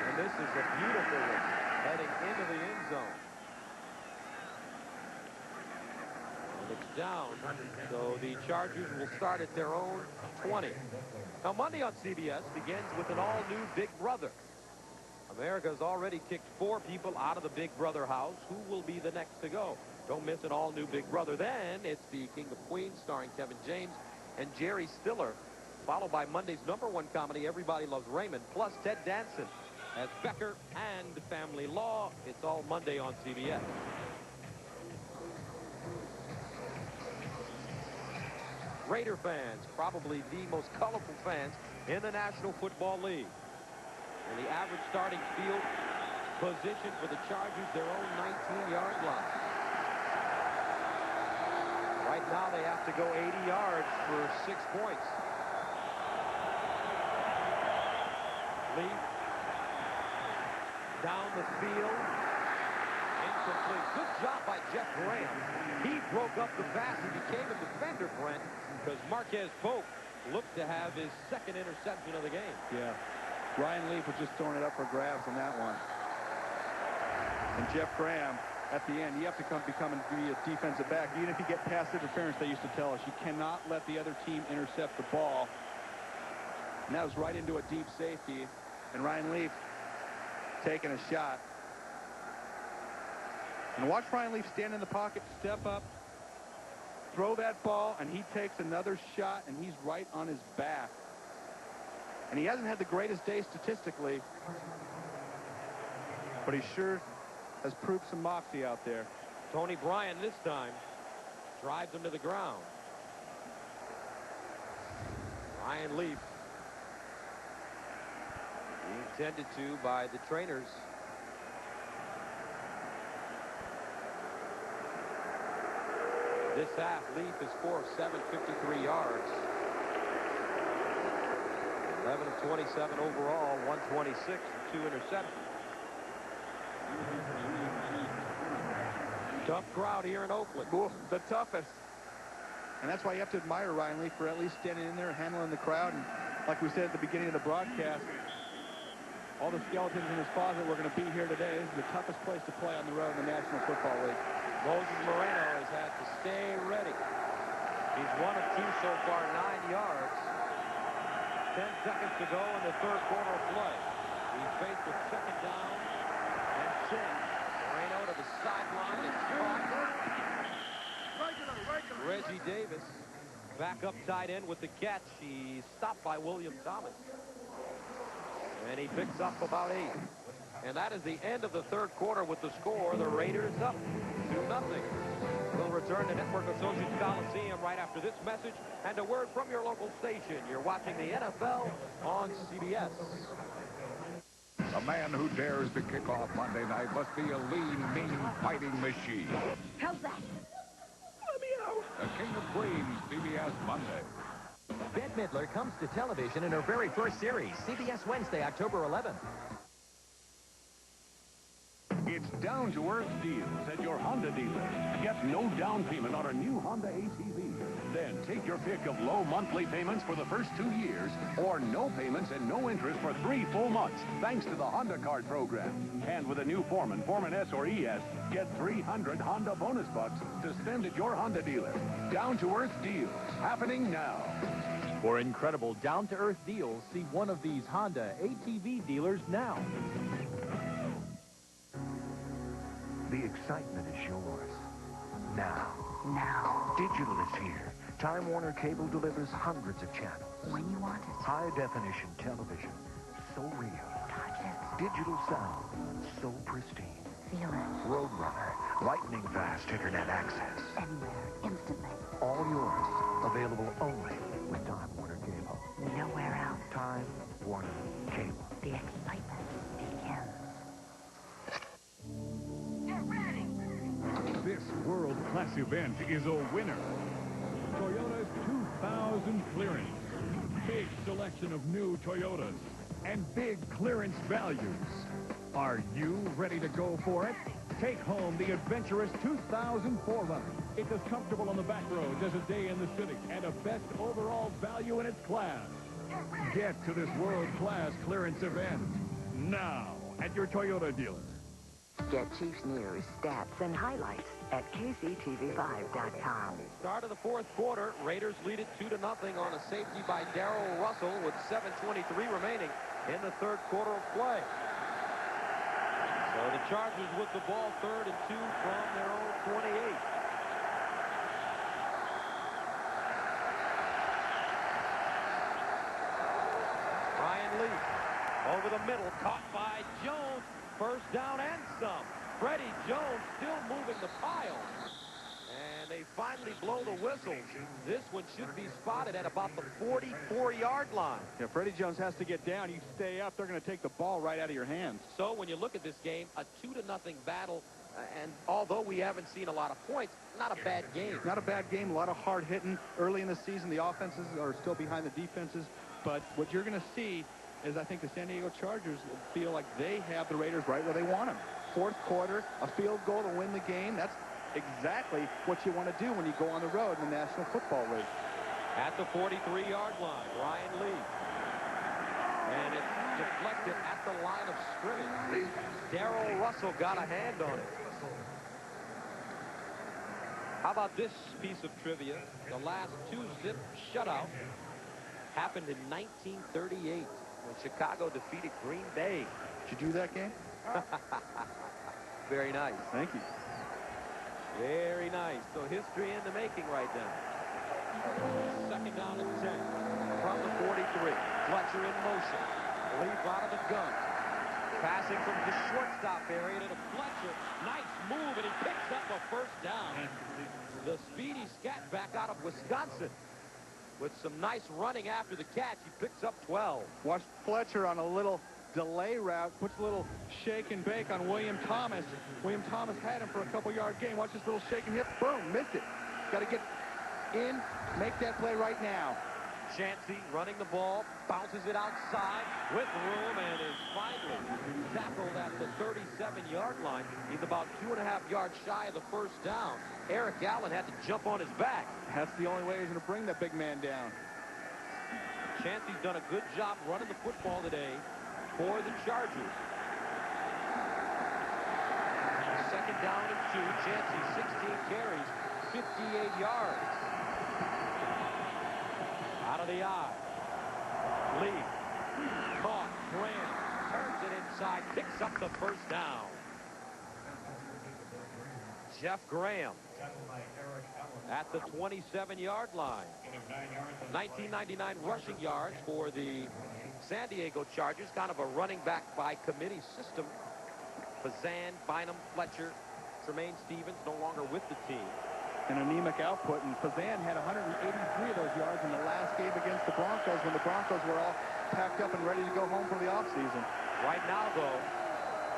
And this is a beautiful one. Heading into the end zone. And it's down. So the Chargers will start at their own 20. Now Monday on CBS begins with an all-new Big Brother. America's already kicked 4 people out of the Big Brother house. Who will be the next to go? Don't miss an all-new Big Brother. Then it's the King of Queens starring Kevin James and Jerry Stiller, followed by Monday's #1 comedy, Everybody Loves Raymond, plus Ted Danson as Becker and Family Law. It's all Monday on CBS. Raider fans, probably the most colorful fans in the National Football League. And the average starting field position for the Chargers, their own 19-yard line. Right now they have to go 80 yards for 6 points. Lee down the field. Incomplete. Good job by Jeff Graham. He broke up the pass and became a defender, Brent, because Marquez Pope looked to have his 2nd interception of the game. Yeah. Ryan Leaf was just throwing it up for grabs on that one. And Jeff Graham, at the end, you have to become and be a defensive back. Even if you get pass interference, they used to tell us, you cannot let the other team intercept the ball. And that was right into a deep safety. And Ryan Leaf taking a shot. And watch Ryan Leaf stand in the pocket, step up, throw that ball, and he takes another shot, and he's right on his back. And he hasn't had the greatest day statistically, but he sure has proved some moxie out there. Tony Bryan this time drives him to the ground. Ryan Leaf being tended to by the trainers. This half, Leaf is 4 of 7, 53 yards. 11 of 27 overall, 126 and 2 interceptions. Tough crowd here in Oakland. Ooh, the toughest. And that's why you have to admire Ryan Leaf for at least standing in there and handling the crowd. And like we said at the beginning of the broadcast, all the skeletons in his closet were going to be here today. This is the toughest place to play on the road in the National Football League. Moses Moreno has had to stay ready. He's 1 of 2 so far, 9 yards. 10 seconds to go in the 3rd quarter of play. He's faced with 2nd down and 10. Moreno to the sideline and caught. Reggie Davis back up tight end with the catch. He's stopped by William Thomas. And he picks up about 8. And that is the end of the third quarter with the score. The Raiders up 2-0. We'll return to Network Associates Coliseum right after this message and a word from your local station. You're watching the NFL on CBS. A man who dares to kick off Monday night must be a lean, mean, fighting machine. How's that? Let me out. The King of Queens, CBS Monday. Bette Midler comes to television in her very first series, CBS Wednesday, October 11th. It's down-to-earth deals at your Honda dealer. Get no down payment on a new Honda ACV. Then take your pick of low monthly payments for the first 2 years or no payments and no interest for 3 full months thanks to the Honda Card program. And with a new Foreman, Foreman S or ES, get 300 Honda bonus bucks to spend at your Honda dealer. Down-to-earth deals happening now. For incredible down-to-earth deals, see one of these Honda ATV dealers now. The excitement is yours. Now. Digital is here. Time Warner Cable delivers hundreds of channels. When you want it. High-definition television. So real. Touch it. Digital sound. So pristine. Feel it. Roadrunner. Lightning fast internet access. Anywhere. Instantly. All yours. Available only with Time Warner Cable. Nowhere else. Time Warner Cable. The excitement begins. This world-class event is a winner. Toyota's 2000 clearance. Big selection of new Toyotas and big clearance values. Are you ready to go for it? Take home the adventurous 2000 4Runner. It's as comfortable on the back roads as a day in the city and a best overall value in its class. Get to this world-class clearance event now at your Toyota dealer. Get Chiefs news, stats, and highlights at KCTV5.com. Start of the fourth quarter. Raiders lead it 2-0 on a safety by Darrell Russell with 7:23 remaining in the third quarter of play. So the Chargers with the ball, 3rd and 2 from their own 28. Ryan Lee over the middle, caught by Jones. First down and some. Freddie Jones still moving the pile. And they finally blow the whistle. This one should be spotted at about the 44-yard line. Yeah, Freddie Jones has to get down. You stay up, they're going to take the ball right out of your hands. So when you look at this game, a 2-0 battle. And although we haven't seen a lot of points, not a bad game. Not a bad game. A lot of hard hitting. Early in the season, the offenses are still behind the defenses. But what you're going to see is I think the San Diego Chargers feel like they have the Raiders right where they want them. Fourth quarter, a field goal to win the game. That's exactly what you want to do when you go on the road in the National Football League. At the 43-yard line, Ryan Lee. And it's deflected at the line of scrimmage. Darrell Russell got a hand on it. How about this piece of trivia? The last 2-zip shutout happened in 1938 when Chicago defeated Green Bay. Did you do that game? Very nice. Thank you. Very nice. So history in the making right now. 2nd down and 10 from the 43. Fletcher in motion. Leaf out of the gun. Passing from the shortstop area to Fletcher. Nice move, and he picks up a first down. The speedy scat back out of Wisconsin. With some nice running after the catch, he picks up 12. Watch Fletcher on a little delay route, puts a little shake and bake on William Thomas. William Thomas had him for a couple-yard gain. Watch this little shake and hit. Boom, missed it. Got to get in, make that play right now. Chancey running the ball, bounces it outside with room, and is finally tackled at the 37-yard line. He's about 2.5 yards shy of the first down. Eric Allen had to jump on his back. That's the only way he's going to bring that big man down. Chancey's done a good job running the football today for the Chargers. 2nd down and 2. Chancey, 16 carries, 58 yards. Out of the eye. Lee. Caught. Graham. Turns it inside. Picks up the first down. Jeff Graham at the 27-yard line. 1999 rushing yards for the San Diego Chargers. Kind of a running back by committee system Fazan, Bynum, Fletcher, Tremaine Stevens no longer with the team. An anemic output, and Fazan had 183 of those yards in the last game against the Broncos when the Broncos were all packed up and ready to go home for the offseason. Right now, though,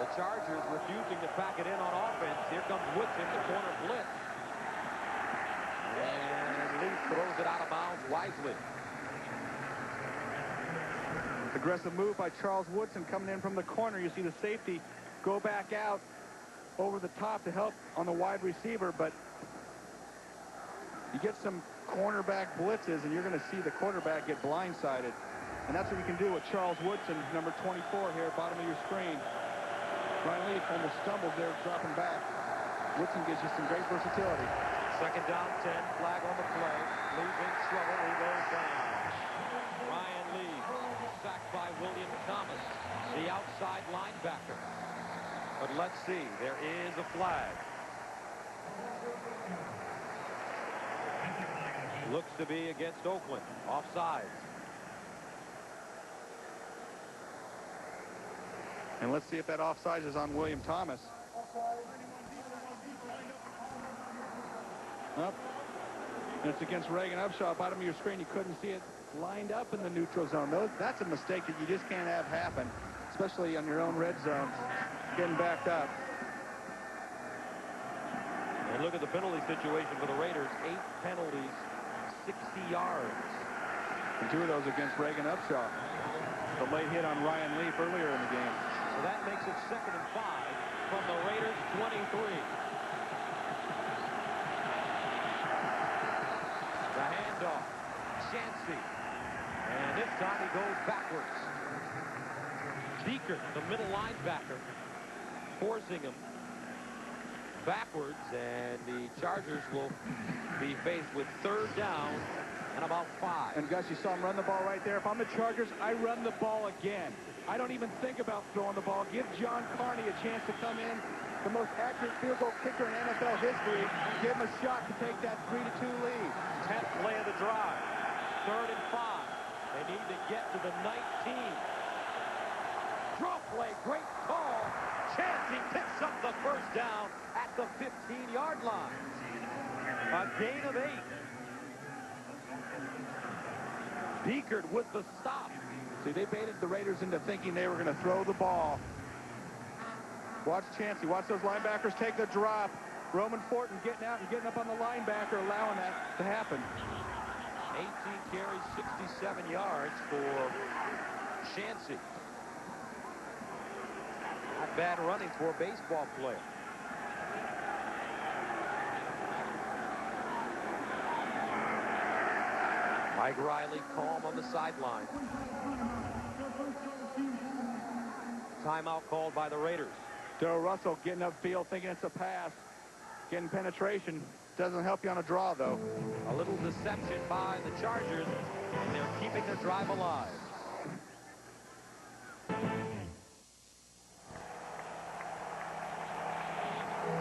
the Chargers refusing to pack it in on offense. Here comes Woodson, the corner blitz. And Leaf throws it out of bounds wisely. Aggressive move by Charles Woodson coming in from the corner. You see the safety go back out over the top to help on the wide receiver, but you get some cornerback blitzes, and you're going to see the quarterback get blindsided. And that's what you can do with Charles Woodson, number 24 here, bottom of your screen. Ryan Leaf almost stumbles there, dropping back. Woodson gives you some great versatility. Second down, 10, flag on the play. Leaf in trouble, he goes down. Ryan Leaf, sacked by William Thomas, the outside linebacker. But let's see, there is a flag. Looks to be against Oakland, offsides. And let's see if that offside is on William Thomas. Up. And it's against Reagan Upshaw. Bottom of your screen, you couldn't see it lined up in the neutral zone. That's a mistake that you just can't have happen, especially on your own red zone, getting backed up. And look at the penalty situation for the Raiders. 8 penalties, 60 yards. And 2 of those against Reagan Upshaw. The late hit on Ryan Leaf earlier in the game. So that makes it 2nd and 5 from the Raiders' 23. The handoff. Chancey. And this time he goes backwards. Beaker, the middle linebacker, forcing him backwards, and the Chargers will be faced with 3rd down and about 5. And Gus, you saw him run the ball right there. If I'm the Chargers, I run the ball again. I don't even think about throwing the ball. Give John Carney a chance to come in, the most accurate field goal kicker in NFL history. Give him a shot to take that 3-2 lead. 10th play of the drive. 3rd and 5. They need to get to the 19. Draw play, great call. Chancey picks up the 1st down at the 15-yard line. A gain of 8. Beaker with the stop. See, they baited the Raiders into thinking they were going to throw the ball. Watch Chancey. Watch those linebackers take the drop. Roman Fortin getting out and getting up on the linebacker, allowing that to happen. 18 carries, 67 yards for Chancey. Not bad running for a baseball player. Mike Riley calm on the sideline. Timeout called by the Raiders. Darrell Russell getting upfield, thinking it's a pass. Getting penetration. Doesn't help you on a draw, though. A little deception by the Chargers, and they're keeping their drive alive.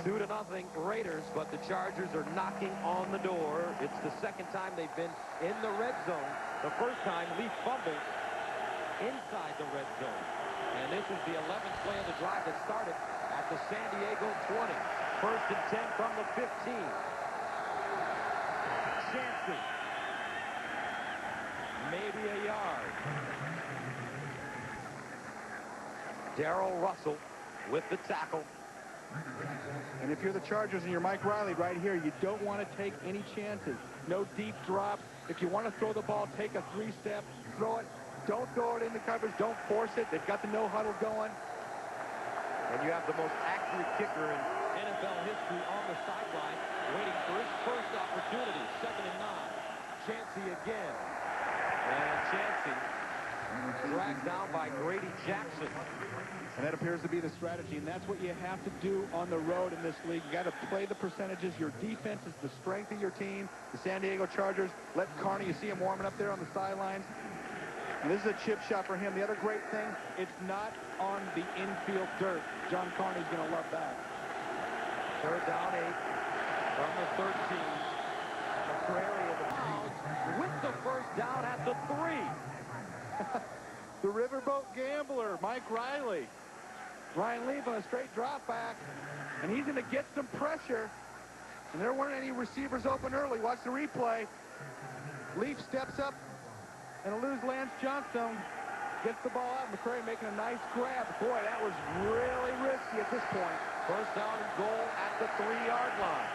Two to nothing Raiders, but the Chargers are knocking on the door. It's the 2nd time they've been in the red zone. The 1st time, Leaf fumbled inside the red zone. And this is the 11th play of the drive that started at the San Diego 20. 1st and 10 from the 15. Chancey. Maybe a yard. Darrell Russell with the tackle. And if you're the Chargers and you're Mike Riley right here, you don't want to take any chances. No deep drops. If you want to throw the ball, take a 3-step, throw it. Don't throw it in the coverage. Don't force it. They've got the no huddle going. And you have the most accurate kicker in NFL history on the sideline, waiting for his first opportunity. 2nd and 9. Chancey again. And Chancey dragged down by Grady Jackson. And that appears to be the strategy, and that's what you have to do on the road in this league. You got to play the percentages. Your defense is the strength of your team. The San Diego Chargers, let Carney, you see him warming up there on the sidelines. And this is a chip shot for him. The other great thing, it's not on the infield dirt. John Carney's going to love that. 3rd down 8 from the 13. McCrary of the Browns with the 1st down at the 3. The riverboat gambler, Mike Riley. Ryan Leaf on a straight drop back, and he's going to get some pressure. And there weren't any receivers open early. Watch the replay. Leaf steps up and eludes Lance Johnstone. Gets the ball out. McCray making a nice grab. Boy, that was really risky at this point. First down and goal at the 3-yard line.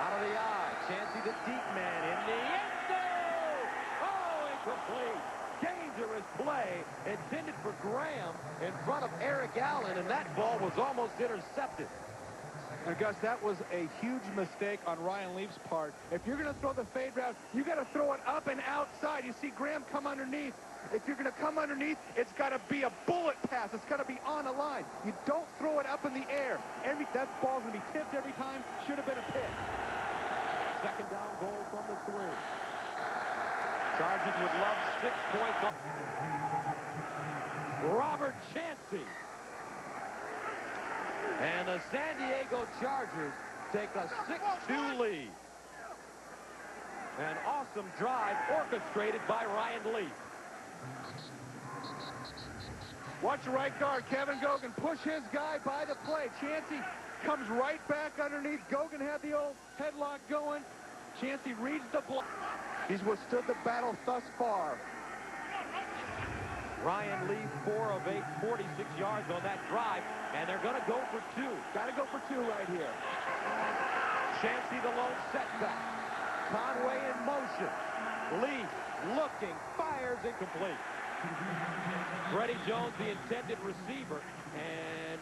Out of the eye. Chancey, the deep man, in the end zone. Oh, incomplete. Dangerous play intended for Graham in front of Eric Allen, and that ball was almost intercepted. And Gus, that was a huge mistake on Ryan Leaf's part. If you're going to throw the fade route, you got to throw it up and outside. You see Graham come underneath. If you're going to come underneath, it's got to be a bullet pass. It's got to be on a line. You don't throw it up in the air. That ball's going to be tipped every time. Should have been a pick. Second down goal from the 3. Chargers would love 6 points. Robert Chancey. And the San Diego Chargers take a 6-2 lead. An awesome drive orchestrated by Ryan Leaf. Watch the right guard, Kevin Gogan, push his guy by the play. Chancey comes right back underneath. Gogan had the old headlock going. Chancey reads the block. He's withstood the battle thus far. Ryan Leaf, 4 of 8, 46 yards on that drive, and they're going to go for 2. Got to go for 2 right here. Chancey, the lone setback. Conway in motion. Leaf looking, fires, incomplete. Freddie Jones, the intended receiver, and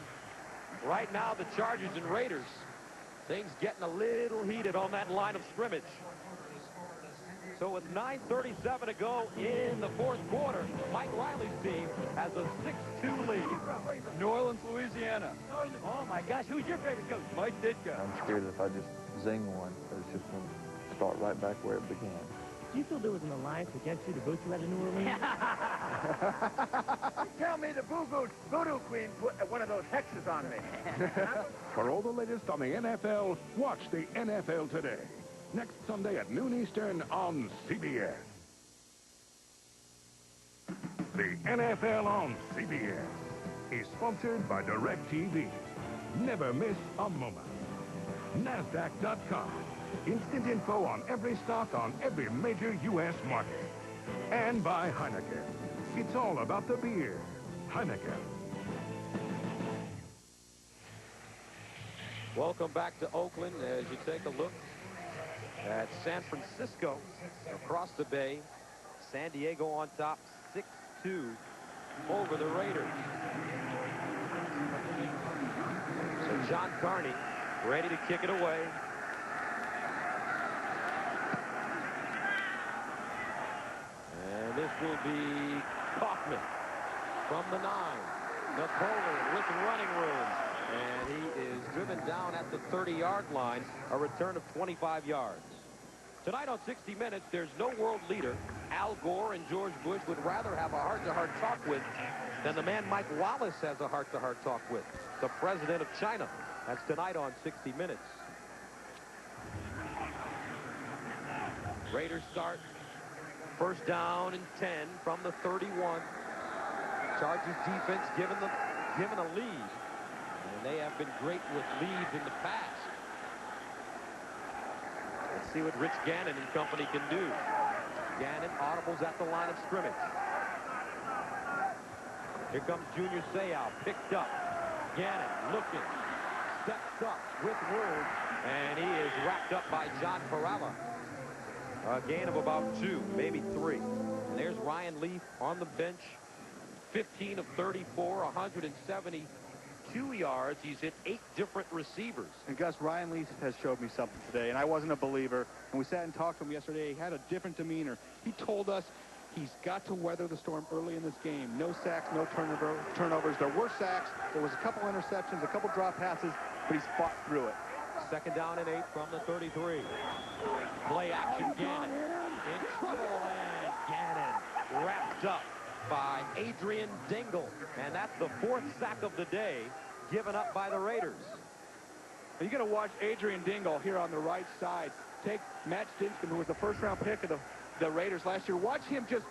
right now the Chargers and Raiders, things getting a little heated on that line of scrimmage. So with 9:37 to go in the 4th quarter, Mike Riley's team has a 6-2 lead. New Orleans, Louisiana. Oh my gosh, who's your favorite coach? Mike Ditka. I'm scared if I just zing one, it's just going to start right back where it began. Do you feel there was an alliance against you to vote you out of New Orleans? Tell me the voodoo queen put one of those hexes on me. For all the latest on the NFL, watch the NFL Today. Next Sunday at noon Eastern on CBS. The NFL on CBS is sponsored by DirecTV. Never miss a moment. NASDAQ.com. Instant info on every stock on every major U.S. market. And by Heineken. It's all about the beer. Heineken. Welcome back to Oakland as you take a look at San Francisco across the bay. San Diego on top, 6-2 over the Raiders. So John Carney ready to kick it away. And this will be Kaufman from the 9. Napoleon with running room. And he is driven down at the 30-yard line, a return of 25 yards. Tonight on 60 Minutes, there's no world leader Al Gore and George Bush would rather have a heart-to-heart talk with than the man Mike Wallace has a heart-to-heart talk with, the president of China. That's tonight on 60 Minutes. Raiders start. First down and 10 from the 31. Chargers defense given a lead. And they have been great with leads in the past. Let's see what Rich Gannon and company can do. Gannon audibles at the line of scrimmage. Here comes Junior Seau, picked up. Gannon looking, steps up with room, and he is wrapped up by John Corrala. A gain of about 2, maybe 3. And there's Ryan Leaf on the bench, 15 of 34, 172 yards. He's hit 8 different receivers. And Gus, Ryan Leaf has showed me something today, and I wasn't a believer. And we sat and talked to him yesterday. He had a different demeanor. He told us he's got to weather the storm early in this game. No sacks, no turnovers. There were sacks. There was a couple interceptions, a couple drop passes, but he's fought through it. Second down and 8 from the 33. Play action, Gannon in trouble, and Gannon wrapped up by Adrian Dingle. And that's the 4th sack of the day given up by the Raiders. You're going to watch Adrian Dingle here on the right side take Matt Stinskin, who was the first-round pick of the Raiders last year. Watch him just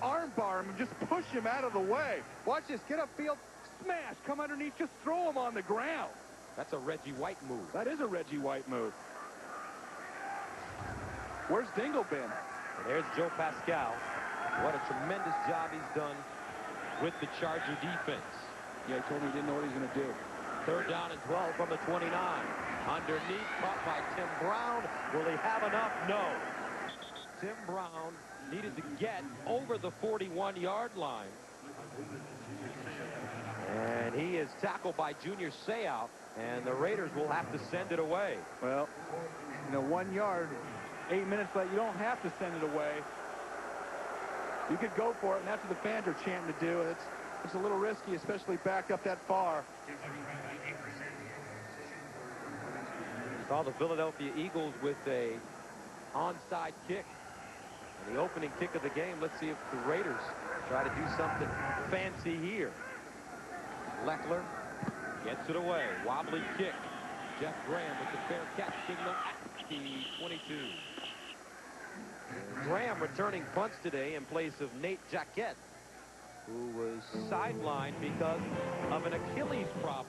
armbar him and just push him out of the way. Watch this. Get upfield, smash. Come underneath, just throw him on the ground. That's a Reggie White move. That is a Reggie White move. Where's Dingle been? And there's Joe Pascal. What a tremendous job he's done with the Charger defense. Yeah, he told me he didn't know what he was going to do. 3rd down and 12 from the 29. Underneath, caught by Tim Brown. Will he have enough? No. Tim Brown needed to get over the 41-yard line. And he is tackled by Junior Seau, and the Raiders will have to send it away. Well, 1 yard, 8 minutes left. You don't have to send it away. You could go for it, and that's what the fans are chanting to do. It's a little risky, especially backed up that far. Saw the Philadelphia Eagles with a onside kick. And the opening kick of the game. Let's see if the Raiders try to do something fancy here. Leckler gets it away. Wobbly kick. Jeff Graham with the fair catch signal at the 22. Graham returning punts today in place of Nate Jacquet, who was sidelined because of an Achilles problem.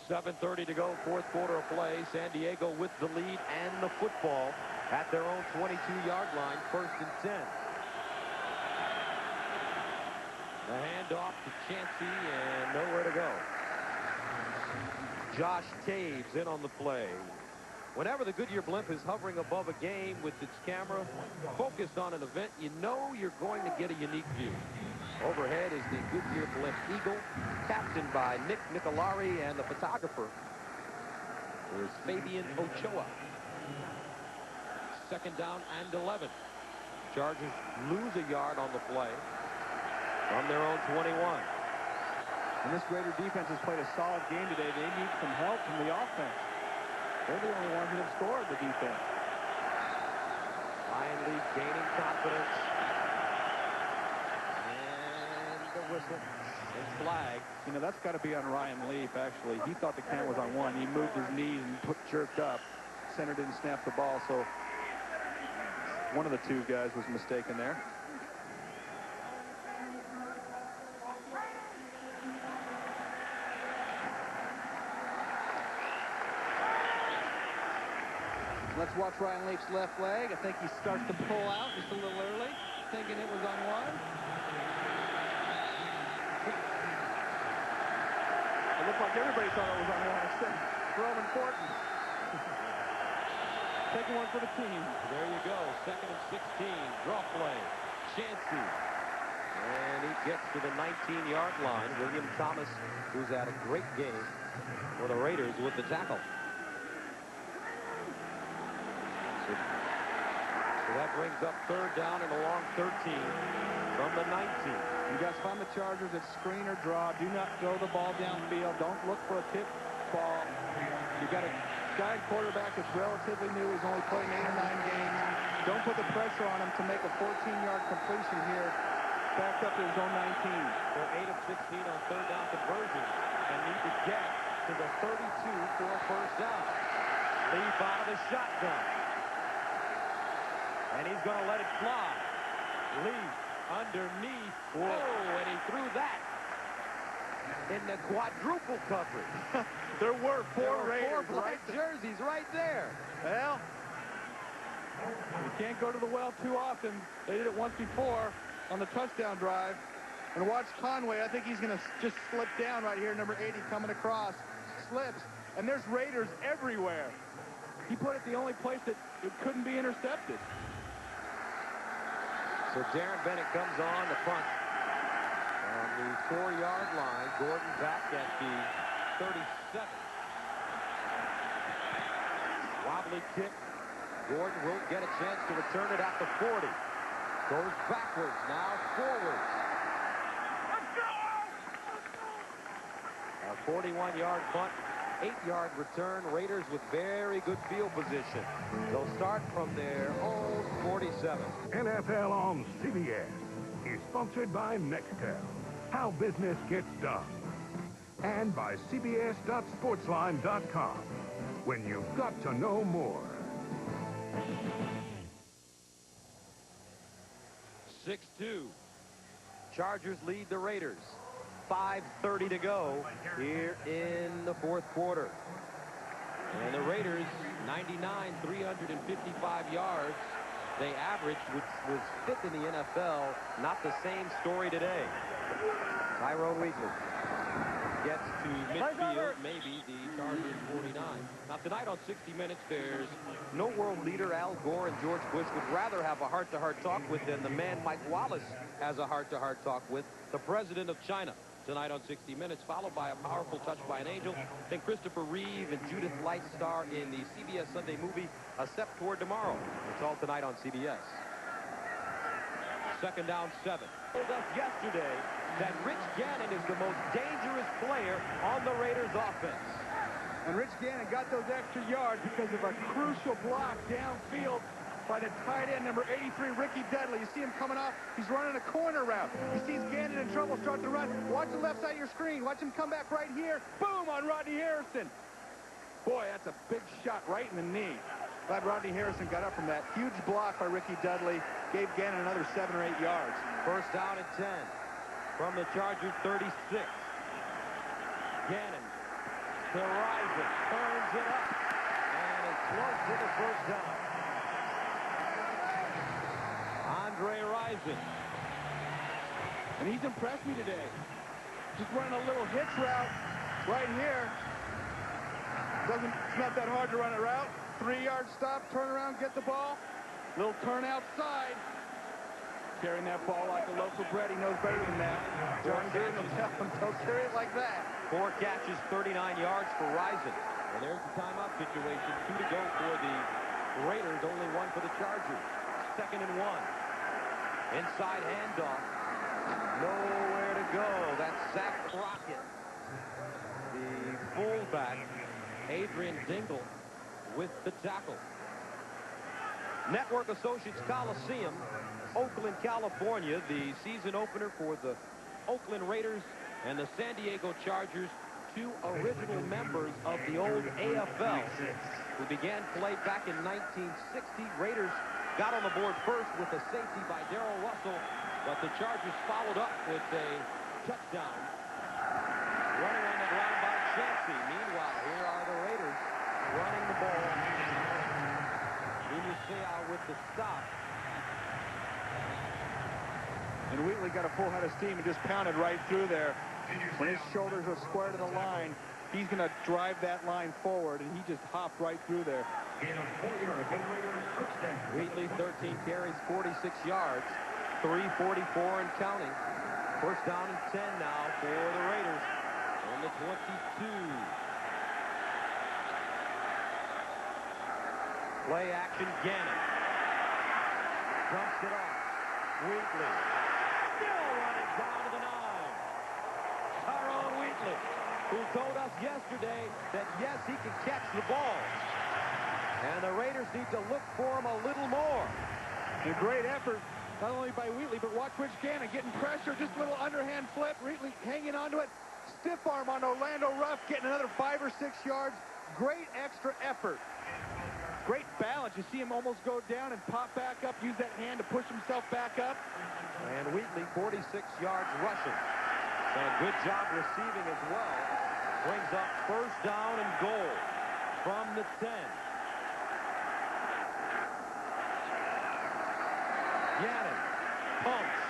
7:30 to go, 4th quarter of play. San Diego with the lead and the football at their own 22-yard line, 1st and 10. The handoff to Chancey and nowhere to go. Josh Taves in on the play. Whenever the Goodyear blimp is hovering above a game with its camera focused on an event, you know you're going to get a unique view. Overhead is the Goodyear blimp Eagle, captained by Nick Nicolari, and the photographer is Fabian Ochoa. 2nd down and 11. Chargers lose a yard on the play from their own 21. And this Raider defense has played a solid game today. They need some help from the offense. They're the only ones that have scored, the defense. Ryan Leaf gaining confidence. And the whistle and flag. That's got to be on Ryan Leaf, actually. He thought the count was on 1. He moved his knees and jerked up. Center didn't snap the ball, so one of the two guys was mistaken there. Let's watch Ryan Leaf's left leg. I think he starts to pull out just a little early, thinking it was on 1. It looked like everybody thought it was on 1 except Roman Fortin. Taking one for the team. There you go. 2nd and 16. Draw play. Chancey. And he gets to the 19-yard line. William Thomas, who's had a great game for the Raiders with the tackle. So that brings up 3rd down and a long 13 from the 19. You guys find the Chargers at screen or draw. Do not throw the ball downfield. Don't look for a tip ball. You got a guy quarterback that's relatively new. He's only played 8 or 9 games. Don't put the pressure on him to make a 14-yard completion here. Back up to his own 19. They're 8 of 16 on 3rd down conversion and need to get to the 32 for a 1st down. Leaf out of the shotgun. And he's going to let it fly. Leaf underneath. Whoa, and he threw that in the quadruple coverage. There were four Raiders. 4 black jerseys right there. Well, you can't go to the well too often. They did it once before on the touchdown drive. And watch Conway. I think he's going to just slip down right here, number 80 coming across. Slips. And there's Raiders everywhere. He put it the only place that it couldn't be intercepted. So Darren Bennett comes on the punt on the 4-yard line. Gordon back at the 37. Wobbly kick. Gordon will get a chance to return it at the 40. Goes backwards, now forwards. A 41-yard punt. 8-yard return. Raiders with very good field position. They'll start from their own 47. NFL on CBS is sponsored by Nextel, how business gets done. And by CBS.Sportsline.com, when you've got to know more. 6-2. Chargers lead the Raiders. 5:30 to go here in the fourth quarter. And the Raiders, 99, 355 yards. They averaged, which was 5th in the NFL. Not the same story today. Tyrone Wheatley gets to midfield, maybe the Chargers 49. Now tonight on 60 Minutes, there's no world leader. Al Gore and George Bush would rather have a heart-to-heart talk with than the man Mike Wallace has a heart-to-heart talk with, the president of China. Tonight on 60 Minutes, followed by a powerful touch by an angel. Then Christopher Reeve and Judith Light star in the CBS Sunday movie A Step Toward Tomorrow. It's all tonight on CBS. Second down, 7. Told us yesterday that Rich Gannon is the most dangerous player on the Raiders offense. And Rich Gannon got those extra yards because of a crucial block downfield by the tight end, number 83, Ricky Dudley. You see him coming off. He's running a corner route. He sees Gannon in trouble, start to run. Watch the left side of your screen. Watch him come back right here. Boom on Rodney Harrison. Boy, that's a big shot right in the knee. Glad Rodney Harrison got up from that. Huge block by Ricky Dudley. Gave Gannon another 7 or 8 yards. First down and 10 from the Chargers 36. Gannon to Rison. Turns it up. And it's close to the first down. Andre Rison. And he's impressed me today. Just running a little hitch route right here. It's not that hard to run a route. 3-yard stop, turn around, get the ball. Little turn outside. Carrying that ball like a loaf of bread. He knows better than that. John Gruden will tell him, don't carry it like that. 4 catches, 39 yards for Rison. And there's the timeout situation. 2 to go for the Raiders, only 1 for the Chargers. Second and 1. Inside handoff. Nowhere to go. That's Zach Crockett. The fullback, Adrian Dingle, with the tackle. Network Associates Coliseum, Oakland, California. The season opener for the Oakland Raiders and the San Diego Chargers, 2 original members of the old AFL who began play back in 1960. Raiders got on the board first with a safety by Darrell Russell, but the Chargers followed up with a touchdown. Running on the ground by Chansey. Meanwhile, here are the Raiders running the ball. Unisea with the stop. And Wheatley got a full head of steam and just pounded right through there. When his shoulders are square to the line, he's going to drive that line forward, and he just hopped right through there. Wheatley, 13 carries, 46 yards, 344 and counting. First down and 10 now for the Raiders on the 22. Play action, Gannon. Dumps it off. Wheatley. Still running down to the 9. Tyrone Wheatley, who told us yesterday that, yes, he can catch the ball. And the Raiders need to look for him a little more. A great effort, not only by Wheatley, but watch Rich Gannon getting pressure, just a little underhand flip. Wheatley hanging onto it. Stiff arm on Orlando Ruff, getting another 5 or 6 yards. Great extra effort. Great balance. You see him almost go down and pop back up, use that hand to push himself back up. And Wheatley, 46 yards rushing. And good job receiving as well. Brings up first down and goal from the 10. Gannon pumps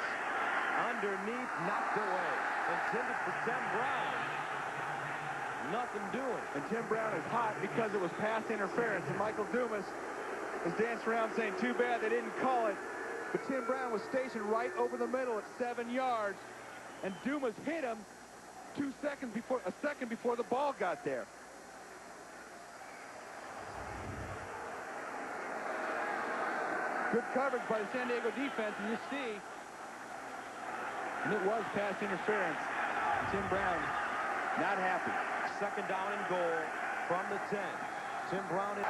underneath, knocked away. Intended for Tim Brown. Nothing doing. And Tim Brown is hot because it was pass interference. And Michael Dumas is dancing around saying, too bad they didn't call it. But Tim Brown was stationed right over the middle at 7 yards. And Dumas hit him a second before the ball got there. Good coverage by the San Diego defense, and you see, and it was pass interference. Tim Brown not happy. Second down and goal from the 10. Tim Brown in.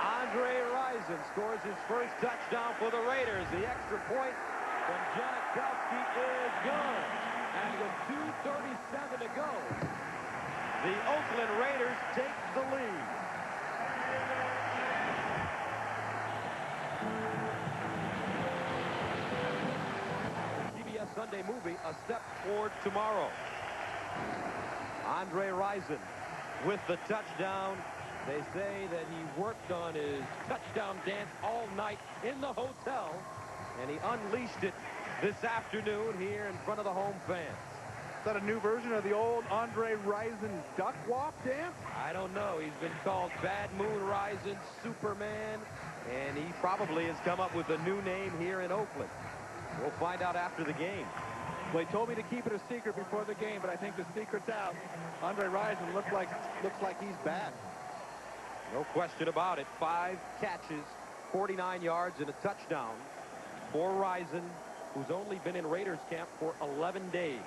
Andre Rison Rison scores his first touchdown for the Raiders. The extra point from Janikowski is good. And with 2:37 to go, the Oakland Raiders take the lead. CBS Sunday movie, A Step Toward Tomorrow. Andre Rison with the touchdown. They say that he worked on his touchdown dance all night in the hotel, and he unleashed it this afternoon here in front of the home fans. Is that a new version of the old Andre Rison duck walk dance? I don't know. He's been called Bad Moon Rison, Superman, and he probably has come up with a new name here in Oakland. We'll find out after the game. Well, he told me to keep it a secret before the game, but I think the secret's out. Andre Rison looks like he's back. No question about it. 5 catches, 49 yards, and a touchdown for Rison, who's only been in Raiders camp for 11 days.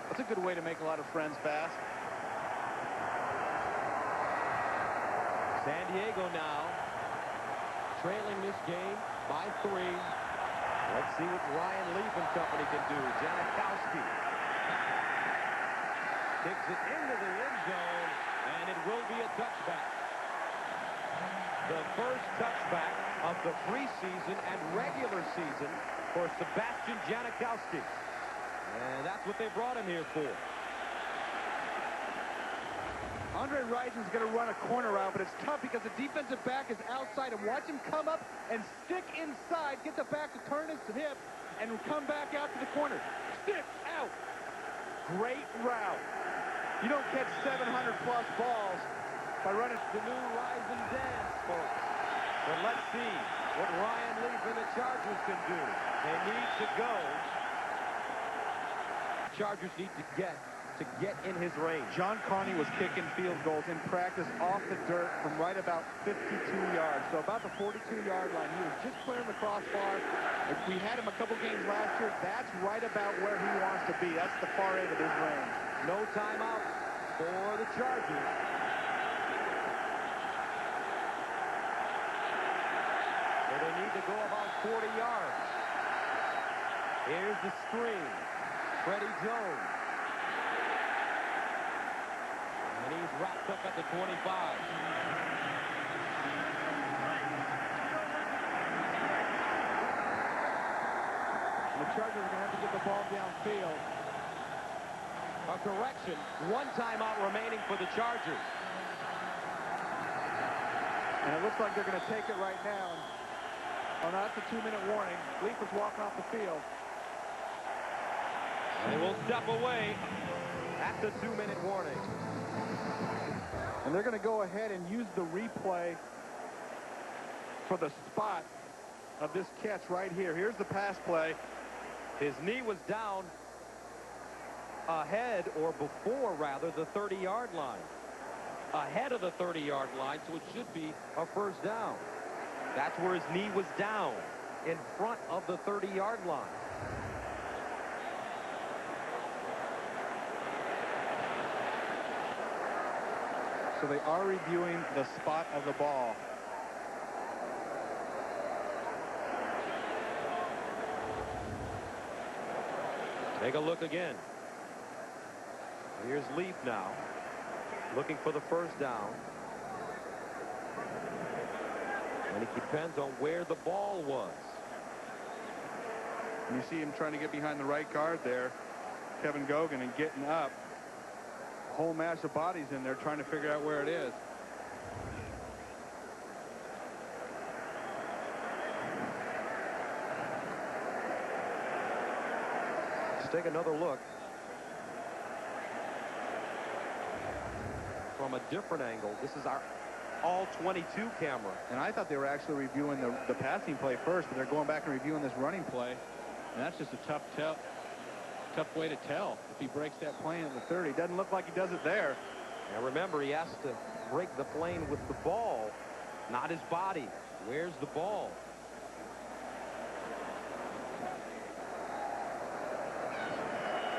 That's a good way to make a lot of friends fast. San Diego now trailing this game by 3. Let's see what Ryan Leaf and company can do. Janikowski kicks it into the end zone, and it will be a touchback. The first touchback of the preseason and regular season for Sebastian Janikowski. And that's what they brought him here for. Andre Rison's going to run a corner route, but it's tough because the defensive back is outside. And watch him come up and stick inside, get the back to turn his hip, and come back out to the corner. Stick out. Great route. You don't catch 700-plus balls by running the new Rison dance, folks. But let's see what Ryan Leaf and the Chargers can do. They need to go. Chargers need to get in his range. John Carney was kicking field goals in practice off the dirt from right about 52 yards. So about the 42-yard line. He was just clearing the crossbar. If we had him a couple games last year, that's right about where he wants to be. That's the far end of his range. No timeout for the Chargers. So they need to go about 40 yards. Here's the screen. Freddie Jones. And he's wrapped up at the 25. And the Chargers are going to have to get the ball downfield. A correction. 1 timeout remaining for the Chargers. And it looks like they're going to take it right now. Oh, no, that's a 2-minute warning. Leaf was walking off the field. And they will step away at the 2-minute warning. And they're going to go ahead and use the replay for the spot of this catch right here. Here's the pass play. His knee was down ahead, or before, rather, the 30-yard line. Ahead of the 30-yard line, so it should be a first down. That's where his knee was down, in front of the 30-yard line. So they are reviewing the spot of the ball. Take a look again. Here's Leaf now, looking for the first down. And it depends on where the ball was. And you see him trying to get behind the right guard there, Kevin Gogan, and getting up. Whole mass of bodies in there trying to figure out where it is. Let's take another look from a different angle. This is our all-22 camera. And I thought they were actually reviewing the passing play first, but they're going back and reviewing this running play. And that's just a tough way to tell if he breaks that plane at the 30. Doesn't look like he does it there. Now remember, he has to break the plane with the ball, not his body. Where's the ball?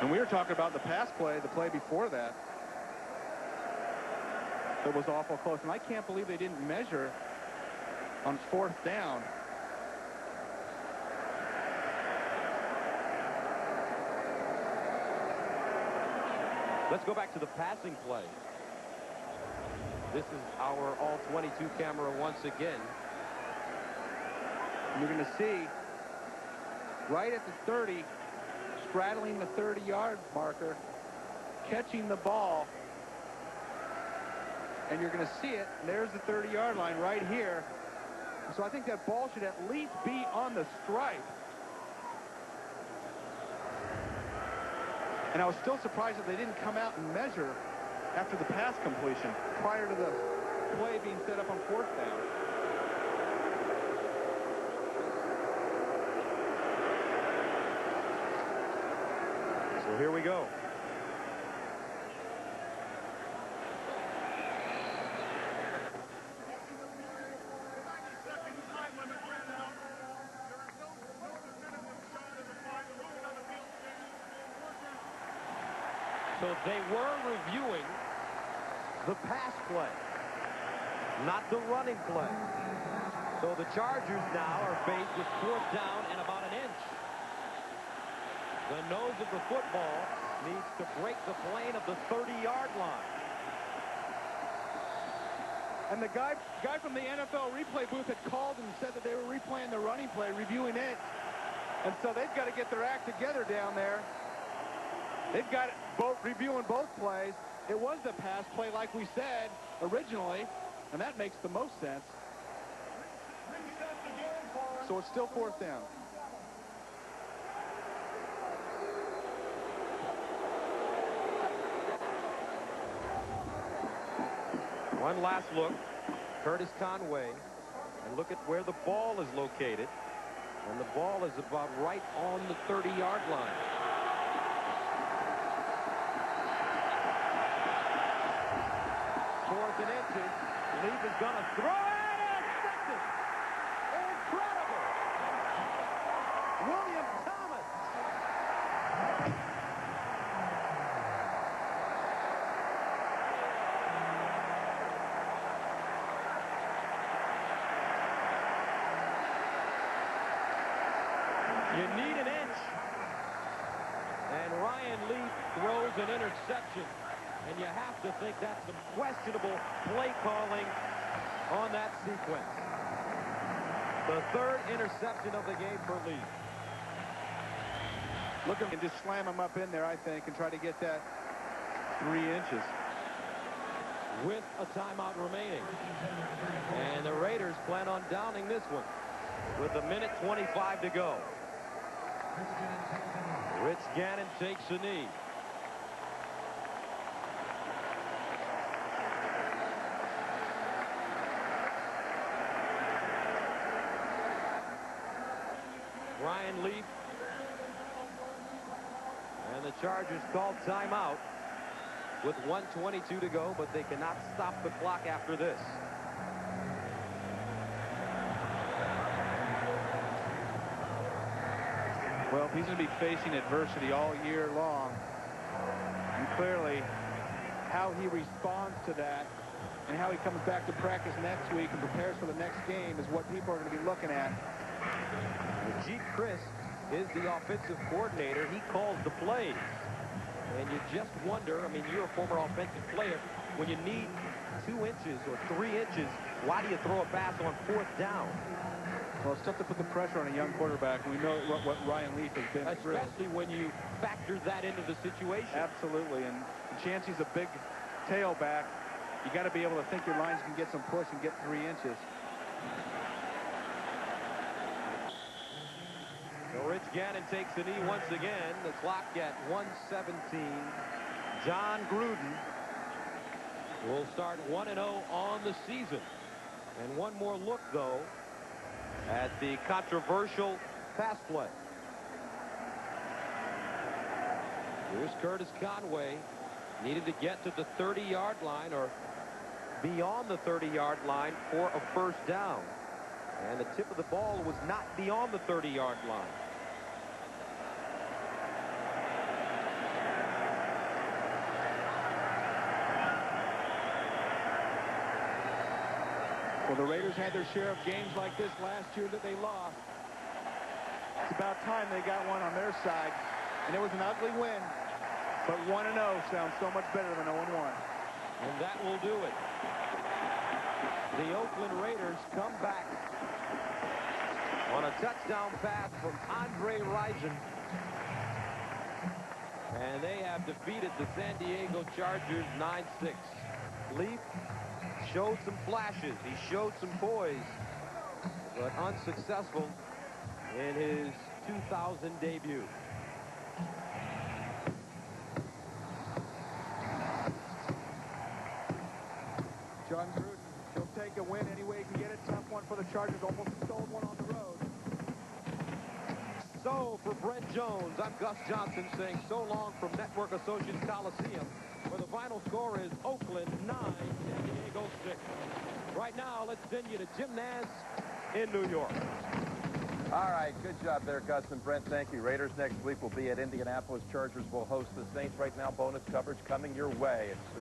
And we were talking about the pass play, the play before that. It was awful close. And I can't believe they didn't measure on 4th down. Let's go back to the passing play. This is our all-22 camera once again. You're going to see right at the 30, straddling the 30-yard marker, catching the ball. And you're going to see it. There's the 30-yard line right here. So I think that ball should at least be on the stripe. And I was still surprised that they didn't come out and measure after the pass completion prior to the play being set up on 4th down. So here we go. So they were reviewing the pass play, not the running play. So the Chargers now are faced with 4th down and about an inch. The nose of the football needs to break the plane of the 30-yard line. And the guy from the NFL replay booth had called and said that they were replaying the running play, reviewing it. And so they've got to get their act together down there. They've got reviewing both plays. It was the pass play, like we said originally, and that makes the most sense. So it's still 4th down. One last look, Curtis Conway, and look at where the ball is located. And the ball is about right on the 30-yard line. Fourth and inches. Leaf is going to throw it and six it. Incredible. William Thomas. You need an inch. And Ryan Leaf throws an interception. And you have to think that's some questionable play calling on that sequence. The 3rd interception of the game for Leaf. Look at him and just slam him up in there, I think, and try to get that 3 inches. With a timeout remaining. And the Raiders plan on downing this one with 1:25 to go. Rich Gannon takes a knee. Ryan Leaf. And the Chargers called timeout with 1:22 to go, but they cannot stop the clock after this. Well, he's going to be facing adversity all year long. And clearly, how he responds to that and how he comes back to practice next week and prepares for the next game is what people are going to be looking at. Jeet Chris is the offensive coordinator. He calls the plays. And you just wonder, I mean, you're a former offensive player. When you need 2 inches or 3 inches, why do you throw a pass on 4th down? Well, it's tough to put the pressure on a young quarterback. We know what Ryan Leaf has been through. Especially when you factor that into the situation. Absolutely. And Chancey's a big tailback. You got to be able to think your lines can get some push and get 3 inches. So Rich Gannon takes the knee once again. The clock at 1:17. John Gruden will start 1-0 on the season. And one more look, though, at the controversial pass play. Here's Curtis Conway. Needed to get to the 30-yard line or beyond the 30-yard line for a 1st down. And the tip of the ball was not beyond the 30-yard line. Well, the Raiders had their share of games like this last year that they lost. It's about time they got one on their side. And it was an ugly win. But 1-0 sounds so much better than 0-1. And that will do it. The Oakland Raiders come back on a touchdown pass from Andre Rison. And they have defeated the San Diego Chargers 9-6. Leaf showed some flashes. He showed some poise, but unsuccessful in his 2000 debut. John Gruden, he'll take a win any way he can get it. Tough one for the Chargers. Almost stole one on the road. So, for Brent Jones, I'm Gus Johnson saying so long from Network Associates Coliseum, where the final score is Oakland 9, San Diego 6. Right now, let's send you to Jim Nantz in New York. All right, good job there, Gus and Brent. Thank you. Raiders next week will be at Indianapolis. Chargers will host the Saints. Right now, bonus coverage coming your way. It's